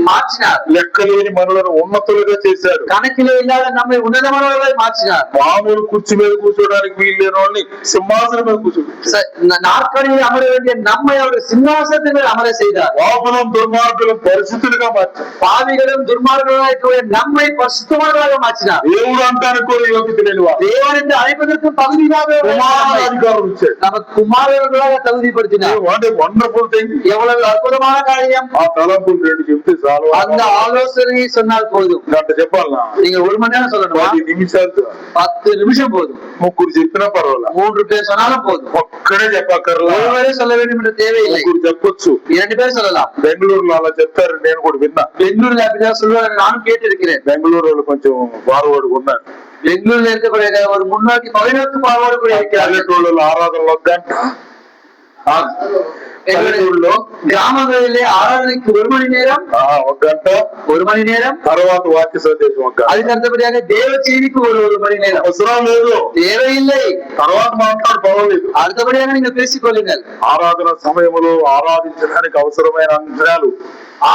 மாற்றினார். లెక్కలేని మనలను ఉన్నతులుగా చేశాడు, கணக்கிலே இல்லாத நம்மை உன்னதமானவர்களை மாற்றினார். మామూలు కుర్చీ మీద కూర్చోడానికి వీలు లేని వాళ్ళని సింహాసనం మీద కూర్చోబెట్టాడు, நாற்காலியில் அமர வேண்டிய நம்மை அவர் சிம்மாசனத்தில் அமர செய்தார். పాపులం దుర్మార్గులం పరిస్థితులుగా మార్చాడు, பாவிகளும் துர்மார்கர்களாக நம்மை பரிசுத்தமானவர்களாக மாற்றினார். దేవుడు అంటానికి కూడా యోగ్యత లేని వాడు, தேவன் என்று அழைப்பதற்கு தகுதி இல்லாதவர்கள் అధికారం ఇచ్చాడు, நமக்கு కుమారుர்களாக தகுதிப்படுத்தினார். Wonderful thing. எவ்வளவு அற்புதமான காரியம். ఆ తలంపులు రెండు చెప్తే చాలు, அந்த ஆலோசனையை சொன்னால் போதும். గంట చెప్పాలన్నా, நீங்க ஒரு மணி நேரம் சொல்லணும், 10 నిమిషాలు 10 நிமிஷம் போதும். ముగ్గురు చెప్పినా పర్వాలా, 3 பேர் சொன்னாலும் போதும். ఒక్కడే చెప్పక్కర్లా, ஒருவரே சொல்ல வேண்டும் என்ற தேவையில்லை. ముగ్గురు చెప్పొచ్చు. 2 பேர் சொல்லலாம். బెంగళూరులో అలా చెప్తారు, నేను కూడా విన్నా. பெங்களூர்ல அப்படிதான் சொல்லுவாங்க, நானும் கேட்டிருக்கிறேன். బెంగళూరు వాళ్ళు కొంచెం ఫార్వర్డ్ ఉన్నారు, பெங்களூர்ல இருக்கக்கூடிய ஒரு முன்னோக்கி தொலைநோக்கு பார்வையோடு கூட இருக்கிறார்கள். పల్లెటూళ్ళలో ఆరాధనలు ఒక గంట, பல்லூரிலோ கிராமங்களிலே ஆராதனைக்கு 1 மணி நேரம், ఒక గంట, 1 மணி நேரம். తర్వాత వాక్య సందేశం ఒక గంట. அதுக்கு அடுத்தபடியாக தேவ செய்திக்கு 1 மணி நேரம். అవసరం లేదు, தேவையில்லை. తర్వాత మాట్లాడు పర్వాలేదు. அடுத்தபடியாக நீங்க பேசிக் கொள்ளுங்கள். ఆరాధన సమయంలో ఆరాధించడానికి అవసరమైన అంశాలు,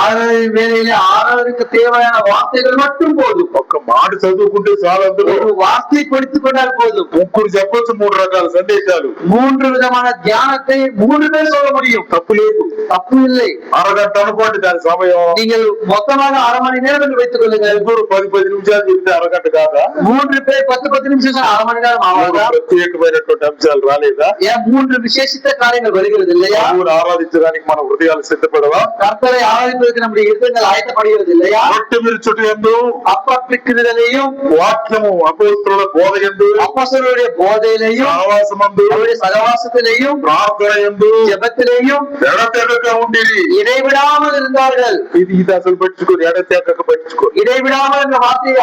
ஆராதனை வேலையிலே ஆராதனைக்கு தேவையான வார்த்தைகள் மட்டும் போதும். ఒక్క మాట చదువుకుంటే చాలు. అందులో ஒரு வார்த்தை கொடுத்துக் கொண்டால் போதும். ముగ్గురు చెప్పొచ్చు 3 రకాల సందేశాలు, 3 விதமான தியானத்தை 3 பேர் சொல்ல முடியும். తప్పు లేదు. தப்பு இல்லை. అరగంట అనుకోండి దాని సమయం, நீங்கள் மொத்தமாக 1/2 மணி நேரம் என்று வைத்துக் கொள்ளுங்கள். ముగ్గురు 10 నిమిషాలు చెప్తే అరగంట కాదా? 3 பேர் 10 நிமிஷம் 1/2 மணி நேரம் ஆகாதா? ప్రత్యేకమైనటువంటి అంశాలు రాలేదా? ஏன் 3 விசேஷித்த காரியங்கள் வருகிறது இல்லையா? దేవుని ఆరాధించడానికి మన హృదయాలు సిద్ధపడవా? கர்த்தரை ஆராதிப்பதற்கு நம்முடைய இருதயங்கள் ஆயத்தப்படுகிறது இல்லையா? రొట్టె విరుచుట యందు, அப்பப்பிக்கிறதிலேயும், వాక్యము అపోస్తలుల బోధ యందు, அப்போஸ்தலருடைய போதையிலேயும், సహవాసమందు, அவருடைய சகவாசத்திலேயும், ప్రార్థన యందు ஜெபத்திலேயும் ఎడతెగక ఉండిరి. இடைவிடாமல் இருந்தார்கள். ఇది అసలు పట్టించుకోరు, ఎడతెగక పట్టించుకోరు. இடைவிடாமல் என்ற வார்த்தையை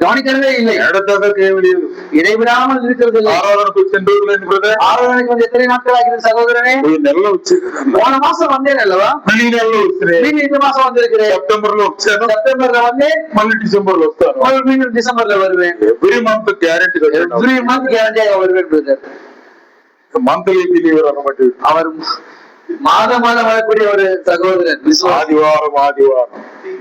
கவனிக்கிறதே இல்லை. ఎడతెగక ఏమి లేదు. இடைவிடாமல் இருக்கிறது இல்லை. ఆరాధనకు వచ్చిన రోజులైంది బ్రదర్, ஆராதனைக்கு வந்து எத்தனை நாட்கள் ஆகிறது சகோதரனே? ఈ నెలలో వచ్చేది, போன மாசம் வந்தேன் அல்லவா? మళ్ళీ ఈ నెలలో వస్తున్నాయి, மீண்டும் இந்த மாசம் வந்திருக்கிறேன். సెప్టెంబర్ లో వచ్చాను, செப்டம்பர்ல வந்து మళ్ళీ డిసెంబర్ లో వస్తాను. மீண்டும் டிசம்பர்ல வருவேன். Every month guarantee, every month கேரண்டியாக வருவேன் பிரதர். మంత్లీ బిలీవర్ అన్నమాట. அவர் மாதம் வரக்கூடிய ஒரு சகோதரன், விசுவாசி. ఆదివారం ఆదివారం,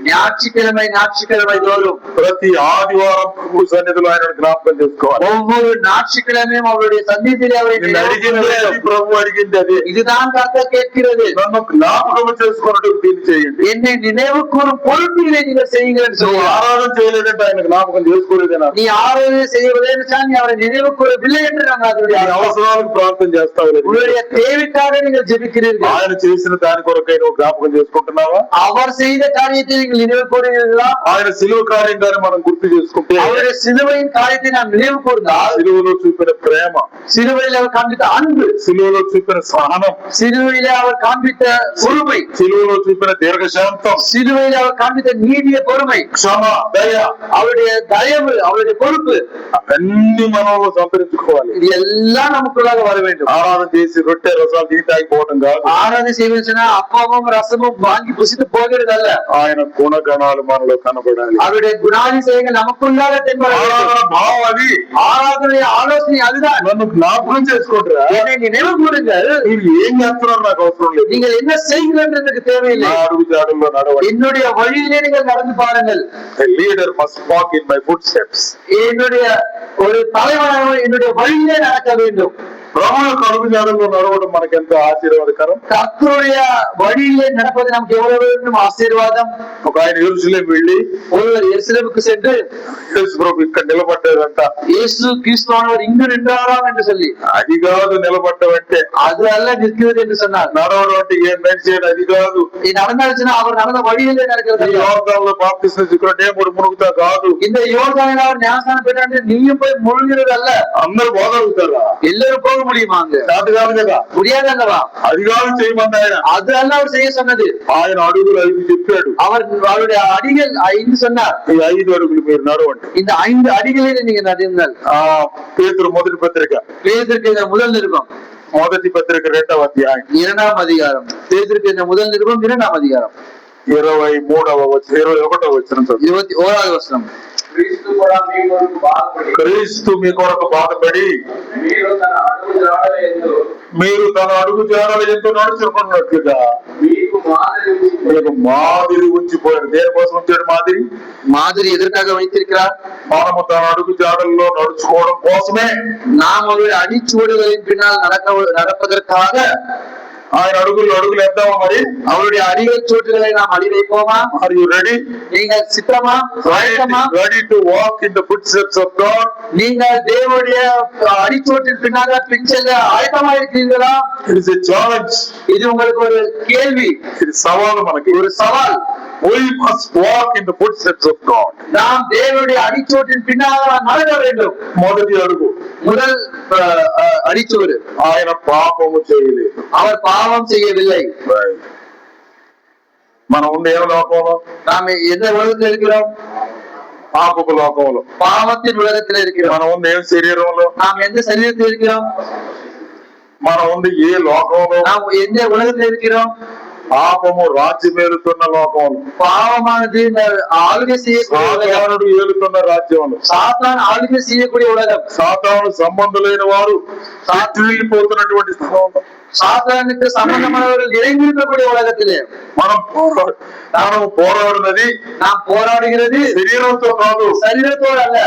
ஞாயிற்றுக்கிழமை தோறும், ప్రతి ఆదివారం ప్రభు సన్నిధిలో ఆయన జ్ఞాపకం చేసుకోవాలి. ஒவ்வொரு ஞாயிற்றுக்கிழமையும் அவருடைய சந்நிதியிலே அவரை నిన్ను అడిగిందే అది, ప్రభు అడిగింది అది. இதுதான் கர்த்தர் கேட்கிறது. నన్ను జ్ఞాపకం చేసుకున్నట్టు దీన్ని చేయండి. என்னை நினைவு கூறும் பொருட்டிலே நீங்கள் செய்யுங்கள் என்று నువ్వు சொல்கிறார். ఆరాధన చేయలేదంటే ఆయన జ్ఞాపకం చేసుకోలేదేనా? நீ ஆராதனை செய்வதே நீ அவரை நினைவு கூறவில்லை என்று நாங்கள் அதனுடைய నీ అవసరాలకు ప్రార్థన చేస్తావు లేదు. உங்களுடைய தேவைக்காக நீங்கள் ஜெபிக்கிறீர்கள். ఆయన చేసిన దాని కొరకై నువ్వు జ్ఞాపకం చేసుకుంటున్నావా? அவர் செய்த காரியத்தை நீங்கள் நினைவு கூறுகிறீர்களா? ఆయన సిలువ కార్యంగానే మనం గుర్తు చేసుకుంటే, அவருடைய சிலுவையின் காரியத்தை நாம் நினைவு கூர்ந்தால், సిలువలో చూపిన ప్రేమ, சிலுவையில் அவர் காண்பித்த அன்பு, సిలువలో చూపిన సహనం, சிலுவையிலே அவர் காண்பித்த பொறுமை, సిలువలో చూపిన దీర్ఘశాంతం, சிலுவையில் அவர் காண்பித்த நீடிய பொறுமை, క్షమ, దయ, அவருடைய தயவு, அவருடைய பொறுப்பு, అవన్నీ మనలో సంతరించుకోవాలి. இது எல்லாம் நமக்குள்ளாக வர வேண்டும். ఆరాధన చేసి రొట్టె రసాలు తీసి తాగిపోవటం కాదు. ஆராதனை செய்வதுன்னா அப்பாவும் ரசமும் வாங்கி புசித்து போகிறது அல்ல. ఆయన గుణగణాలు మనలో కనబడాలి. அவருடைய குணாதிசயங்கள் நமக்குள்ளாக தென்பட வேண்டும். ఆరాధన భావం అది. ஆராதனை ஆலோசனை அதுதான். నన్ను జ్ఞాపకం చేసుకుంటారా? என்னை நினைவு கூறுங்கள். మీరు ఏం చేస్తున్నారు నాకు అవసరం లేదు. நீங்கள் என்ன செய்கிறீர்கள் எனக்கு தேவையில்லை. నా అడుగు జాడల్లో నడవండి. என்னுடைய வழியிலே நீங்கள் நடந்து பாருங்கள். A leader must walk in my footsteps. என்னுடைய ஒரு தலைவனாக என்னுடைய வழியிலே நடக்க வேண்டும். ప్రభువులకు అడుగు జాడల్లో నడవడం మనకి ఎంతో ఆశీర్వాదకరం. கர்த்தருடைய வழியிலே நடப்பது நமக்கு எவ்வளவு வேண்டும் ஆசீர்வாதம். ఒక ఆయన యెరూషలేం వెళ్ళి ஒருவர் எருசலேமுக்கு சென்று యేసు ప్రభు ఇక్కడ నిలబడ్డాడంట. இயேசு கிறிஸ்துவானவர் இங்கு நின்றாராம் என்று சொல்லி, అది కాదు నిలబడ్డం అంటే, அது அல்ல நிற்கிறது என்று சொன்னார். నడవడం అంటే ఏం నడిచేది అది కాదు. இது நடந்துச்சுன்னா அவர் நடந்த வழியிலே நடக்கிறது. యోర్దానులో బాప్తిస్మం తీసుకున్న నేను మునుగుతా కాదు. இந்த யோர்தானில் அவர் ஞானஸ்நானம் பெற்றாண்டு நீயும் போய் முழுகிறது அல்ல. అందరూ పోగలుగుతారా? எல்லாரும் போக முடியுமா? அங்க కాదు కాదు కదా, முடியாது அல்லவா? అది కాదు చేయమని ఆయన. அது அல்ல அவர் செய்ய சொன்னது. ఆయన అడుగులు 5 చెప్పాడు. அவருடைய அடிகள் 5 சொன்னார். ఈ 5 అడుగులు మీరు నడవండి. இந்த 5 அடிகளில் நீங்க நடந்தால். పేతురు మొదటి పత్రిక, பேதுருக்கு இந்த முதல் நிருபம் మొదటి పత్రిక 2వ అధ్యాయం 2ஆம் அதிகாரம். பேதுருக்கு இந்த முதல் நிருபம் 2ஆம் அதிகாரம் 23వ వచనం 21వ వచనం చదువు. 21வது வசனம். క్రీస్తు కూడా మీ కొరకు బాధపడి క్రీస్తు మీ కొరకు బాధపడి మీరు తన అడుగు జాడల ఎందు నడుచుకున్నట్లుగా మీకు మాదిరి ఉంచిపోయాడు. దేనికోసం ఉంచాడు మాదిరి? மாதிரி எதற்காக வைத்திருக்கிறார்? మనము తన అడుగు జాడల్లో నడుచుకోవడం కోసమే, நாம் அவருடைய அடிச்சுவடுகளின் பின்னால் நடப்பதற்காக ఆయన అడుగులు వేద్దామా? మరి அவருடைய அடிகள் சூட்டுகளை நாம் அடி வைப்போமா? Are you ready? நீங்கள் சித்தமா? Ready to walk in the foot steps of God? நீங்கள் தேவனுடைய அடிச்சோட்டின் பின்னாக பின் செல்ல ஆயத்தமா இருக்கிறீர்களா? It is a challenge. இது உங்களுக்கு ஒரு கேள்வி, ఇది సవాలు, మనకి ஒரு சவால். we must walk in the footsteps of God. நாம் தேவனுடைய அடிச்சோட்டின் பின்னாக நடக்க வேண்டும். మొదటి అడుగు, முதல் அடிச்சுவடு, ఆయన పాపము చేయలేదు. அவர் பாவம் செய்யவில்லை. మనం ఉండే ఏ లోకంలో? நாம் எந்த உலகத்தில் இருக்கிறோம்? పాపపు లోకంలో. பாவத்தின் உலகத்தில் இருக்கிறோம். మనం ఉంది ఏ శరీరంలో? நாம் எந்த சரீரத்தில் இருக்கிறோம்? మనం ఉంది ఏ లోకంలో? நாம் எந்த உலகத்தில் இருக்கிறோம்? పాపము రాజ్యమేలుతున్న లోకంలో. பாவமானது ஆளுகை செய்யக்கூடிய உலகம். సాతానుడు ఏలుతున్న రాజ్యంలో. சாத்தான் ஆளுகை செய்யக்கூடிய உலகம். సాతాను సంబంధులైన వారు వెళ్ళిపోతున్నటువంటి స్థలంలో, சாத்தானுக்கு சம்பந்தமானவர்கள் இறைந்திருக்கக்கூடிய உலகத்திலே మనం పోరాడినది, நாம் పోరాடுகிறது శరీరంతో కాదు, శరీரத்தோடு அல்ல.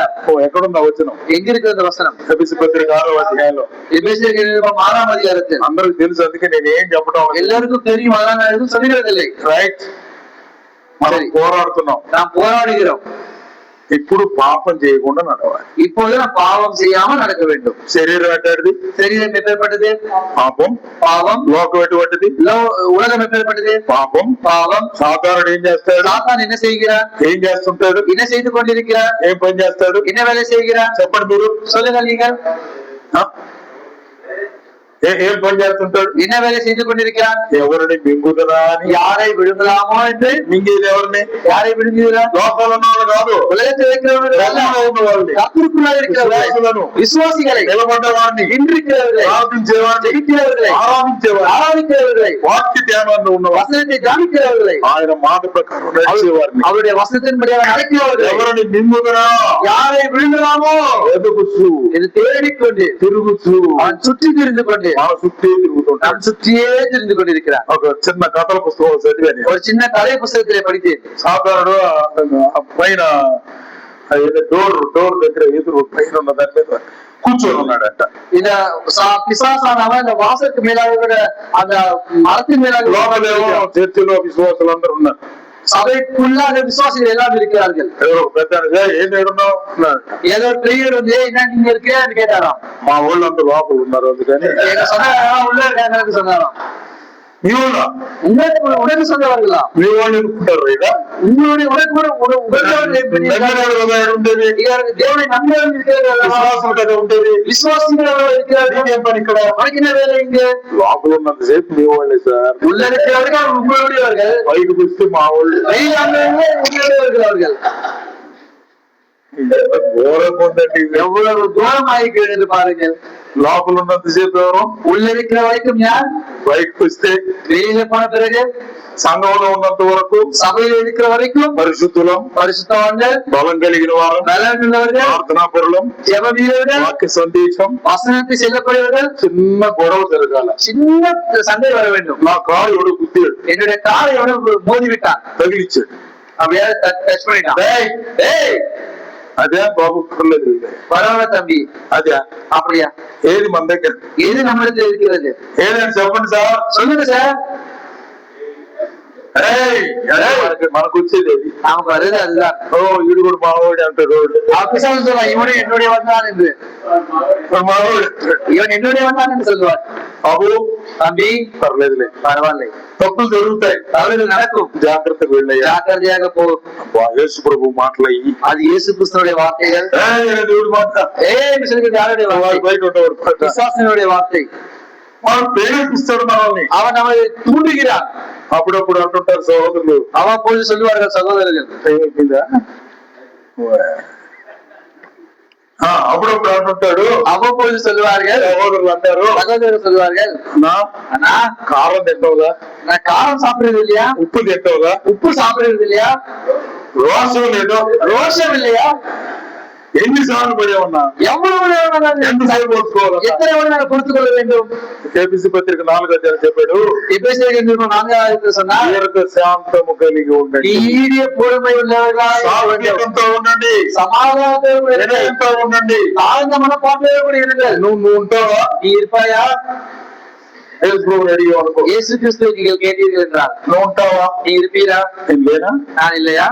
ఎక్కడుందా వచనం? எங்க இருக்கு அந்த வசனம்? ఎఫెసీ పత్రిక 6వ అధ్యాయంలో. எபேசியர் நிருபம் 6ஆம் அதிகாரத்தில். అందరికి తెలుసు, అందుకే నేను ఏం చెప్పడం எல்லாருக்கும் தெரியும், அதனால நான் எதுவும் சொல்லுகிறதில்லை. రైట్. మనం పోరాడుతున్నాం, நாம் போராடுகிறோம். ఇప్పుడు పాపం చేయకుండా నడవాలి. இப்போது நாம் பாவம் செய்யாமல் நடக்க வேண்டும். శరీరం ఎట్లాంటిది? శరీరం எப்பேற்பட்டது? పాపం. பாவம். లోకం ఎటువంటిది? உலகம் எப்பேற்பட்டது? పాపం. பாவம். సాతానుడు ఏం చేస్తాడు? சாத்தான் என்ன செய்கிறார்? ఏం చేస్తుంటాడు? என்ன செய்து கொண்டிருக்கிறார்? ఏం పని చేస్తాడు? என்ன வேலை செய்கிறார்? చెప్పండి మీరు. சொல்லுங்கள் நீங்கள். ఏం పని చేస్తుంటాడు? என்ன வேலை செய்து கொண்டிருக்கிறார்? ఎవరిని మింగుదరా అని. யாரை விழுங்கலாமோ என்று. మింగేది ఎవరిని? யாரை விழுங்குகிறார்? లోకంలో ఉన్న వాళ్ళు కాదు, உலகத்தில் இருக்கிறவர்கள் அல்ல. ఉన్న వాళ్ళని, கர்த்தருக்குள்ளாக இருக்கிறவர்கள், విశ్వాసిகளை, నిలబడ్డ వారిని, இன்றிருக்கிறவர்களை, ప్రార్థించేవారిని, ஜெபிக்கிறவர்களை, ఆరాధించేవారిని, వాక్య ధ్యానంలో ఉన్నవారు, வசனத்தை தியானிக்கிறவர்களை, ఆయన మాట ప్రకారం నడిచేవారిని, அவருடைய వసనத்தின்படியாக நடக்கிறவர்களை, ఎవరిని మింగుదరా, யாரை விழுங்கலாமோ వెతుకుచు, என்று தேடிக்கொண்டு, తిరుగుచు, அவன் சுற்றி திரிந்து கொண்டு, మన చుట్టూ తిరుగుతుంటాడు. நாம் சுற்றியே திரிந்து கொண்டிருக்கிறார். ఒక చిన్న కథల పుస్తకం చదివాను. ஒரு சின்ன கதை புத்தகத்திலே படித்தேன். సాధారణ పైన డోర్ దగ్గర ఎదురు పైన ఉన్న దాని మీద కూర్చొని ఉన్నాడంట. இந்த பிசாசானவன் இந்த வாசலுக்கு மேலாக அந்த மரத்தின் மேலாக లోపలేమో చర్చిలో విశ్వాసులందరూ ఉన్నారు. சபைக்குள்ளாக விசுவாசிகள் எல்லாம் இருக்கிறார்கள். ఎవరో పెద్ద ఏం ఏడున్నావు అన్నాడు. ஏதோ ஒரு பெரியவர் வந்து என்ன நீங்க இருக்கிறேன்னு கேட்டாராம். మా ఊళ్ళో అందరూ లోపల ఉన్నారు, అందుకని எங்க சொன்னாராம், உள்ள இருக்காங்க சொன்னாராம். మీ ఊళ్ళో உடனே சொன்னவர்களா? మీ వాళ్ళు ఎదుర్కొంటారు ఇక. உங்களுடைய ఉండేది దేవుని நம்பிக்கைகள் இருக்கிறார்கள், విశ్వాసం కదా ఉండేది, விசுவாசிகள் இருக்கிறார்கள். ఏం పని ఇక్కడ? మనకి என்ன வேலை இங்க? లోపల ఉన్నంతసేపు మీ వాళ్ళే సార్. உள்ள இருக்கிறவர்கள் உங்களுடையவர்கள், బయటకు వస్తే మా వాళ్ళు. உங்களுடையவர்கள் அவர்கள். ఘోరంగా ఉందండి. எவ்வளவு தூரம் ஆகிக்கிறது பாருங்கள். లోపల ఉన్నంతసేపు ఎవరు? உள்ள இருக்கிற வரைக்கும் யார்? బయటకు వస్తే வெளியில போன பிறகு సంఘంలో ఉన్నంత వరకు சபையில் இருக்கிற வரைக்கும் పరిశుద్ధులం, பரிசுத்தவான்கள், బలం కలిగిన వారు, பலன் உள்ளவர்கள், ప్రార్థనాపరులం, ஜெப வீரர்கள், వాక్య సందేశం, வசனத்தை செல்லக்கூடியவர்கள். చిన్న గొడవ జరగాల, சின்ன சண்டை வர வேண்டும். నా కారు ఎవడో గుద్దాడు, என்னுடைய காரை எவ்வளவு மோதி விட்டான், తగిలిచ్చాడు, அப்படியே டச் பண்ணிட்டான். అదే బాబు పర్లేదు. பரவாயில்ல தம்பி. అదే அப்படியா? ఏది మన దగ్గర, எது நம்மிடத்தில் இருக்கிறது? ఏదని చెప్పండి సార్. சொல்லுங்க சார். మనకు వచ్చేది ఏది? நமக்கு வருது அதுதான். ఓ ఈడు కూడా మావాడు అంటారు. அப்படிதான் சொல்லுவான், இவனே என்னுடைய வந்தான் என்று. మావాడు இவன் என்னுடைய வந்தான் என்று சொல்லுவார். బాబు தம்பி పర్లేదులే, பரவாயில்லை, తప్పులు జరుగుతాయి, தவறுகள் நடக்கும், జాగ్రత్తగా వెళ్ళయ్యా. ஜாக்கிரதையாக போ. అబ్బా, యేసు ప్రభు మాటలు అయ్యి அது இயேசு கிறிஸ்துவுடைய வார்த்தைகள். దేవుడు మాట என்று சொல்கிறது யாருடைய வார்த்தை? బయట ఉండేవాడు. பிசாசினுடைய வார்த்தை. మనం ప్రేరేపిస్తాడు మనల్ని. அவன் நம்மை தூண்டுகிறான். అప్పుడప్పుడు అంటుంటారు సహోదరులు, அவ்வப்போது சொல்லுவார்கள் சகோதரர்கள். ఏమైందా? అప్పుడప్పుడు అంటుంటాడు, அவ்வப்போது சொல்லுவார்கள் సహోదరులు అంటారు, சகோதரர்கள் சொல்லுவார்கள், அண்ணா కారం తింటావుగా, நான் காரம் சாப்பிடுறது இல்லையா, ఉప్పు తింటావుగా, உப்பு சாப்பிடுறது இல்லையா, రోషం లేదు, ரோஷம் இல்லையா, ఎన్నిసార్లు పడేమన్నా, எவ்வளவு நேரம் நான் ఎంతసేపు పోసుకోవాలి? எத்தனை மணி நேரம் பொறுத்துக் கொள்ள வேண்டும்? కేబీసీ పత్రిక 4వ అధ్యాయం చెప్పాడు, எபேசியர் 4 சொன்னார், దీర్ఘ శాంతము కలిగి ఉండండి, நீடிய பொறுமை உள்ளவர்களாக సాత్వికంతో ఉండండి, சமாதானத்தோடு వినయంతో ఉండండి. தாழ்ந்த மனப்பான்மையோடு கூட இருங்கள். నువ్వు ఉంటావా? நீ இருப்பாயா? యేసు ప్రభువుని అడిగావు అనుకో, இயேசு கிறிஸ்துவை நீங்கள் கேட்டீர்கள் என்றால் నువ్వు ఉంటావా? நீ இருப்பீரா? నేను లేనా? நான் இல்லையா?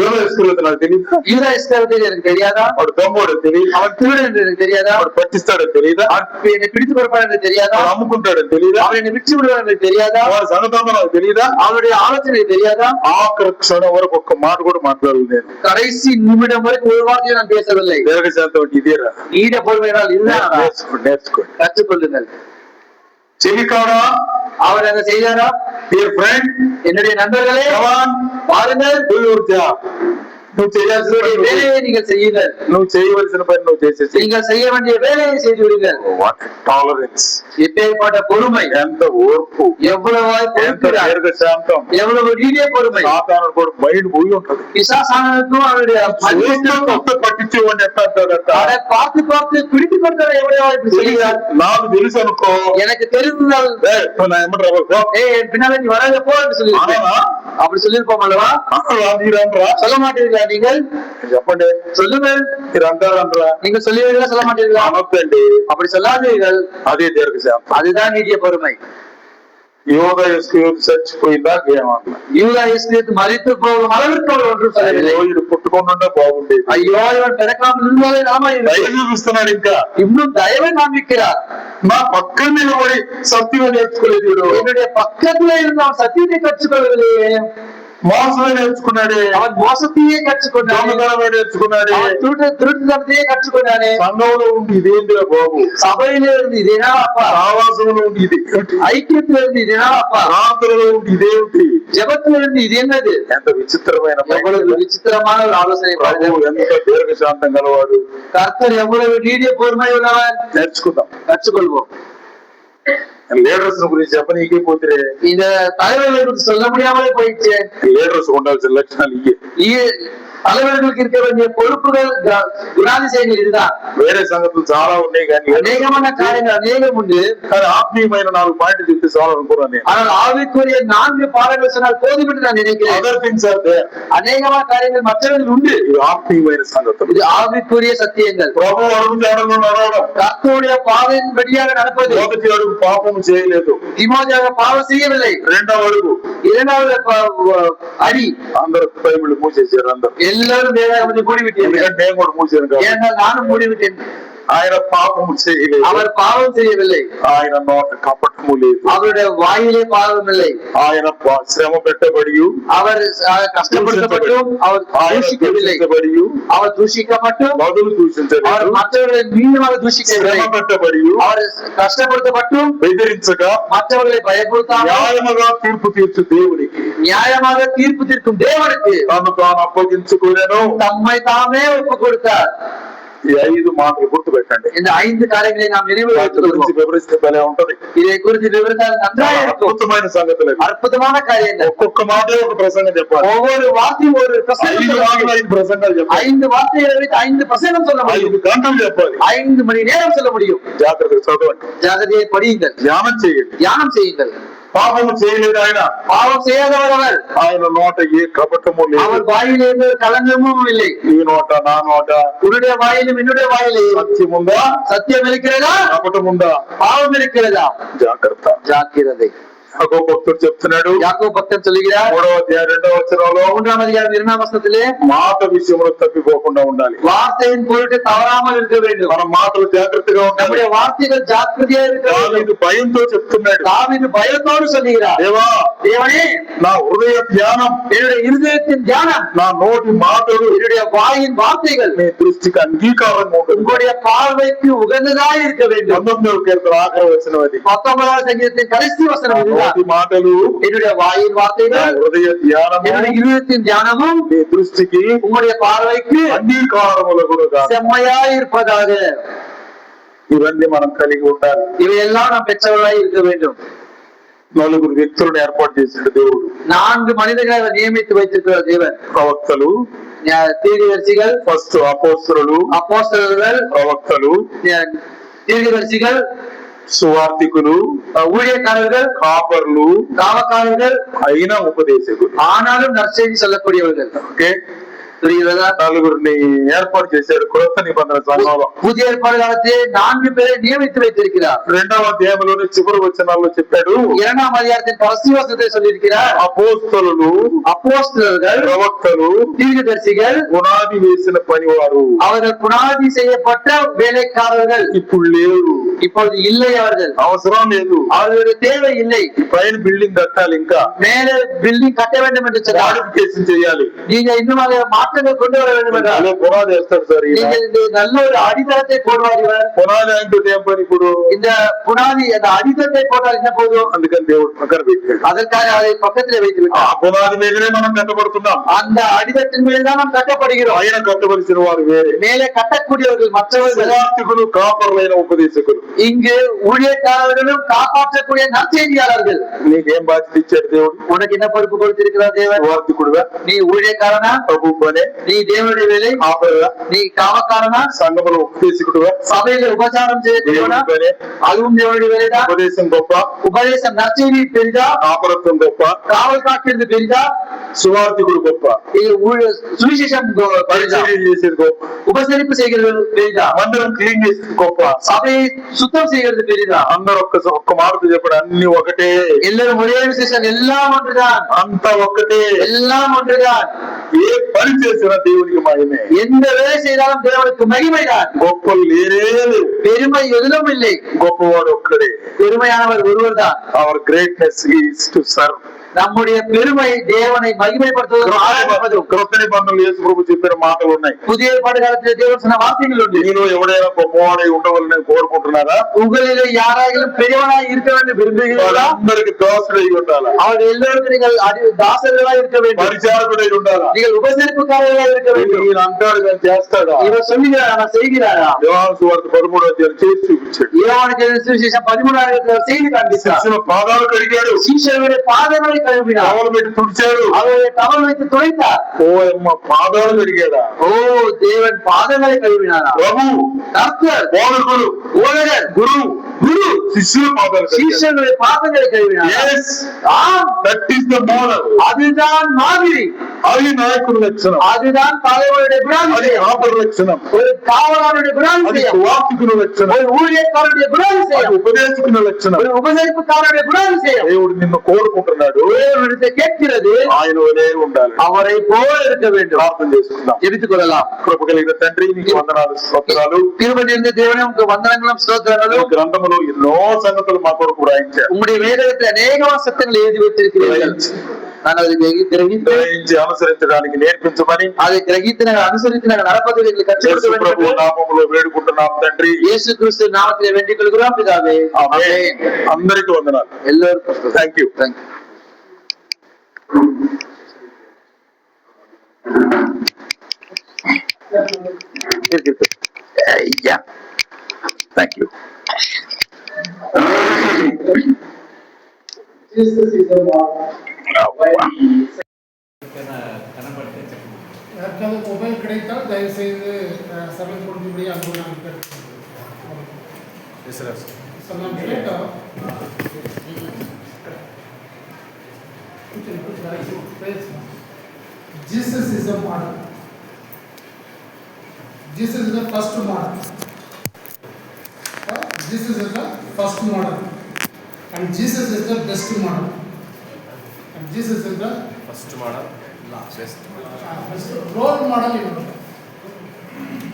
ఎవరో ఇస్తున్నది నాకు తెలియదా? யூதா இஸ்கரியோத்து எனக்கு தெரியாதா? వాడు దొంగోడు తెలియదు, அவன் திருடன் என்று எனக்கு தெரியாதா? వాడు పట్టిస్తాడో తెలియదా, அவன் என்னை பிடித்து கொடுப்பான் என்று தெரியாதா? వాడు అమ్ముకుంటాడో తెలియదా, அவன் என்னை விற்று விடுவான் என்று தெரியாதா? వాడి సంగతంలో నాకు తెలియదా? அவனுடைய ஆலோசனை தெரியாதா? ఆఖరి క్షణం వరకు ఒక్క మాట కూడా మాట్లాడలేదు నేను. கடைசி நிமிடம் வரைக்கும் ஒரு வார்த்தையை நான் பேசவில்லை. దీర్ఘశాంతం అంటే ఇదేరా? நீட பொறுமையினால் இதுதான் నేర్చుకోండి, నేర్చుకోండి. கற்றுக்கொள்ளுங்கள். చెవికాడా? அவர் அதை செய்தாரா? డియర్ ఫ్రెండ్, என்னுடைய నண்బர்களே, పారుங்கள், నువ్వు చేయాల్సిన வேலையை நீங்கள் செய்யுங்கள். నువ్వు చేయవలసిన పని నువ్వు చేసేసి. நீங்கள் செய்ய வேண்டிய வேலையை செய்து விடுங்கள். వాట్ టాలరెన్స్, எப்பேற்பட்ட பொறுமை, ఎంత ఓర్పు, எவ்வளவாய் ఎంత பொறுக்கிறார், దీర్ఘశాంతం. எவ்வளவு நீடிய பொறுமை. సాతాను కూడా మైండ్ పోయి ఉంటది. பிசாசானதுக்கும் அவருடைய పట్టించేవాడిని ఎట్లా అంటాడట, அதை பார்த்து பார்த்து பிடித்து கொடுத்ததை எவ்வளவா இப்படி செய்கிறார். నాకు తెలుసు అనుకో, எனக்கு தெரிந்தால் என் பின்னால நீ வராத போ என்று சொல்லி அப்படி சொல்லிருப்போம் அல்லவா? சொல்ல மாட்டீர்களா நீங்கள்? చెప్పండి, சொல்லுங்கள். మీరు అంటారంటారా? நீங்க சொல்லுவீர்களா சொல்ல மாட்டீர்களா? అనొద్దండి, அப்படி சொல்லாதீர்கள். అదే దీర్ఘశాంతం. அதுதான் நீடிய பொறுமை. యోగ చచ్చిపోయిందా ఏమన్నా? யூதா இஸ்கரியோத்து மரித்து போகும் அளவிற்கு அவர் ஒன்றும் சொல்லவில்லை. వీడు పుట్టుకుండా బాగుండేది. ஐயோ இவன் பிறக்காமல் இருந்தாலே நாம దయ చూపిస్తున్నాడు. ఇంకా இன்னும் தயவை காண்பிக்கிறார். నా పక్కన నిలబడి సత్యం నేర్చుకోలేదు వీడు. என்னுடைய பக்கத்துல இருந்து அவன் சத்தியத்தை கற்றுக்கொள்ளவில்லையே, మోసమే నేర్చుకున్నాడే, அவன் மோசத்தையே கற்றுக்கொண்டானே, దొంగతనమే నేర్చుకున్నాడే, அவன் திருட்டுத்தனத்தையே கற்றுக்கொண்டானே. సంఘంలో ఉండి ఇదేంటిరా బాబు, சபையில இருந்து இதேனா அப்பா, ఆవాసంలో ఉండి ఇది, ஐக்கியத்துல இருந்து இதேனா அப்பா, ప్రార్థనలో ఉండి ఇదేంటి, ஜெபத்துல இருந்து இது என்னது? ఎంత విచిత్రమైన எவ்வளவு விசித்திரமான ஒரு ஆலோசனை பாருங்க. ప్రభు ఎంత దీర్ఘశాంతం గలవాడు. கர்த்தர் எவ்வளவு நீடிய பொறுமை உள்ளவர். నేర్చుకుందాం. கற்றுக்கொள்வோம். లీడర్స్ గురించి చెప్పనీకే పోతే இந்த தலைவர்களை குறித்து சொல்ல முடியாமலே போயிடுச்சு. లీడర్స్ ఉండాల్సిన లక్షణాలు ఇయ్యే. தலைவர்களுக்கு இருக்க வேண்டிய பொறுப்புகள், குணாதிசயங்கள் இதுதான். వేరే సంగతులు చాలా ఉన్నాయి కానీ அநேகமான காரியங்கள் அநேகம் உண்டு. కానీ ఆత్మీయమైన 4 పాయింట్లు చెప్తే చాలా అనుకున్నాను నేను. ஆனால் ஆவிக்குரிய 4 பாடங்கள் சொன்னால் போதும் என்று நான் நினைக்கிறேன். Other things are there. அநேகமான காரியங்கள் மற்றவர்கள் உண்டு. ఇది ఆత్మీయమైన సంగతులు. இது ఆవిக்குரிய సత్యங்கள். ప్రభు అడుగు జాడలో నడవడం, கர்த்தருடைய பாதையின் படியாக நடப்பது. మొదటి అడుగు పాపం చేయలేదు, திமோத்தேயுவை பாவம் செய்யவில்லை. రెండవ అడుగు இரண்டாவது அடி, అందరూ బైబిల్ మూసేసారు. అందరూ எல்லாரும் வேதாகமத்தை மூடிவிட்டீர்கள். ఎందుకంటే నేను కూడా మూసాను కాబట్టి. ஏனென்றால் நானும் மூடிவிட்டேன். ఆయన పాపము చేయలేదు, அவர் பாவம் செய்யவில்லை. ఆయన నోట కపటము లేదు, அவருடைய வாயிலே பாவம் இல்லை. ఆయన శ్రమ పెట్టబడి, அவர் கஷ்டப்படுத்தப்பட்டும் அவர் தூஷிக்கவில்லை. அவர் தூஷிக்கப்பட்டும் మొదలు దూషించలేదు, அவர் மற்றவர்களை மீண்டுமாக தூஷிக்கவில்லை. శ్రమ పెట్టబడి, அவர் கஷ்டப்படுத்தப்பட்டும் బెదిరించగా, மற்றவர்களை பயப்படுத்தாமல் న్యాయముగా తీర్పు తీర్చు దేవునికి, நியாயமாக தீர்ப்பு தீர்க்கும் தேவனுக்கு తను తాను అప్పగించుకునేను. தம்மை தாமே ஒப்புக் கொடுத்தார். ఈ 5 మాటలు గుర్తు పెట్టండి. இந்த 5 காரியங்களை நாம் நினைவில் வைத்துக் கொள்வோம். వివరిస్తే భలే ఉంటది. இதை குறித்து விவரித்தால் நன்றாக இருக்கும். అద్భుతమైన సంగతులు, அற்புதமான காரியங்கள். ఒక్కొక్క మాట ఒక ప్రసంగం చెప్పాలి. ஒவ்வொரு வார்த்தையும் ஒரு பிரசங்கம் 5 சொல்ல முடியும். 5 ప్రసంగాలు చెప్పాలి. 5 வார்த்தைகளை வைத்து 5 பிரசங்கம் சொல்ல முடியும். 5 గంటలు చెప్పాలి. 5 மணி நேரம் சொல்ல முடியும். జాగ్రత్తగా చదవండి, ஜாகிரதையை படியுங்கள், ధ్యానం చేయండి. தியானம் செய்யுங்கள். పాపము చేయలేదు ఆయన. பாவம் செய்யாதவர் அவர். ఆయన నోట ఏ కపటము లేదు. அவர் வாயில் எந்த கலங்கமும் இல்லை. ఈ నోట నా నోట உன்னுடைய வாயிலும் என்னுடைய வாயிலும் సత్యం ఉందా? சத்தியம் இருக்கிறதா? కపటం ఉందా? பாவம் இருக்கிறதா? జాగ్రత్త. ஜாக்கிரதை. యాకోబు భక్తుడు చెప్తున్నాడు, யாக்கோபு பக்தன் சொல்லுகிறார் 3వ అధ్యాయం 2వ వచనంలో, 3ஆம் அதிகாரம் 2ஆம் வசனத்திலே మాట విషయంలో తప్పిపోకుండా ఉండాలి. வார்த்தையின் பொருட்டு தவறாமல் இருக்க வேண்டும். మన మాటలు జాగ్రత్తగా ఉండాలి. நம்முடைய வார்த்தைகள் ஜாக்கிரதையா இருக்க வேண்டும். దావీదు భయంతో చెప్తున్నాడు, தாவீது பயத்தோடு சொல்லுகிறார், దేవా தேவனே నా హృదయ ధ్యానం, என்னுடைய இருதயத்தின் தியானம், నా నోటి మాటలు என்னுடைய வாயின் வார்த்தைகள் నీ దృష్టికి అంగీకారంగా ఉంటుంది. உங்களுடைய பார்வைக்கு உகந்ததாய் இருக்க வேண்டும். 19వ కీర్తన ఆఖరి వచనం అది. 19ஆம் சங்கீதத்தின் கடைசி வசனம் இதுதான். నోటి మాటలు, என்னுடைய வாயின் నా வார்த்தைகள், హృదయ ధ్యానము என்னுடைய இருதயத்தின் தியானமும் నీ దృష్టికి உங்களுடைய பார்வைக்கு అంగీకారములుగా செம்மையாய் இருப்பதாக. ఇవన్నీ మనం కలిగి ఉండాలి. இவையெல்லாம் நாம் பெற்றவர்களாய் இருக்க வேண்டும். 4 వ్యక్తులను ఏర్పాటు చేసిండు దేవుడు. 4 மனிதர்களை அவர் நியமித்து வைத்திருக்கிறார் தேவன். ప్రవక్తలు, தீர்க்கதரிசிகள், ఫస్ట్ అపోస్తలులు, அப்போஸ்தலர்கள், ప్రవక్తలు, தீர்க்கதரிசிகள், సువార్తికులు, ஊழியக்காரர்கள், కాపర్లు, காவக்காரர்கள், అయిన ఉపదేశకులు. ஆனாலும் நற்செய்தி சொல்லக்கூடியவர்கள். ఓకే, புரிகிறதா? 4 ఏర్పాటు చేశాడు క్రొత్త నిబంధన సంఘంలో. புதிய ஏற்பாடு காலத்திலே 4 பேரை நியமித்து வைத்திருக்கிறார். 2వ అధ్యాయంలోని చివరి వచనాల్లో చెప్పాడు, 2ஆம் அதிகாரத்தின் கடைசி வசனத்தை சொல்லியிருக்கிறார், అపోస్తలులు, அப்போஸ்தலர்கள், ప్రవక్తలు, தீர்க்கதரிசிகள், పునాది వేసిన పనివారు. அவர்கள் புனாதி செய்யப்பட்ட வேலைக்காரர்கள். ఇప్పుడు లేరు, இப்பொழுது இல்லை அவர்கள். అవసరం లేదు. அவர்களுடைய தேவை இல்லை. పైన బిల్డింగ్ కట్టాలి, ఇంకా மேலே பில்டிங் கட்ட வேண்டும் என்று சொன்னார். మాడిఫికేషన్ చేయాలి. நீங்க இன்னும் அதை மாற்றங்கள் கொண்டு வர வேண்டும் என்றால் అలా పునాది వేస్తాడు సార్. நீங்க இந்த நல்ல ஒரு அடித்தளத்தை போடுவார் இவர். పునాది అంటే ఏం పని ఇప్పుడు? இந்த புனாதி அந்த அடித்தளத்தை போட்டால் என்ன போதும்? అందుకని దేవుడు పక్కన పెట్టాడు. அதற்காக அதை பக்கத்திலே வைத்து ఆ விட்டார். పునాది మీదనే మనం కట్టబడుతున్నాం. அந்த அடித்தளத்தின் மேலே தான் நாம் கட்டப்படுகிறோம். ఆయన కట్టవలసిన వారు వేరే. மேலே கட்டக்கூடியவர்கள் மற்றவர்கள். సువార్తికులు, కాపరులైన ఉపదేశకులు. இங்கு ஊழியக்காரர்களும் காப்பாற்றக்கூடிய நற்செய்தியாளர்கள். నీకేం బాధ్యత ఇచ్చాడు దేవుడు? உனக்கு என்ன பொறுப்பு கொடுத்திருக்கிறார் தேவன்? సువార్తికుడుగా, நீ ஊழியக்காரனா? ప్రభు పనే. நீ தேவனுடைய வேலை. కాపరుగా, நீ காவக்காரனா? సంఘములో ఉపదేశకుడుగా, சபையில உபசாரம் செய்யக்கூடியவனா? దేవుని పనే. அதுவும் தேவனுடைய வேலைதான். ఉపదేశం గొప్ప, உபதேசம் நற்செய்தி பெரிதா? కాపరత్వం గొప్ప, காவல் காக்கிறது பெரிதா? సువార్తికుడు గొప్ప, இது சுவிசேஷம் பெரிதா? పరిచర్య చేసేది గొప్ప, உபசரிப்பு செய்கிறது பெரிதா? మందిరం క్లీన్ చేసేది గొప్ప. சபையை சுத்தம் செய்கிறது பெரிதா? అందరూ ఒక్క మాటతో చెప్పాడు, అన్ని ఒకటే, எல்லாரும் ஒரே விசேஷம், எல்லாம் ஒன்றுதான், అంత ఒక్కటే. எல்லாம் ஒன்றுதான். ఏ పని చేసినా దేవునికి మహిమే. எந்த வேலை செய்தாலும் தேவனுக்கு மகிமைதான். గొప్పలు లేనే లేవు. பெருமை எதிலும் இல்லை. గొప్పవాడు ఒక్కడే. பெருமையானவர் ஒருவர் தான். Our greatness is to serve. நம்முடைய பெருமை தேவனை மகிமைப்படுத்துவதும் ஆராதிப்பதும். క్రొత్త నిబంధనలు యేసు ప్రభు చెప్పిన మాటలు ఉన్నాయి. புதிய ஏற்பாடு காலத்தில் தேவன் சொன்ன வார்த்தைகள் உண்டு. మీలో ఎవడైనా గొప్పవాడై ఉండవాలని కోరుకుంటున్నారా? உங்களிலே யாராயிலும் பெரியவனாய் இருக்க வேண்டும் விரும்புகிறீர்களா? అందరికి దాసుడై ఉండాలా? அவர்கள் எல்லோருக்கும் நீங்கள் தாசர்களாய் இருக்க வேண்டும். పరిచారకుడై ఉండాలా? நீங்கள் உபசரிப்புக்காரர்களாய் இருக்க வேண்டும். ఈయన అంటాడు కానీ చేస్తాడా? இவர் சொல்லுகிறார், நான் செய்கிறாரா? యోహాను సువార్త 13వ అధ్యాయం చేసి చూపించాడు. யோவானுக்கு எழுதின சுவிசேஷம் 13ஆம் அதிகாரத்தில் செய்தி காண்பித்தார். శిష్యుల పాదాలు కడిగాడు, சீஷர்களுடைய பாதங்களை கழுவினார், టవల్ పెట్టి తుడిచాడు. அவருடைய டவல் வைத்து துடைத்தார். ఓ అమ్మ, పాదాలు కడిగాడా? ஓ தேவன் பாதங்களை கழுவினாரா? ప్రభు, கர்த்தர், బోధకుడు, போதகர், గురువు, శిష్యుల పాదాలు కడిగాడు. சீஷர்களுடைய பாதங்களை கழுவினார். Yes, ஆம், that is the model. அதுதான் மாதிரி, అది నాయకుల లక్షణం, அதுதான் தலைவருடைய అది குணாதிசயம், ఆపర లక్షణం, ஒரு காவலாளருடைய అది குணாதிசயம், వార్తికుల లక్షణం, ஒரு ஊழியக்காரருடைய అది குணாதிசயம், ఉపదేశకుల లక్షణం. ஒரு உபசரிப்புக்காரருடைய குணாதிசயம். దేవుడు నిన్ను కోరుకుంటున్నాడు, தேவனிடத்தில் கேட்கிறது, ఆయన వలే ఉండాలి. அவரை போல இருக்க வேண்டும். ప్రార్థన చేసుకుందాం. ஜெபித்துக் கொள்ளலாம். కృప కలిగిన తండ్రి, నీకు వందనాలు, స్తోత్రాలు. கிருபை நிறைந்த தேவனே, உங்க வந்தனங்களும் ஸ்தோத்திரங்களும். ఈ గ్రంథములో ఎన్నో సంగతులు మా కొరకు రాయించారు. உங்களுடைய வேதத்தில் அநேக சத்தங்களை எழுதி வைத்திருக்கிறீர்கள். நாங்கள் அதை கிரகித்து గ్రహించి అనుసరించడానికి నేర్పించమని அதை கிரகித்து நாங்கள் அனுசரித்து நாங்கள் நடப்பதை எங்களுக்கு கற்றுக் கொடுக்க வேண்டும் ప్రభు என்று నామములో వేడుకుంటున్నాం తండ్రి. இயேசு கிறிஸ்து நாமத்திலே வேண்டிக் கொள்கிறோம் பிதாவே. ఆమేన్. అందరికీ వందనాలు. எல்லோருக்கும் thank you. Thank you. Jesus is the one. யாருக்காவது மொபைல் கிடைத்தால் தயவு செய்து சமையல் கொடுக்கும்படி அன்பு நான் கேட்டுக்கொள்கிறேன். சொல்லாம் கேட்டோம். Jesus is a model. Jesus is the first model. Jesus is the first model. And Jesus is the best model. And Jesus is the first model, best. first role model.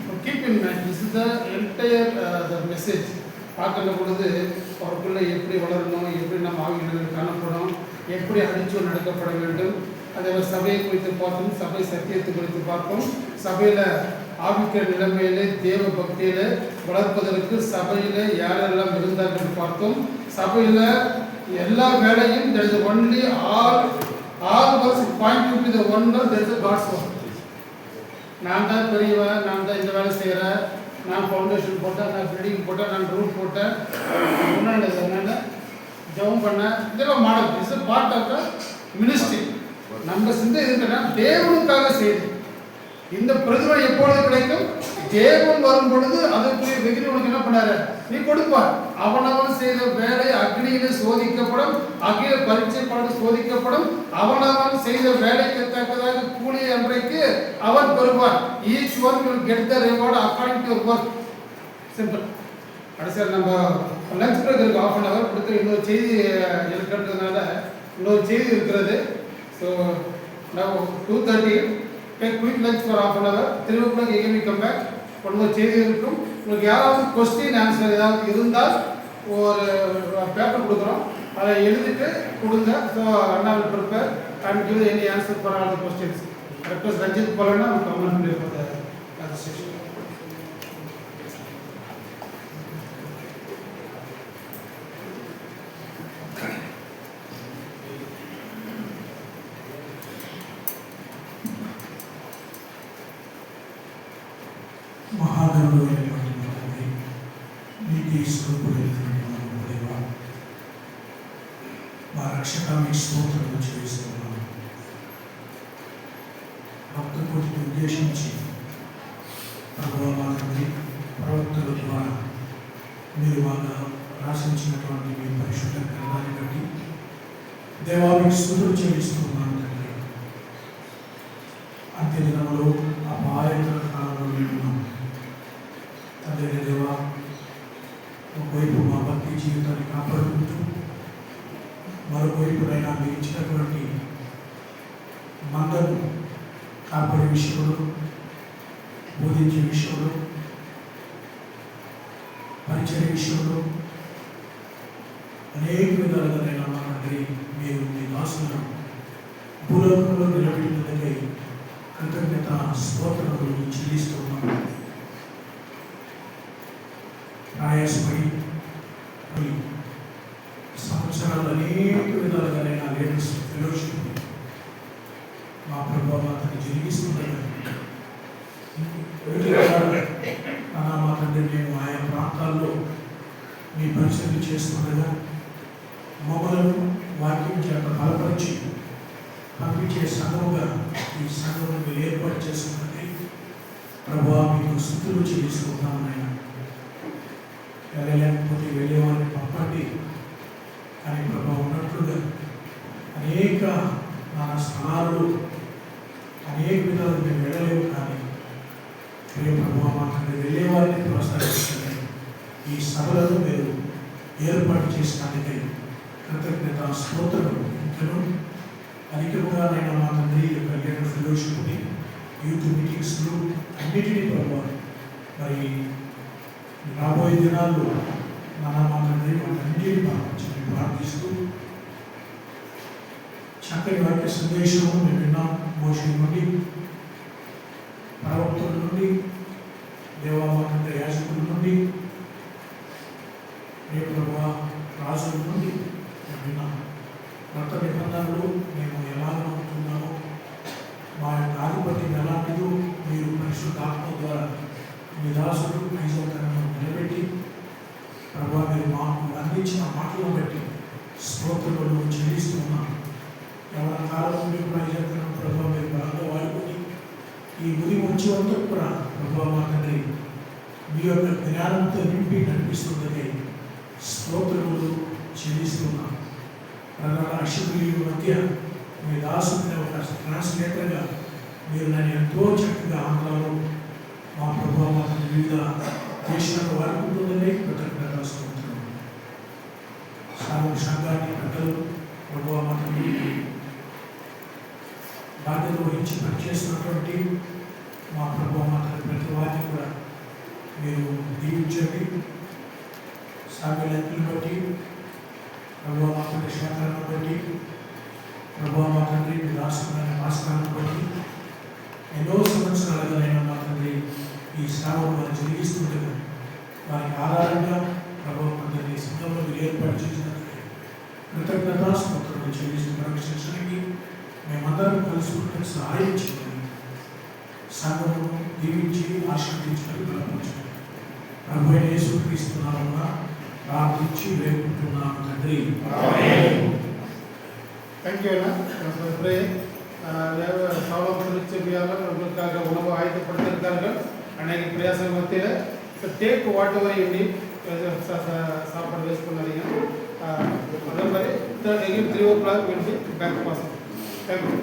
So keep in mind, this is the entire the message. பார்க்கிற பொழுது அவருக்குள்ளே எப்படி வளரணும், எப்படி நம்ம ஆவியில் காணப்படும், எப்படி அடிச்சு நடக்கப்பட வேண்டும், அதே சபையை குறித்து பார்த்தோம், சபை சத்தியத்தை குறித்து பார்த்தோம், சபையில் ஆவிக்கிற நிலைமையிலே தேவ பக்தியில வளர்ப்பதற்கு சபையில் யாரெல்லாம் இருந்தார்கள் பார்த்தோம். சபையில் எல்லா வேலையும் there is only all works pointing to the one God, there is a God's work. நான் தான் பெரியவன், நான் தான் இந்த வேலை செய்கிறேன், நான் ஃபவுண்டேஷன் போட்டேன், நான் பில்டிங் போட்டேன், நான் ரூட் போட்டேன், முன்னாடி ஜெபம் பண்ணேன், இதெல்லாம் model. Is a part of the ministry. நம்ம சிந்தை இருக்குன்னா தேவனுக்காக செய்யுது. இந்த பிரதிபை எப்பொழுது கிடைக்கும்? தேவன் வரும் பொழுது அதற்குரிய வெகுளி உனக்கு என்ன பண்ணாரு? நீ கொடுப்பார். அவனவன் செய்த வேலை அக்னியில சோதிக்கப்படும், அகில பரீட்சைப்பட்டு சோதிக்கப்படும். அவனவன் செய்த வேலைக்கு தக்கதாக கூலி அன்றைக்கு அவன் பெறுவான். Each one will get the reward according to your work. Simple. அடுத்த நம்ம லஞ்ச் பிரேக் இருக்கு, ½ an hour கொடுத்து இன்னொரு செய்தி இருக்கிறதுனால இன்னொரு செய்தி இருக்கிறது. So now 2:30 take quick lunch for ½ an hour. 3 o'clock again we come back. ஒன்று செய்தி இருக்கும். உங்களுக்கு யாராவது கொஸ்டின் ஆன்சர் ஏதாவது இருந்தால் ஒரு பேப்பர் கொடுக்குறோம், அதை எழுதிட்டு கொடுங்க. So Anna will prepare and give any answer for all the questions. Request Ranjit Polana will come and play for the other session. మహాగణుడైనటువంటి నీతి స్వరూపుడైనటువంటి దేవ, మా రక్షక మీకు స్తోత్రములు చెల్లిస్తున్నాము. భక్తకోటిని ఉద్దేశించి ప్రభువా మా తండ్రి ప్రవక్తల ద్వారా మీరు మాకు రాసించినటువంటి మీ పరిశుద్ధ గ్రంథాన్ని బట్టి దేవా మీకు స్తుతులు చెల్లిస్తున్నాను తండ్రి. అంత్య దినములో అపాయకర కాలంలో ఉన్నాము తండ్రి దేవా. ఒకవైపు మా భక్తి జీవితాన్ని కాపాడుకుంటూ మరోవైపునైనా మీరు ఇచ్చినటువంటి మందను కాపాడే విషయంలో, బోధించే విషయంలో, పరిచయ విషయంలో అనేక విధాలుగానైనా మా తండ్రి మీరు మీ దాసులను భూలోకంలో నిలబెట్టినందుకై కృతజ్ఞత స్తోత్రములు చెల్లిస్తున్నాము. ప్రయాసపడి సంవత్సరాలు అనేక విధాలుగానైనా లేటెస్ట్ ఫెలోషిప్ మా ప్రభావాన్ని జరిగిస్తున్నాయి. మా తండ్రి మేము ఆయా ప్రాంతాల్లో మీ పరిచయం చేస్తుండగా మమ్మలను వాక్యం చేత బలపరిచి పంపించే సంఘముగా ఈ సంఘమును మీరు ఏర్పాటు చేసుకున్నది ప్రభావ మీకు స్తుతులు చెల్లిస్తున్నాము. ఆయన వెళ్ళలేకపోతే వెళ్ళేవారిని పంపండి అని ప్రభావం ఉన్నట్లుగా అనేక నా స్థానాలు అనేక విధాలు మేము వెళ్ళలేము, కానీ ప్రియ ప్రభావ మాత్రమే వెళ్ళేవారిని ప్రోత్సహిస్తుంది. ఈ సభలను మీరు ఏర్పాటు చేసినందుకై కృతజ్ఞత స్తోత్రములు. ఇంకను అధికముగా నేను మా తండ్రి యొక్క లీడర్ ఫెలోషిప్ని, యూత్ మీటింగ్స్లు అన్నిటినీ ప్రభావ మరి రాబోయే దినాల్లో మా తండ్రి అన్నిటినీ పాటించి ప్రార్థిస్తూ చక్కని వాక్య సందేశము మేము విన్నాం. మోషే నుండి, ప్రవక్తుల నుండి, దేవామాత యాజకుల నుండి, ప్రభావ రాజుల నుండి మేము విన్నాం. కొత్త నిబంధనలు మేము ఎలాగ ఉంటున్నామో, మా యొక్క ఆధిపత్యం ఎలాంటిదో మీరు పరిశుద్ధ ఆత్మ ద్వారా మీ దాసుడు ఐజాతను నిలబెట్టి ప్రభావ మీరు మాకు అందించిన మాటలను బట్టి స్తోత్రములు చెల్లిస్తున్నాం. ఎవరి కాలం మీకు ఐజాతను ప్రభావ మీరు బలంగా వాడుకొని ఈ ఉదయం వచ్చే వరకు కూడా ప్రభావ తండ్రి మీ యొక్క జ్ఞానంతో నింపి నడిపిస్తున్నది స్తోత్రములు చెల్లిస్తున్నాం. ప్రధాన అశుభ్యుల మధ్య మీ దాసుని ఒక ట్రాన్స్లేటర్గా మీరు నన్ను ఎంతో చక్కగా ఆంధ్రాలో మా ప్రభావం వివిధ దేశాలు వాడుకుంటుందని కృతజ్ఞత సంఘాన్ని పెద్దలు ప్రభావం బాధ్యత వహించి పనిచేస్తున్నటువంటి మా ప్రభావం ప్రతి వారిని కూడా మీరు దీవించండి. సాగులెక్కలు బట్టి ప్రభావం శాఖలను బట్టి ప్రభావం మా తండ్రి మీ రాష్ట్రమైన భాస్కరాన్ని బట్టి ఎన్నో సంవత్సరాలుగా నేను మా తండ్రి ఈ సేవను వారు జరిగిస్తుండగా వారికి ఆధారంగా ప్రభావం తండ్రి సంఘంలో మీరు ఏర్పాటు చేసినందుకు కృతజ్ఞత స్తోత్రాలు చెల్లించి పరీక్షించడానికి మేమందరం కలుసుకుంటే సహాయం చేయాలి. సంఘమును దీవించి ఆశీర్వదించడానికి బలపరచండి. ప్రభు అయిన యేసుక్రీస్తు నామమున ప్రార్థించి వేడుకుంటున్నాము తండ్రి. Thank you, Anna. As I pray, சாவளம் திருச்செபியாளர் உங்களுக்காக உணவு ஆயத்தப்படுத்தியிருக்கார்கள். அன்னைக்கு பிரயாசம் மத்தியில் take what ever you need சாப்பாடு வேஸ்ட் பண்ணாதீங்க. அதே மாதிரி 3 o'clock will be back possible. Thank you.